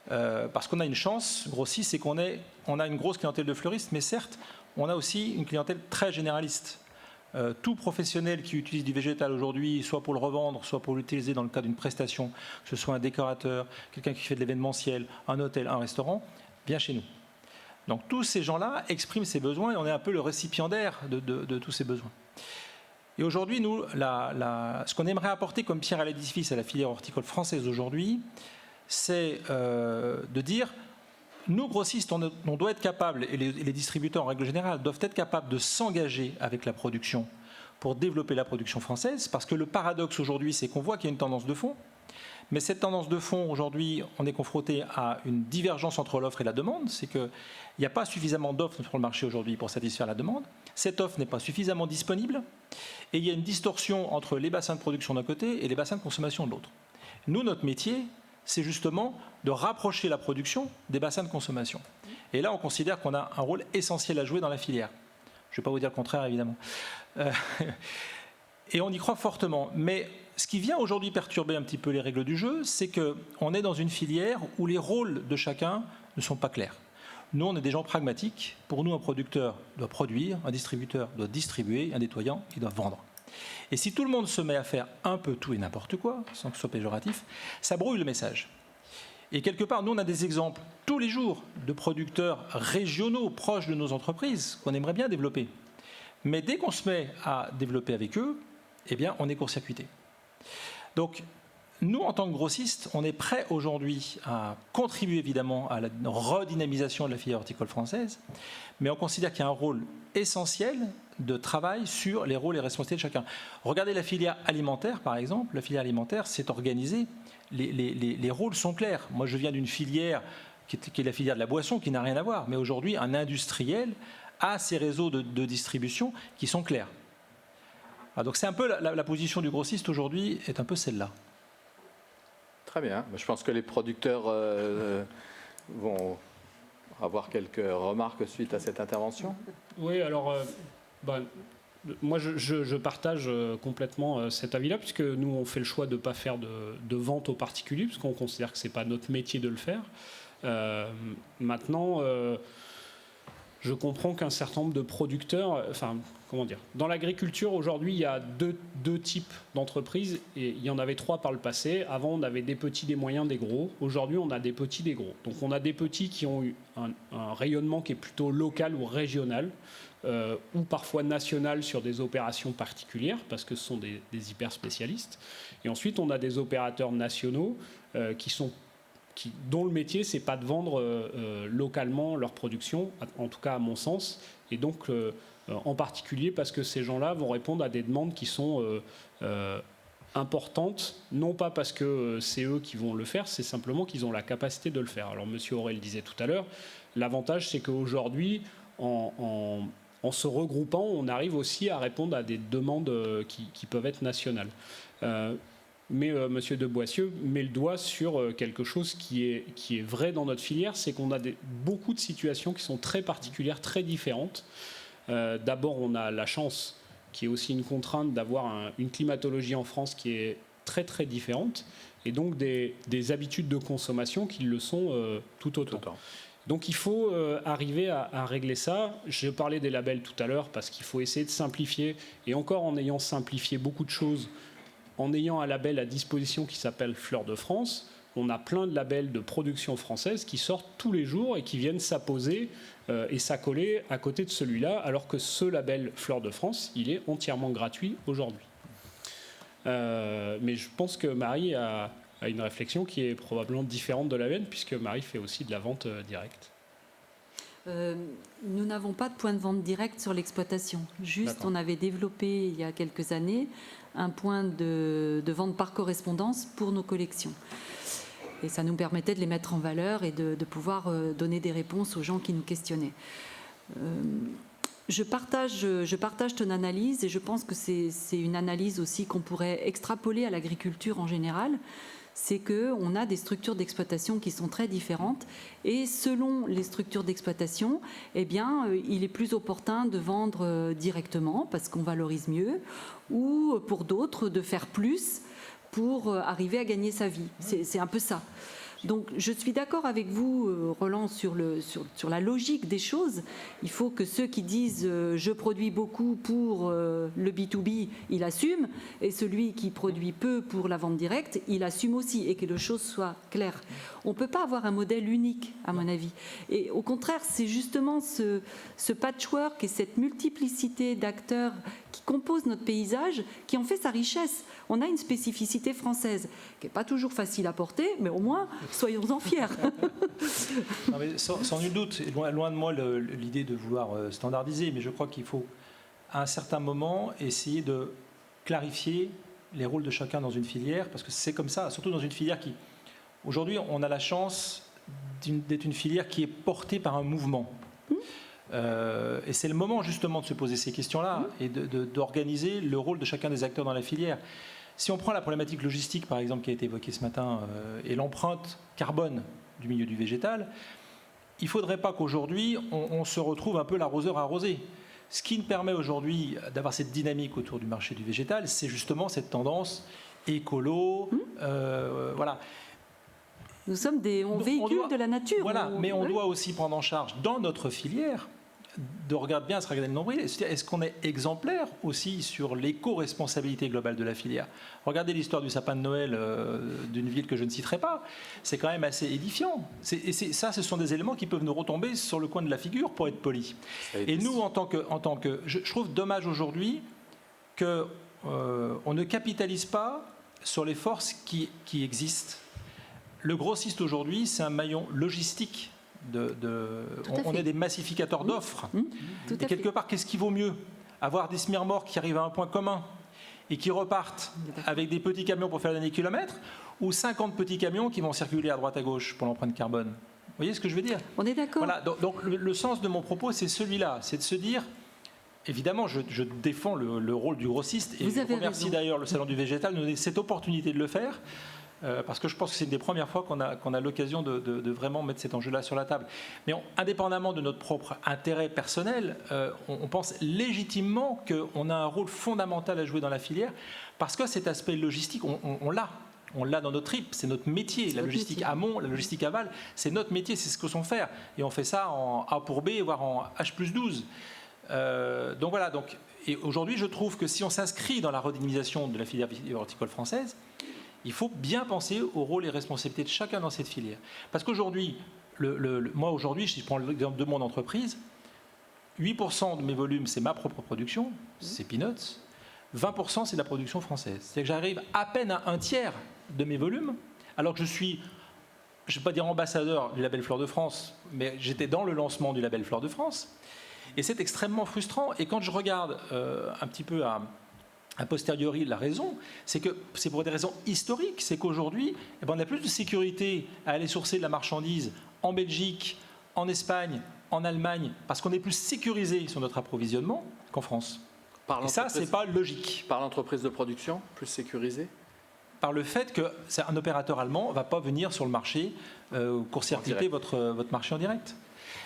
Parce qu'on a une chance, grossiste, c'est qu'on a une grosse clientèle de fleuristes, mais certes, on a aussi une clientèle très généraliste. Tout professionnel qui utilise du végétal aujourd'hui, soit pour le revendre, soit pour l'utiliser dans le cadre d'une prestation, que ce soit un décorateur, quelqu'un qui fait de l'événementiel, un hôtel, un restaurant, vient chez nous. Donc tous ces gens-là expriment ces besoins et on est un peu le récipiendaire de tous ces besoins. Et aujourd'hui, nous, ce qu'on aimerait apporter comme pierre à l'édifice à la filière horticole française aujourd'hui, c'est de dire, nous grossistes, on doit être capables, et les distributeurs en règle générale doivent être capables de s'engager avec la production pour développer la production française, parce que le paradoxe aujourd'hui, c'est qu'on voit qu'il y a une tendance de fond, mais cette tendance de fond, aujourd'hui, on est confronté à une divergence entre l'offre et la demande, c'est qu'il n'y a pas suffisamment d'offres sur le marché aujourd'hui pour satisfaire la demande, cette offre n'est pas suffisamment disponible, et il y a une distorsion entre les bassins de production d'un côté et les bassins de consommation de l'autre. Nous, notre métier, c'est justement de rapprocher la production des bassins de consommation. Et là, on considère qu'on a un rôle essentiel à jouer dans la filière. Je ne vais pas vous dire le contraire, évidemment. Et on y croit fortement. Mais ce qui vient aujourd'hui perturber un petit peu les règles du jeu, c'est qu'on est dans une filière où les rôles de chacun ne sont pas clairs. Nous, on est des gens pragmatiques. Pour nous, un producteur doit produire, un distributeur doit distribuer, un nettoyant, il doit vendre. Et si tout le monde se met à faire un peu tout et n'importe quoi, sans que ce soit péjoratif, ça brouille le message. Et quelque part, nous, on a des exemples tous les jours de producteurs régionaux proches de nos entreprises qu'on aimerait bien développer. Mais dès qu'on se met à développer avec eux, eh bien, on est court-circuité. Donc, nous, en tant que grossistes, on est prêts aujourd'hui à contribuer évidemment à la redynamisation de la filière horticole française, mais on considère qu'il y a un rôle essentiel de travail sur les rôles et responsabilités de chacun. Regardez la filière alimentaire, par exemple. La filière alimentaire, c'est organisé. Les rôles sont clairs. Moi, je viens d'une filière qui est la filière de la boisson, qui n'a rien à voir. Mais aujourd'hui, un industriel a ses réseaux de distribution qui sont clairs. Alors, donc, c'est un peu la position du grossiste aujourd'hui, est un peu celle-là. Très bien. Je pense que les producteurs vont avoir quelques remarques suite à cette intervention. Oui, alors, moi, je partage complètement cet avis-là, puisque nous, on fait le choix de ne pas faire de vente aux particuliers, puisqu'on considère que ce n'est pas notre métier de le faire. Maintenant, je comprends qu'un certain nombre de producteurs... Dans l'agriculture, aujourd'hui, il y a deux types d'entreprises, et il y en avait 3 par le passé. Avant, on avait des petits, des moyens, des gros. Aujourd'hui, on a des petits, des gros. Donc, on a des petits qui ont eu un rayonnement qui est plutôt local ou régional, ou parfois national sur des opérations particulières, parce que ce sont des hyper spécialistes. Et ensuite, on a des opérateurs nationaux qui sont dont le métier, c'est pas de vendre localement leur production, en tout cas à mon sens, et donc en particulier parce que ces gens-là vont répondre à des demandes qui sont importantes, non pas parce que c'est eux qui vont le faire, c'est simplement qu'ils ont la capacité de le faire. Alors M. Aurel disait tout à l'heure, l'avantage c'est qu'aujourd'hui, en se regroupant, on arrive aussi à répondre à des demandes qui peuvent être nationales. Mais M. de Boissieu met le doigt sur quelque chose qui est vrai dans notre filière, c'est qu'on a beaucoup de situations qui sont très particulières, très différentes. D'abord, on a la chance, qui est aussi une contrainte, d'avoir une climatologie en France qui est très très différente, et donc des habitudes de consommation qui le sont tout autant. Donc il faut arriver à régler ça. Je parlais des labels tout à l'heure parce qu'il faut essayer de simplifier, et encore en ayant simplifié beaucoup de choses, en ayant un label à disposition qui s'appelle Fleur de France, on a plein de labels de production française qui sortent tous les jours et qui viennent s'apposer et s'accoler à côté de celui-là, alors que ce label Fleur de France, il est entièrement gratuit aujourd'hui. Mais je pense que Marie a une réflexion qui est probablement différente de la mienne, puisque Marie fait aussi de la vente directe. Nous n'avons pas de point de vente direct sur l'exploitation. Juste, on avait développé il y a quelques années un point de vente par correspondance pour nos collections. Et ça nous permettait de les mettre en valeur et de pouvoir donner des réponses aux gens qui nous questionnaient. Je partage ton analyse, et je pense que c'est une analyse aussi qu'on pourrait extrapoler à l'agriculture en général. C'est qu'on a des structures d'exploitation qui sont très différentes, et selon les structures d'exploitation, eh bien, il est plus opportun de vendre directement parce qu'on valorise mieux, ou pour d'autres de faire plus pour arriver à gagner sa vie. C'est un peu ça. Donc je suis d'accord avec vous, Roland, sur la logique des choses. Il faut que ceux qui disent je produis beaucoup pour le B2B, il assume, et celui qui produit peu pour la vente directe, il assume aussi, et que les choses soient claires. On ne peut pas avoir un modèle unique, à mon avis. Et au contraire, c'est justement ce patchwork et cette multiplicité d'acteurs qui composent notre paysage qui en fait sa richesse. On a une spécificité française qui n'est pas toujours facile à porter, mais au moins, soyons-en fiers. Non, mais sans nul doute, loin de moi l'idée de vouloir standardiser, mais je crois qu'il faut, à un certain moment, essayer de clarifier les rôles de chacun dans une filière, parce que c'est comme ça, surtout dans une filière qui... Aujourd'hui, on a la chance d'être une filière qui est portée par un mouvement. Et c'est le moment justement de se poser ces questions-là et d'organiser le rôle de chacun des acteurs dans la filière. Si on prend la problématique logistique, par exemple, qui a été évoquée ce matin, et l'empreinte carbone du milieu du végétal, il ne faudrait pas qu'aujourd'hui, on se retrouve un peu l'arroseur arrosé. Ce qui nous permet aujourd'hui d'avoir cette dynamique autour du marché du végétal, c'est justement cette tendance écolo, voilà. Nous sommes on véhicule de la nature. Voilà, mais on doit aussi prendre en charge dans notre filière, de regarder bien, se regarder le nombril, est-ce qu'on est exemplaire aussi sur l'éco-responsabilité globale de la filière. Regardez l'histoire du sapin de Noël d'une ville que je ne citerai pas, c'est quand même assez édifiant. Ça, ce sont des éléments qui peuvent nous retomber sur le coin de la figure, pour être poli. Et nous, en tant que je trouve dommage aujourd'hui qu'on ne capitalise pas sur les forces qui existent. Le grossiste aujourd'hui, c'est un maillon logistique. On est des massificateurs d'offres. Et quelque part, qu'est-ce qui vaut mieux ? Avoir des smirmors qui arrivent à un point commun et qui repartent avec des petits camions pour faire des kilomètres, ou 50 petits camions qui vont circuler à droite à gauche pour l'empreinte carbone ? Vous voyez ce que je veux dire ? On est d'accord. Voilà, donc le sens de mon propos, c'est celui-là, c'est de se dire... Évidemment, je défends le rôle du grossiste, et je remercie d'ailleurs le Salon du Végétal de nous donner cette opportunité de le faire. Parce que je pense que c'est une des premières fois qu'on a l'occasion de vraiment mettre cet enjeu-là sur la table. Mais indépendamment de notre propre intérêt personnel, on pense légitimement qu'on a un rôle fondamental à jouer dans la filière, parce que cet aspect logistique, on l'a. On l'a dans notre trip, c'est notre métier. La logistique amont, la logistique aval, c'est notre métier, c'est ce que l'on fait. Et on fait ça en A pour B, voire en H+12. Donc voilà. Et aujourd'hui, je trouve que si on s'inscrit dans la redynamisation de la filière horticole française, il faut bien penser au rôle et responsabilités de chacun dans cette filière. Parce qu'aujourd'hui, moi aujourd'hui, si je prends l'exemple de mon entreprise, 8% de mes volumes, c'est ma propre production, c'est peanuts. 20%, c'est de la production française. C'est-à-dire que j'arrive à peine à un tiers de mes volumes, alors que je suis je ne vais pas dire ambassadeur du label Fleur de France, mais j'étais dans le lancement du label Fleur de France. Et c'est extrêmement frustrant. Et quand je regarde un petit peu a posteriori la raison, c'est que c'est pour des raisons historiques. C'est qu'aujourd'hui, on a plus de sécurité à aller sourcer de la marchandise en Belgique, en Espagne, en Allemagne, parce qu'on est plus sécurisé sur notre approvisionnement qu'en France. Et ça, c'est pas logique. Par l'entreprise de production, plus sécurisée ? Par le fait qu'un opérateur allemand ne va pas venir sur le marché court-circuiter votre marché en direct.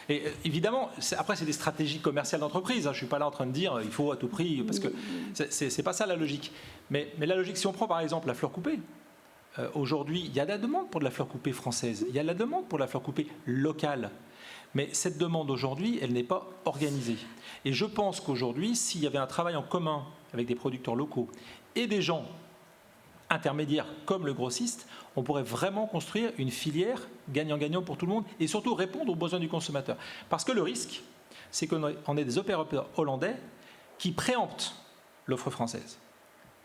Et évidemment, après, c'est des stratégies commerciales d'entreprise. Je ne suis pas là en train de dire il faut à tout prix, parce que ce n'est pas ça la logique. Mais la logique, si on prend par exemple la fleur coupée, aujourd'hui, il y a de la demande pour de la fleur coupée française, il y a de la demande pour de la fleur coupée locale. Mais cette demande aujourd'hui, elle n'est pas organisée. Et je pense qu'aujourd'hui, s'il y avait un travail en commun avec des producteurs locaux et des gens intermédiaires comme le grossiste, on pourrait vraiment construire une filière gagnant-gagnant pour tout le monde et surtout répondre aux besoins du consommateur. Parce que le risque, c'est qu'on ait des opérateurs hollandais qui préemptent l'offre française.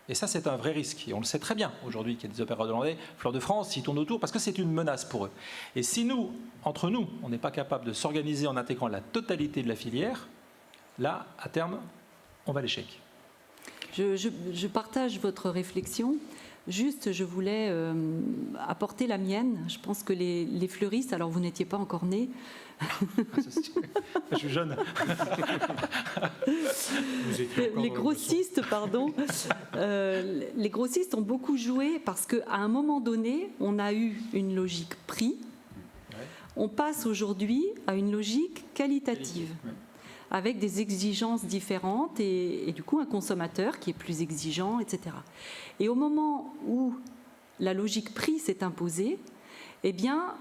Et ça, c'est un vrai risque. Et on le sait très bien aujourd'hui qu'il y a des opérateurs hollandais, Fleur de France, ils tournent autour parce que c'est une menace pour eux. Et si nous, entre nous, on n'est pas capable de s'organiser en intégrant la totalité de la filière, là, à terme, on va à l'échec. Je partage votre réflexion. Juste, je voulais apporter la mienne. Je pense que les fleuristes, alors vous n'étiez pas encore nés. Je suis jeune. Les grossistes, pardon. Les grossistes ont beaucoup joué parce qu'à un moment donné, on a eu une logique prix. On passe aujourd'hui à une logique qualitative, avec des exigences différentes et du coup un consommateur qui est plus exigeant, etc. Et au moment où la logique prix s'est imposée, eh bien,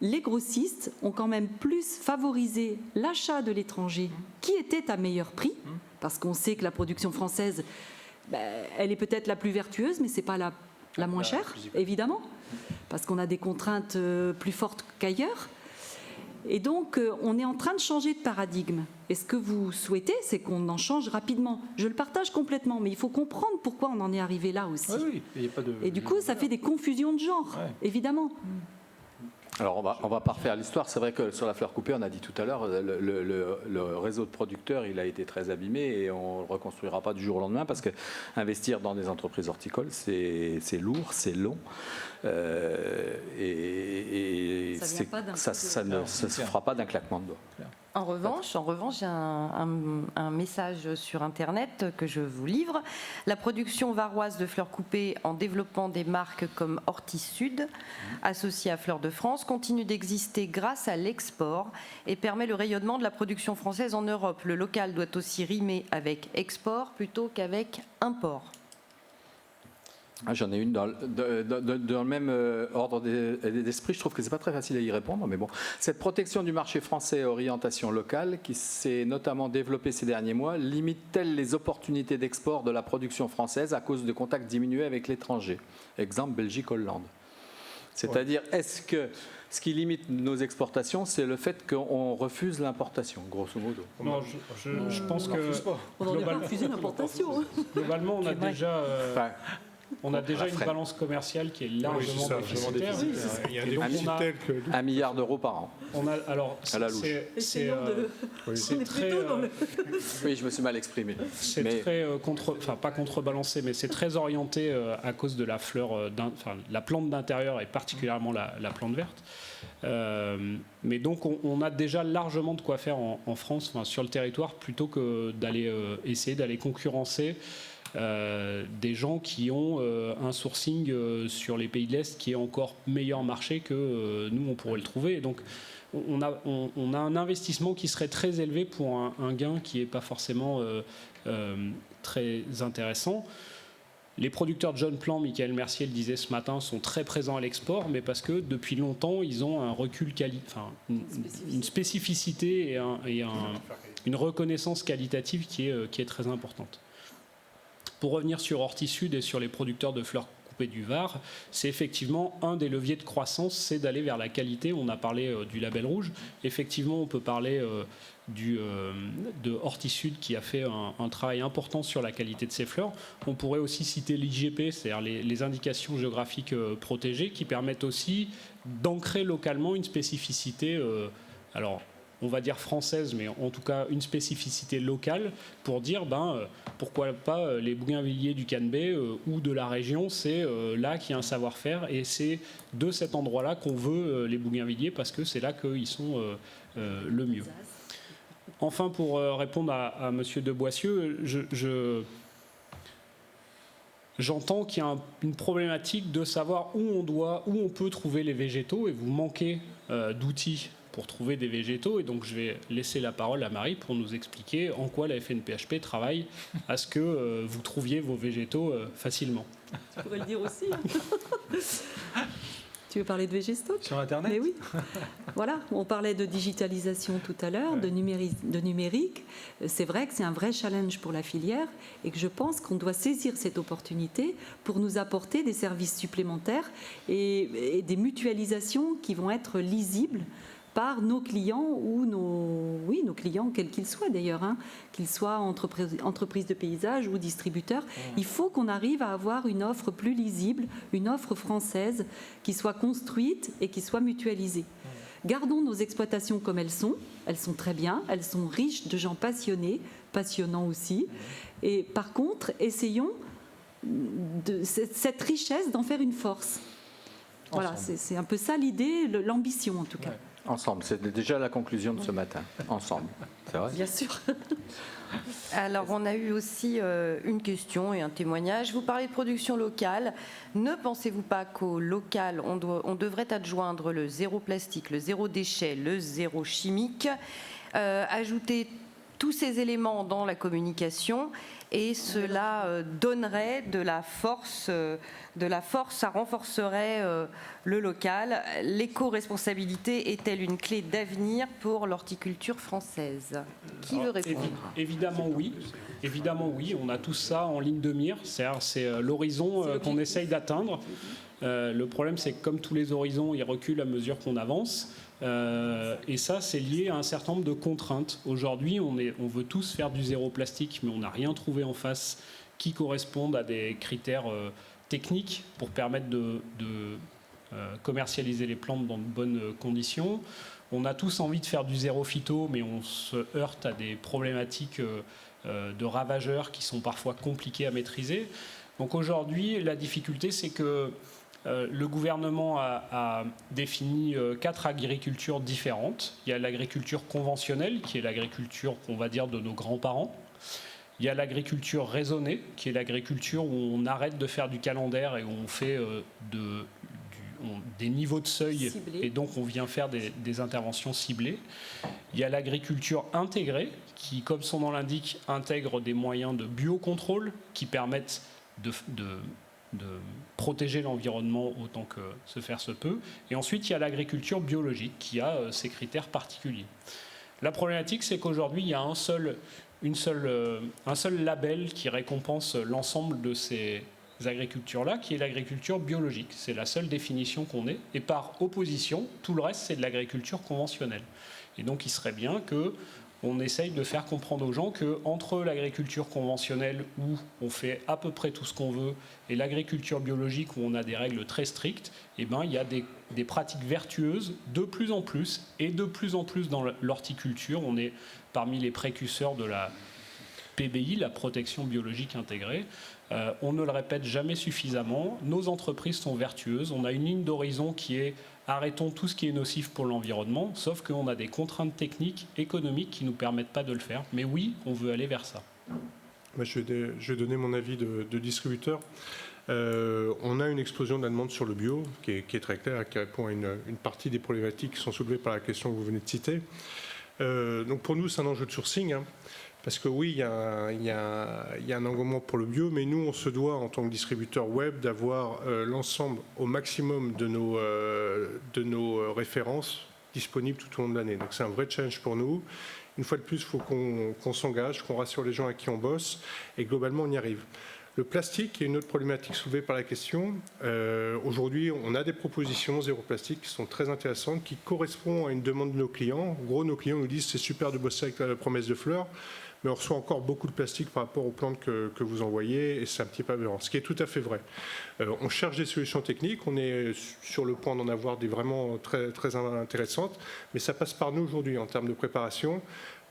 les grossistes ont quand même plus favorisé l'achat de l'étranger qui était à meilleur prix, parce qu'on sait que la production française, elle est peut-être la plus vertueuse, mais ce n'est pas la moins chère, évidemment, parce qu'on a des contraintes plus fortes qu'ailleurs. Et donc, on est en train de changer de paradigme. Et ce que vous souhaitez, c'est qu'on en change rapidement. Je le partage complètement, mais il faut comprendre pourquoi on en est arrivé là aussi. Oui, il n'y a pas de... Et du coup, ça fait des confusions de genre, évidemment. Alors, on va pas refaire l'histoire. C'est vrai que sur la fleur coupée, on a dit tout à l'heure, le réseau de producteurs, il a été très abîmé et on ne le reconstruira pas du jour au lendemain parce qu'investir dans des entreprises horticoles, c'est lourd, c'est long. Et ça ne se fera pas d'un claquement de doigts. En revanche, j'ai un message sur Internet que je vous livre. La production varoise de fleurs coupées, en développant des marques comme Hortis Sud, associée à Fleur de France, continue d'exister grâce à l'export et permet le rayonnement de la production française en Europe. Le local doit aussi rimer avec export plutôt qu'avec import. J'en ai une dans le même ordre d'esprit. Je trouve que ce n'est pas très facile à y répondre, mais bon. Cette protection du marché français à orientation locale, qui s'est notamment développée ces derniers mois, limite-t-elle les opportunités d'export de la production française à cause de contacts diminués avec l'étranger ? Exemple, Belgique-Hollande. C'est-à-dire, est-ce que ce qui limite nos exportations, c'est le fait qu'on refuse l'importation, grosso modo ? Non, je pense que... On n'aurait pas refusé l'importation. Globalement, on a déjà... On a déjà une balance commerciale qui est largement déficitaire. Il y a des outils tels que... 1 milliard d'euros par an. Alors, à la louche. C'est très... Oui, je me suis mal exprimé. C'est très pas contrebalancé, mais c'est très orienté à cause de la fleur, la plante d'intérieur et particulièrement la plante verte. Mais donc on a déjà largement de quoi faire en France, sur le territoire, plutôt que d'aller essayer d'aller concurrencer des gens qui ont un sourcing sur les pays de l'Est qui est encore meilleur marché que nous on pourrait le trouver. Et donc on a un investissement qui serait très élevé pour un gain qui n'est pas forcément très intéressant. Les producteurs de jeunes plants, Michael Mercier le disait ce matin, sont très présents à l'export, mais parce que depuis longtemps, ils ont un recul, une spécificité et une reconnaissance qualitative qui est très importante. Pour revenir sur Hortis Sud et sur les producteurs de fleurs coupée du Var, c'est effectivement un des leviers de croissance, c'est d'aller vers la qualité. On a parlé du label rouge. Effectivement, on peut parler de Hortisud qui a fait un travail important sur la qualité de ses fleurs. On pourrait aussi citer l'IGP, c'est-à-dire les indications géographiques protégées, qui permettent aussi d'ancrer localement une spécificité, alors on va dire française, mais en tout cas une spécificité locale, pour dire pourquoi pas les bougainvilliers du Cambay ou de la région, c'est là qu'il y a un savoir-faire, et c'est de cet endroit-là qu'on veut les bougainvilliers, parce que c'est là qu'ils sont le mieux. Enfin, pour répondre à Monsieur de Boissieu, j'entends qu'il y a une problématique de savoir où on peut trouver les végétaux, et vous manquez d'outils pour trouver des végétaux, et donc je vais laisser la parole à Marie pour nous expliquer en quoi la FNPHP travaille à ce que vous trouviez vos végétaux facilement. Tu pourrais le dire aussi. Tu veux parler de Végéstock ? Sur Internet ? Mais oui. Voilà, on parlait de digitalisation tout à l'heure, de numérique. C'est vrai que c'est un vrai challenge pour la filière, et que je pense qu'on doit saisir cette opportunité pour nous apporter des services supplémentaires et des mutualisations qui vont être lisibles par nos clients ou nos clients, quels qu'ils soient d'ailleurs, qu'ils soient entreprises de paysage ou distributeurs. Il faut qu'on arrive à avoir une offre plus lisible, une offre française qui soit construite et qui soit mutualisée. Gardons nos exploitations comme elles sont très bien, elles sont riches de gens passionnés, passionnants aussi. Et par contre, essayons de cette richesse d'en faire une force. Voilà, c'est un peu ça l'idée, l'ambition en tout cas. Ouais. Ensemble, c'est déjà la conclusion de ce matin. Ensemble, c'est vrai ? Bien sûr. Alors, on a eu aussi une question et un témoignage. Vous parlez de production locale. Ne pensez-vous pas qu'au local, on devrait adjoindre le zéro plastique, le zéro déchet, le zéro chimique, ajouter tous ces éléments dans la communication, et cela donnerait de la force, ça renforcerait le local. L'éco-responsabilité est-elle une clé d'avenir pour l'horticulture française ? Qui veut répondre ? Évidemment oui. Évidemment oui, on a tout ça en ligne de mire, c'est l'horizon qu'on essaye d'atteindre. Le problème, c'est que comme tous les horizons, ils reculent à mesure qu'on avance. Et ça, c'est lié à un certain nombre de contraintes. Aujourd'hui, on veut tous faire du zéro plastique, mais on n'a rien trouvé en face qui corresponde à des critères techniques pour permettre de commercialiser les plantes dans de bonnes conditions. On a tous envie de faire du zéro phyto, mais on se heurte à des problématiques de ravageurs qui sont parfois compliquées à maîtriser. Donc aujourd'hui, la difficulté, c'est que le gouvernement a défini 4 agricultures différentes. Il y a l'agriculture conventionnelle, qui est l'agriculture, qu'on va dire, de nos grands-parents. Il y a l'agriculture raisonnée, qui est l'agriculture où on arrête de faire du calendaire et où on fait des niveaux de seuil, et donc on vient faire des interventions ciblées. Il y a l'agriculture intégrée, qui, comme son nom l'indique, intègre des moyens de biocontrôle qui permettent de protéger l'environnement autant que se faire se peut. Et ensuite, il y a l'agriculture biologique qui a ses critères particuliers. La problématique, c'est qu'aujourd'hui, il y a un seul label qui récompense l'ensemble de ces agricultures-là, qui est l'agriculture biologique. C'est la seule définition qu'on ait. Et par opposition, tout le reste, c'est de l'agriculture conventionnelle. Et donc, il serait bien qu'on essaye de faire comprendre aux gens qu'entre l'agriculture conventionnelle, où on fait à peu près tout ce qu'on veut, et l'agriculture biologique, où on a des règles très strictes, il y a des pratiques vertueuses de plus en plus, et de plus en plus dans l'horticulture. On est parmi les précurseurs de la PBI, la protection biologique intégrée. On ne le répète jamais suffisamment. Nos entreprises sont vertueuses. On a une ligne d'horizon qui est arrêtons tout ce qui est nocif pour l'environnement, sauf qu'on a des contraintes techniques, économiques qui ne nous permettent pas de le faire. Mais oui, on veut aller vers ça. Je vais donner mon avis de distributeur. On a une explosion de la demande sur le bio qui est très claire et qui répond à une partie des problématiques qui sont soulevées par la question que vous venez de citer. Donc pour nous, c'est un enjeu de sourcing. Parce que oui, il y a un engouement pour le bio, mais nous, on se doit, en tant que distributeur web, d'avoir l'ensemble au maximum de nos références disponibles tout au long de l'année. Donc c'est un vrai challenge pour nous. Une fois de plus, il faut qu'on s'engage, qu'on rassure les gens avec qui on bosse, et globalement, on y arrive. Le plastique est une autre problématique soulevée par la question. Aujourd'hui, on a des propositions zéro plastique qui sont très intéressantes, qui correspondent à une demande de nos clients. En gros, nos clients nous disent c'est super de bosser avec la promesse de fleurs, mais on reçoit encore beaucoup de plastique par rapport aux plantes que vous envoyez, et c'est un petit peu aberrant, ce qui est tout à fait vrai. On cherche des solutions techniques, on est sur le point d'en avoir des vraiment très, très intéressantes, mais ça passe par nous aujourd'hui en termes de préparation,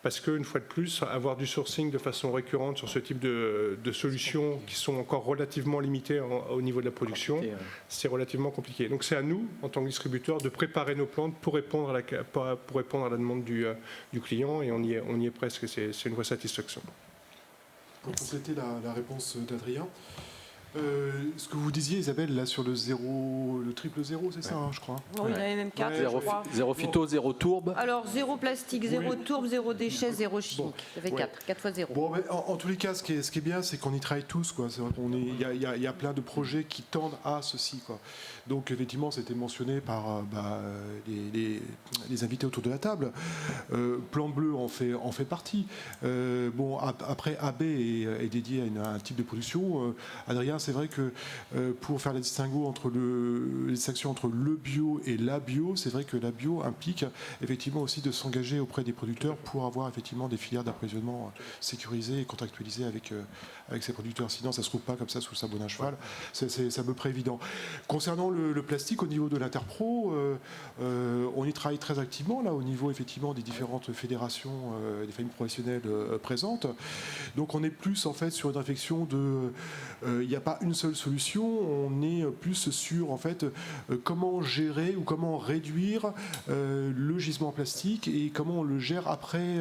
parce qu'une fois de plus, avoir du sourcing de façon récurrente sur ce type de solutions qui sont encore relativement limitées au niveau de la production, c'est relativement compliqué. Donc c'est à nous, en tant que distributeurs, de préparer nos plantes pour répondre à la demande du client, et on y est presque, c'est une vraie satisfaction. Pour compléter la réponse d'Adrien, ce que vous disiez, Isabelle, là sur le triple zéro, c'est ça, je crois. Non, il y en avait même 4. Zéro phyto, zéro tourbe. Alors, zéro plastique, zéro tourbe, zéro déchet, zéro chimique. Ça fait 4 fois 0. Bon, en tous les cas, ce qui est bien, c'est qu'on y travaille tous, quoi. C'est vrai il y a plein de projets qui tendent à ceci, quoi. Donc, effectivement, c'était mentionné par les invités autour de la table. Plan Bleu en fait partie. Bon, après, AB est dédié à un type de production. Adrien, c'est vrai que pour faire la distinction entre le bio et la bio, c'est vrai que la bio implique effectivement aussi de s'engager auprès des producteurs pour avoir effectivement des filières d'approvisionnement sécurisées et contractualisées avec ces producteurs. Sinon, ça ne se trouve pas comme ça sous le sabot d'un cheval. C'est à peu près évident. Concernant le plastique, au niveau de l'Interpro, on y travaille très activement là, au niveau effectivement des différentes fédérations, des familles professionnelles présentes. Donc, on est plus en fait sur une réflexion de, il n'y a pas une seule solution, on est plus sur en fait comment gérer ou comment réduire le gisement plastique et comment on le gère après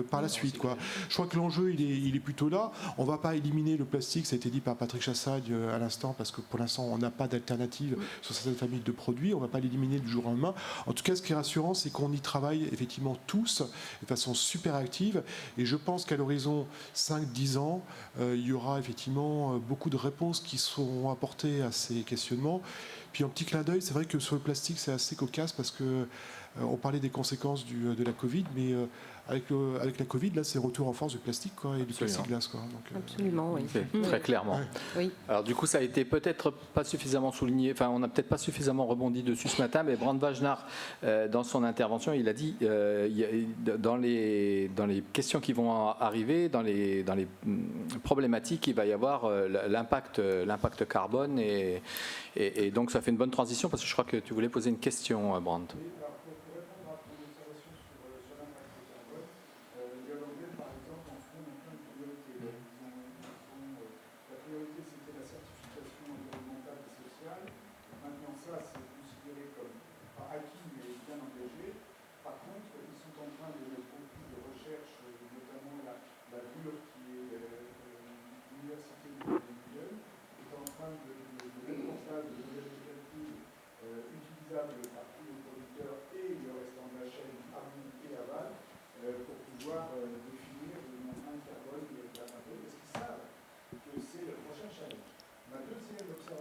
par la suite, quoi. Je crois que l'enjeu il est plutôt là. On ne va pas éliminer le plastique, ça a été dit par Patrick Chassagne à l'instant, parce que pour l'instant on n'a pas d'alternative sur certaines familles de produits, on ne va pas l'éliminer du jour au lendemain. En tout cas, ce qui est rassurant, c'est qu'on y travaille effectivement tous de façon super active, et je pense qu'à l'horizon 5-10 ans, il y aura effectivement beaucoup de réponses qui seront apportées à ces questionnements. Puis un petit clin d'œil, c'est vrai que sur le plastique, c'est assez cocasse parce que on parlait des conséquences de la Covid, mais avec la Covid, là, c'est retour en force du plastique, quoi, et du plexiglas, quoi. Donc, absolument, oui. Très clairement. Ouais. Oui. Alors du coup, ça a été peut-être pas suffisamment souligné, enfin on n'a peut-être pas suffisamment rebondi dessus ce matin, mais Brand Wajnar, dans son intervention, il a dit, dans les questions qui vont arriver, dans les problématiques, il va y avoir l'impact carbone, et donc ça fait une bonne transition, parce que je crois que tu voulais poser une question, Brand.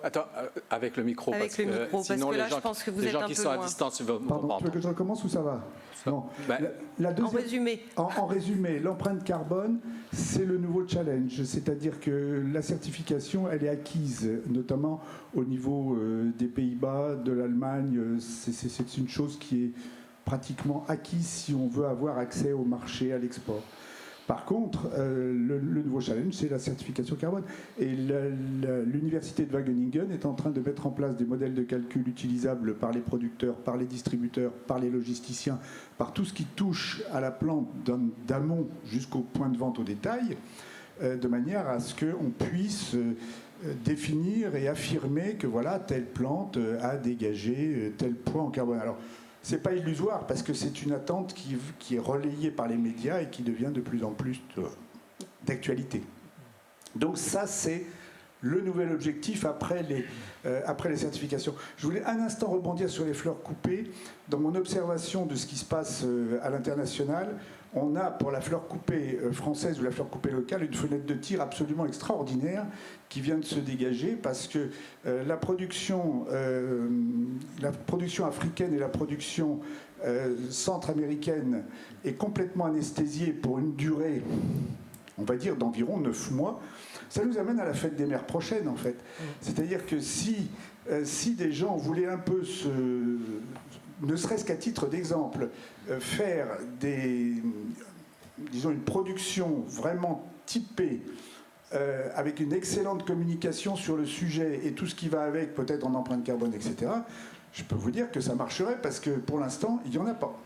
Attends, avec le micro, avec le micro, sinon parce que là, les gens, je pense que vous les êtes gens un qui peu sont loin. à distance vont Pardon, comprendre. tu veux que je recommence ou ça va? Non. La deuxième, en résumé. En résumé, l'empreinte carbone, c'est le nouveau challenge. C'est-à-dire que la certification, elle est acquise, notamment au niveau des Pays-Bas, de l'Allemagne. C'est une chose qui est pratiquement acquise si on veut avoir accès au marché, à l'export. Par contre, le nouveau challenge, c'est la certification carbone. Et l'université de Wageningen est en train de mettre en place des modèles de calcul utilisables par les producteurs, par les distributeurs, par les logisticiens, par tout ce qui touche à la plante d'amont jusqu'au point de vente au détail, de manière à ce qu'on puisse définir et affirmer que voilà, telle plante a dégagé tel poids en carbone. Alors, c'est pas illusoire parce que c'est une attente qui est relayée par les médias et qui devient de plus en plus d'actualité. Donc ça, c'est le nouvel objectif après les certifications. Je voulais un instant rebondir sur les fleurs coupées. Dans mon observation de ce qui se passe à l'international, on a pour la fleur coupée française ou la fleur coupée locale une fenêtre de tir absolument extraordinaire qui vient de se dégager parce que la production africaine et la production centra-américaine est complètement anesthésiée pour une durée on va dire, d'environ 9 mois. Ça nous amène à la fête des mères prochaine, en fait. C'est-à-dire que si des gens voulaient un peu ne serait-ce qu'à titre d'exemple, faire disons une production vraiment typée, avec une excellente communication sur le sujet et tout ce qui va avec, peut-être en empreinte carbone, etc., je peux vous dire que ça marcherait parce que pour l'instant, il n'y en a pas.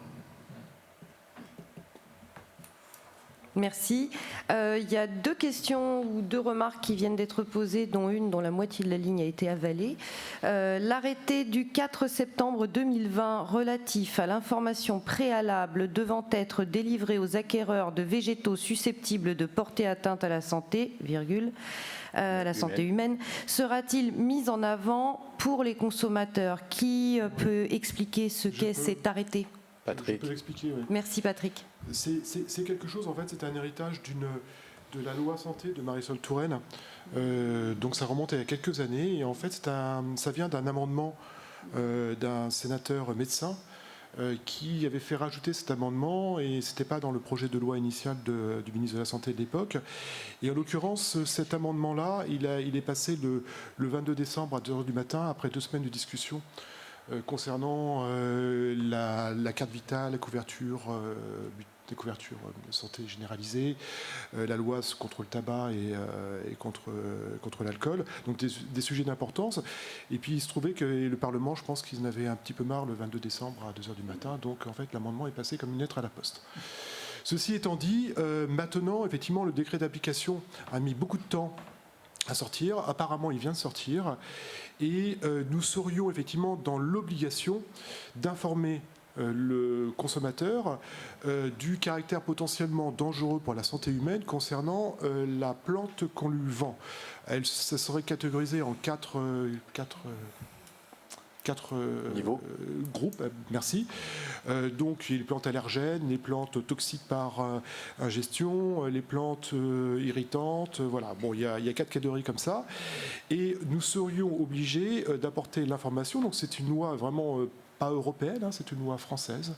Merci. Il y a 2 questions ou 2 remarques qui viennent d'être posées, dont une dont la moitié de la ligne a été avalée. L'arrêté du 4 septembre 2020 relatif à l'information préalable devant être délivrée aux acquéreurs de végétaux susceptibles de porter atteinte à la santé, la santé humaine, sera-t-il mis en avant pour les consommateurs? Qui peut expliquer ce qu'est cet arrêté? Patrick. Je peux l'expliquer, oui. Merci Patrick. C'est quelque chose, en fait, c'est un héritage de la loi santé de Marisol Touraine. Donc ça remonte à quelques années et en fait ça vient d'un amendement d'un sénateur médecin qui avait fait rajouter cet amendement et c'était pas dans le projet de loi initial du ministre de la Santé de l'époque. Et en l'occurrence, cet amendement-là, il est passé le 22 décembre à 2h du matin après 2 semaines de discussion concernant la carte vitale, la couverture, des couvertures de santé généralisées, la loi contre le tabac et contre l'alcool, donc des sujets d'importance. Et puis il se trouvait que le Parlement, je pense qu'ils en avaient un petit peu marre le 22 décembre à 2h du matin, donc en fait l'amendement est passé comme une lettre à la poste. Ceci étant dit, maintenant, effectivement, le décret d'application a mis beaucoup de temps à sortir. Apparemment, il vient de sortir. Et nous serions effectivement dans l'obligation d'informer le consommateur du caractère potentiellement dangereux pour la santé humaine concernant la plante qu'on lui vend. Ça serait catégorisé en quatre niveaux. Groupes, merci. Donc les plantes allergènes, les plantes toxiques par ingestion, les plantes irritantes, voilà. Bon, il y a 4 catégories comme ça. Et nous serions obligés d'apporter l'information. Donc c'est une loi vraiment pas européenne, hein, c'est une loi française,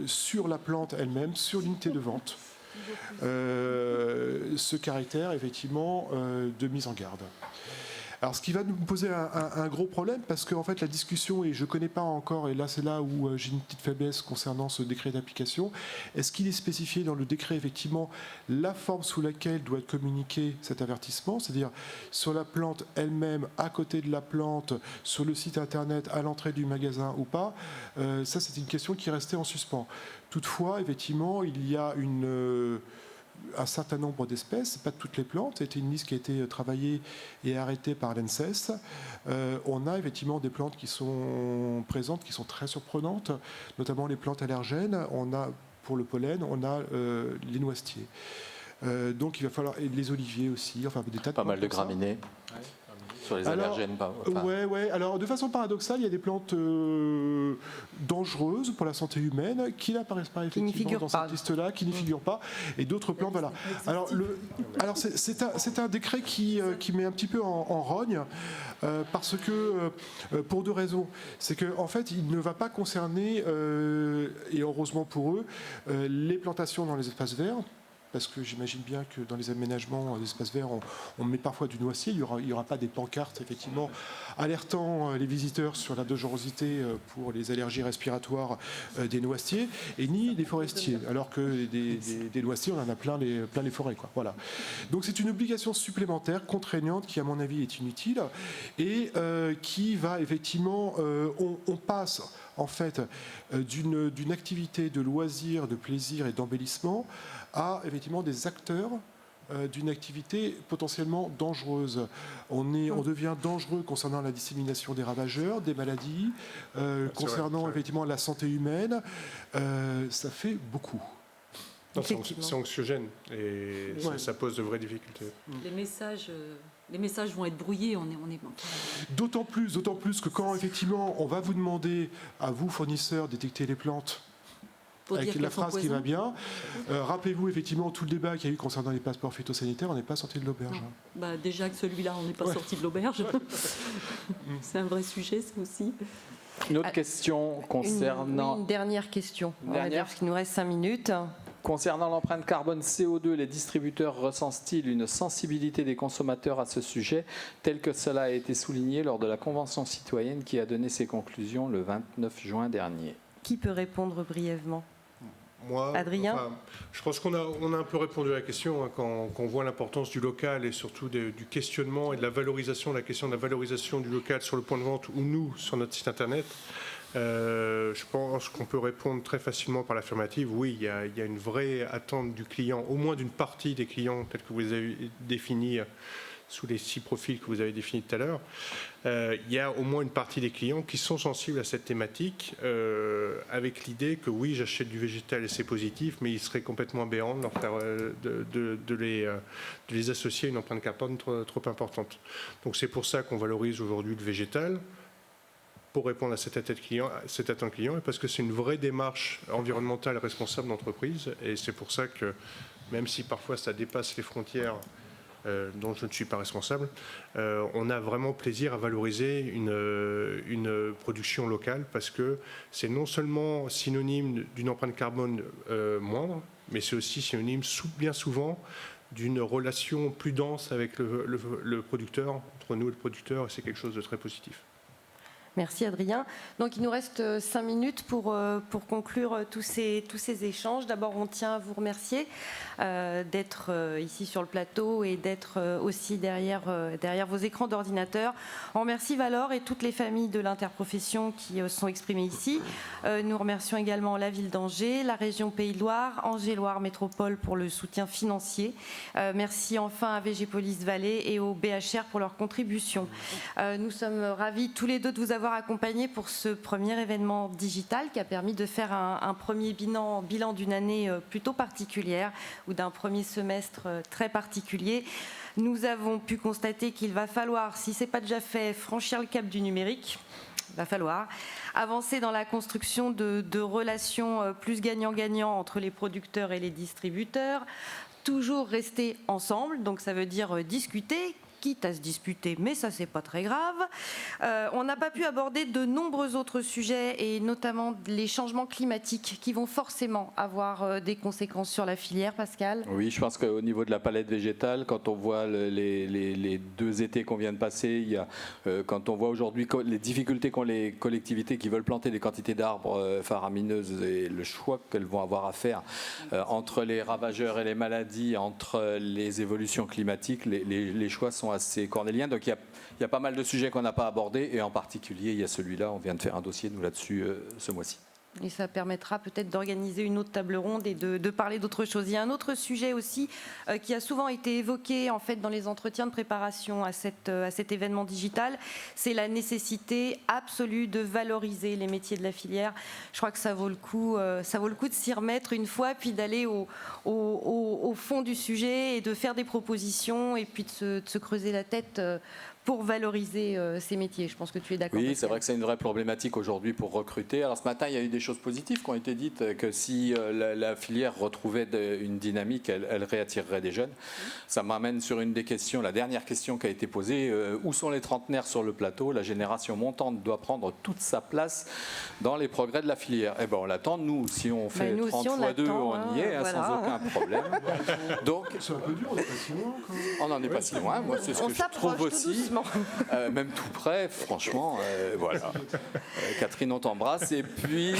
sur la plante elle-même, sur l'unité de vente. Ce caractère, effectivement, de mise en garde. Alors, ce qui va nous poser un gros problème, parce qu'en fait, la discussion, et je ne connais pas encore, et là, c'est là où j'ai une petite faiblesse concernant ce décret d'application, est-ce qu'il est spécifié dans le décret, effectivement, la forme sous laquelle doit être communiqué cet avertissement, c'est-à-dire sur la plante elle-même, à côté de la plante, sur le site internet, à l'entrée du magasin ou pas? Ça, c'est une question qui restait en suspens. Toutefois, effectivement, il y a un certain nombre d'espèces, pas toutes les plantes, c'était une liste qui a été travaillée et arrêtée par l'ANSES. On a effectivement des plantes qui sont présentes, qui sont très surprenantes, notamment les plantes allergènes. On a, pour le pollen, on a les noisetiers. Donc il va falloir, et les oliviers aussi, enfin des tas de pas mal de graminées. Ouais. Sur les allergènes, ouais. Alors, de façon paradoxale, il y a des plantes dangereuses pour la santé humaine qui n'apparaissent pas effectivement dans cette liste-là, qui n'y figurent pas, et d'autres plantes, voilà. Alors, c'est un décret qui met un petit peu en rogne, parce que, pour 2 raisons. C'est qu'en fait, il ne va pas concerner, et heureusement pour eux, les plantations dans les espaces verts. Parce que j'imagine bien que dans les aménagements d'espaces verts, on met parfois du noisier. Il n'y aura pas des pancartes, effectivement, alertant les visiteurs sur la dangerosité pour les allergies respiratoires des noisetiers, et ni des forestiers. Alors que des noisetiers, on en a plein les forêts, quoi. Voilà. Donc c'est une obligation supplémentaire, contraignante, qui, à mon avis, est inutile, et qui va, effectivement... on passe, en fait, d'une activité de loisir, de plaisir et d'embellissement à effectivement des acteurs d'une activité potentiellement dangereuse. On devient dangereux concernant la dissémination des ravageurs, des maladies, concernant effectivement la santé humaine. Ça fait beaucoup. C'est anxiogène et ça pose de vraies difficultés. Les messages vont être brouillés. D'autant plus que quand effectivement on va vous demander à vous, fournisseurs, d'étiqueter les plantes, avec la phrase qui va bien. Rappelez-vous effectivement tout le débat qu'il y a eu concernant les passeports phytosanitaires, on n'est pas sorti de l'auberge. Déjà que celui-là, on n'est pas sorti de l'auberge. C'est un vrai sujet, ça aussi. Une autre question concernant... Une dernière question, parce qu'il nous reste 5 minutes. Concernant l'empreinte carbone CO2, les distributeurs ressentent-ils une sensibilité des consommateurs à ce sujet, tel que cela a été souligné lors de la Convention citoyenne qui a donné ses conclusions le 29 juin dernier? Qui peut répondre brièvement? Moi, Adrien? Je pense qu'on a un peu répondu à la question quand on voit l'importance du local et surtout du questionnement et de la valorisation, la question de la valorisation du local sur le point de vente ou nous sur notre site internet. Je pense qu'on peut répondre très facilement par l'affirmative. Oui, il y a une vraie attente du client, au moins d'une partie des clients, tels que vous avez défini sous les 6 profils que vous avez définis tout à l'heure. Il y a au moins une partie des clients qui sont sensibles à cette thématique, avec l'idée que oui, j'achète du végétal et c'est positif, mais il serait complètement aberrant de leur faire, de les associer à une empreinte carbone trop importante. Donc c'est pour ça qu'on valorise aujourd'hui le végétal, pour répondre à cette attente client, et parce que c'est une vraie démarche environnementale responsable d'entreprise. Et c'est pour ça que, même si parfois ça dépasse les frontières dont je ne suis pas responsable, on a vraiment plaisir à valoriser une production locale, parce que c'est non seulement synonyme d'une empreinte carbone moindre, mais c'est aussi synonyme bien souvent d'une relation plus dense avec le producteur, entre nous et le producteur, et c'est quelque chose de très positif. Merci Adrien. Donc il nous reste 5 minutes pour conclure tous ces échanges. D'abord, on tient à vous remercier d'être ici sur le plateau et d'être aussi derrière vos écrans d'ordinateur. On remercie Valor et toutes les familles de l'interprofession qui sont exprimées ici. Nous remercions également la ville d'Angers, la région Pays de Loire, Angers-Loire Métropole pour le soutien financier. Merci enfin à Végépolis Vallée et au BHR pour leur contribution. Nous sommes ravis tous les deux de vous avoir accompagné pour ce premier événement digital qui a permis de faire un premier bilan d'une année plutôt particulière ou d'un premier semestre très particulier. Nous avons pu constater qu'il va falloir, si ce n'est pas déjà fait, franchir le cap du numérique. Il va falloir avancer dans la construction de relations plus gagnant-gagnant entre les producteurs et les distributeurs, toujours rester ensemble, donc ça veut dire discuter, quitte à se disputer, mais ça c'est pas très grave. On n'a pas pu aborder de nombreux autres sujets et notamment les changements climatiques qui vont forcément avoir des conséquences sur la filière, Pascal. Oui, je pense qu'au niveau de la palette végétale, quand on voit les 2 étés qu'on vient de passer, quand on voit aujourd'hui les difficultés qu'ont les collectivités qui veulent planter des quantités d'arbres faramineuses et le choix qu'elles vont avoir à faire entre les ravageurs et les maladies, entre les évolutions climatiques, les choix sont assez cornéliens. Donc il y a pas mal de sujets qu'on n'a pas abordés et en particulier il y a celui-là, on vient de faire un dossier nous là-dessus ce mois-ci. Et ça permettra peut-être d'organiser une autre table ronde et de parler d'autres choses. Il y a un autre sujet aussi qui a souvent été évoqué en fait dans les entretiens de préparation à cet événement digital, c'est la nécessité absolue de valoriser les métiers de la filière. Je crois que ça vaut le coup de s'y remettre une fois, puis d'aller au fond du sujet et de faire des propositions et puis de se creuser la tête pour valoriser ces métiers. Je pense que tu es d'accord. Oui, c'est vrai que c'est une vraie problématique aujourd'hui pour recruter. Alors ce matin, il y a eu des choses positives qui ont été dites, que si la filière retrouvait une dynamique, elle réattirerait des jeunes. Ça m'amène sur une des questions, la dernière question qui a été posée. Où sont les trentenaires sur le plateau? La génération montante doit prendre toute sa place dans les progrès de la filière. Eh bien, on l'attend, nous. Si on fait 30 fois 2, on y est, voilà. Sans aucun problème. Donc, c'est un peu dur, on n'est pas si loin. On n'en est pas si loin. Moi, c'est ce que je trouve aussi. Même tout près, franchement, voilà. Catherine, on t'embrasse. Et puis,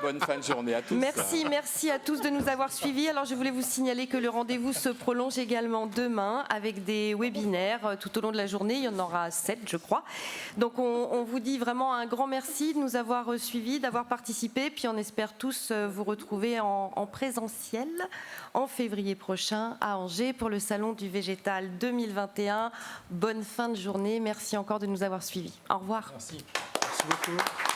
bonne fin de journée à tous. Merci à tous de nous avoir suivis. Alors, je voulais vous signaler que le rendez-vous se prolonge également demain avec des webinaires tout au long de la journée. Il y en aura 7, je crois. Donc, on vous dit vraiment un grand merci de nous avoir suivis, d'avoir participé. Puis, on espère tous vous retrouver en présentiel en février prochain à Angers pour le Salon du Végétal 2021. Bonne fin de journée. Merci encore de nous avoir suivis. Au revoir. Merci beaucoup.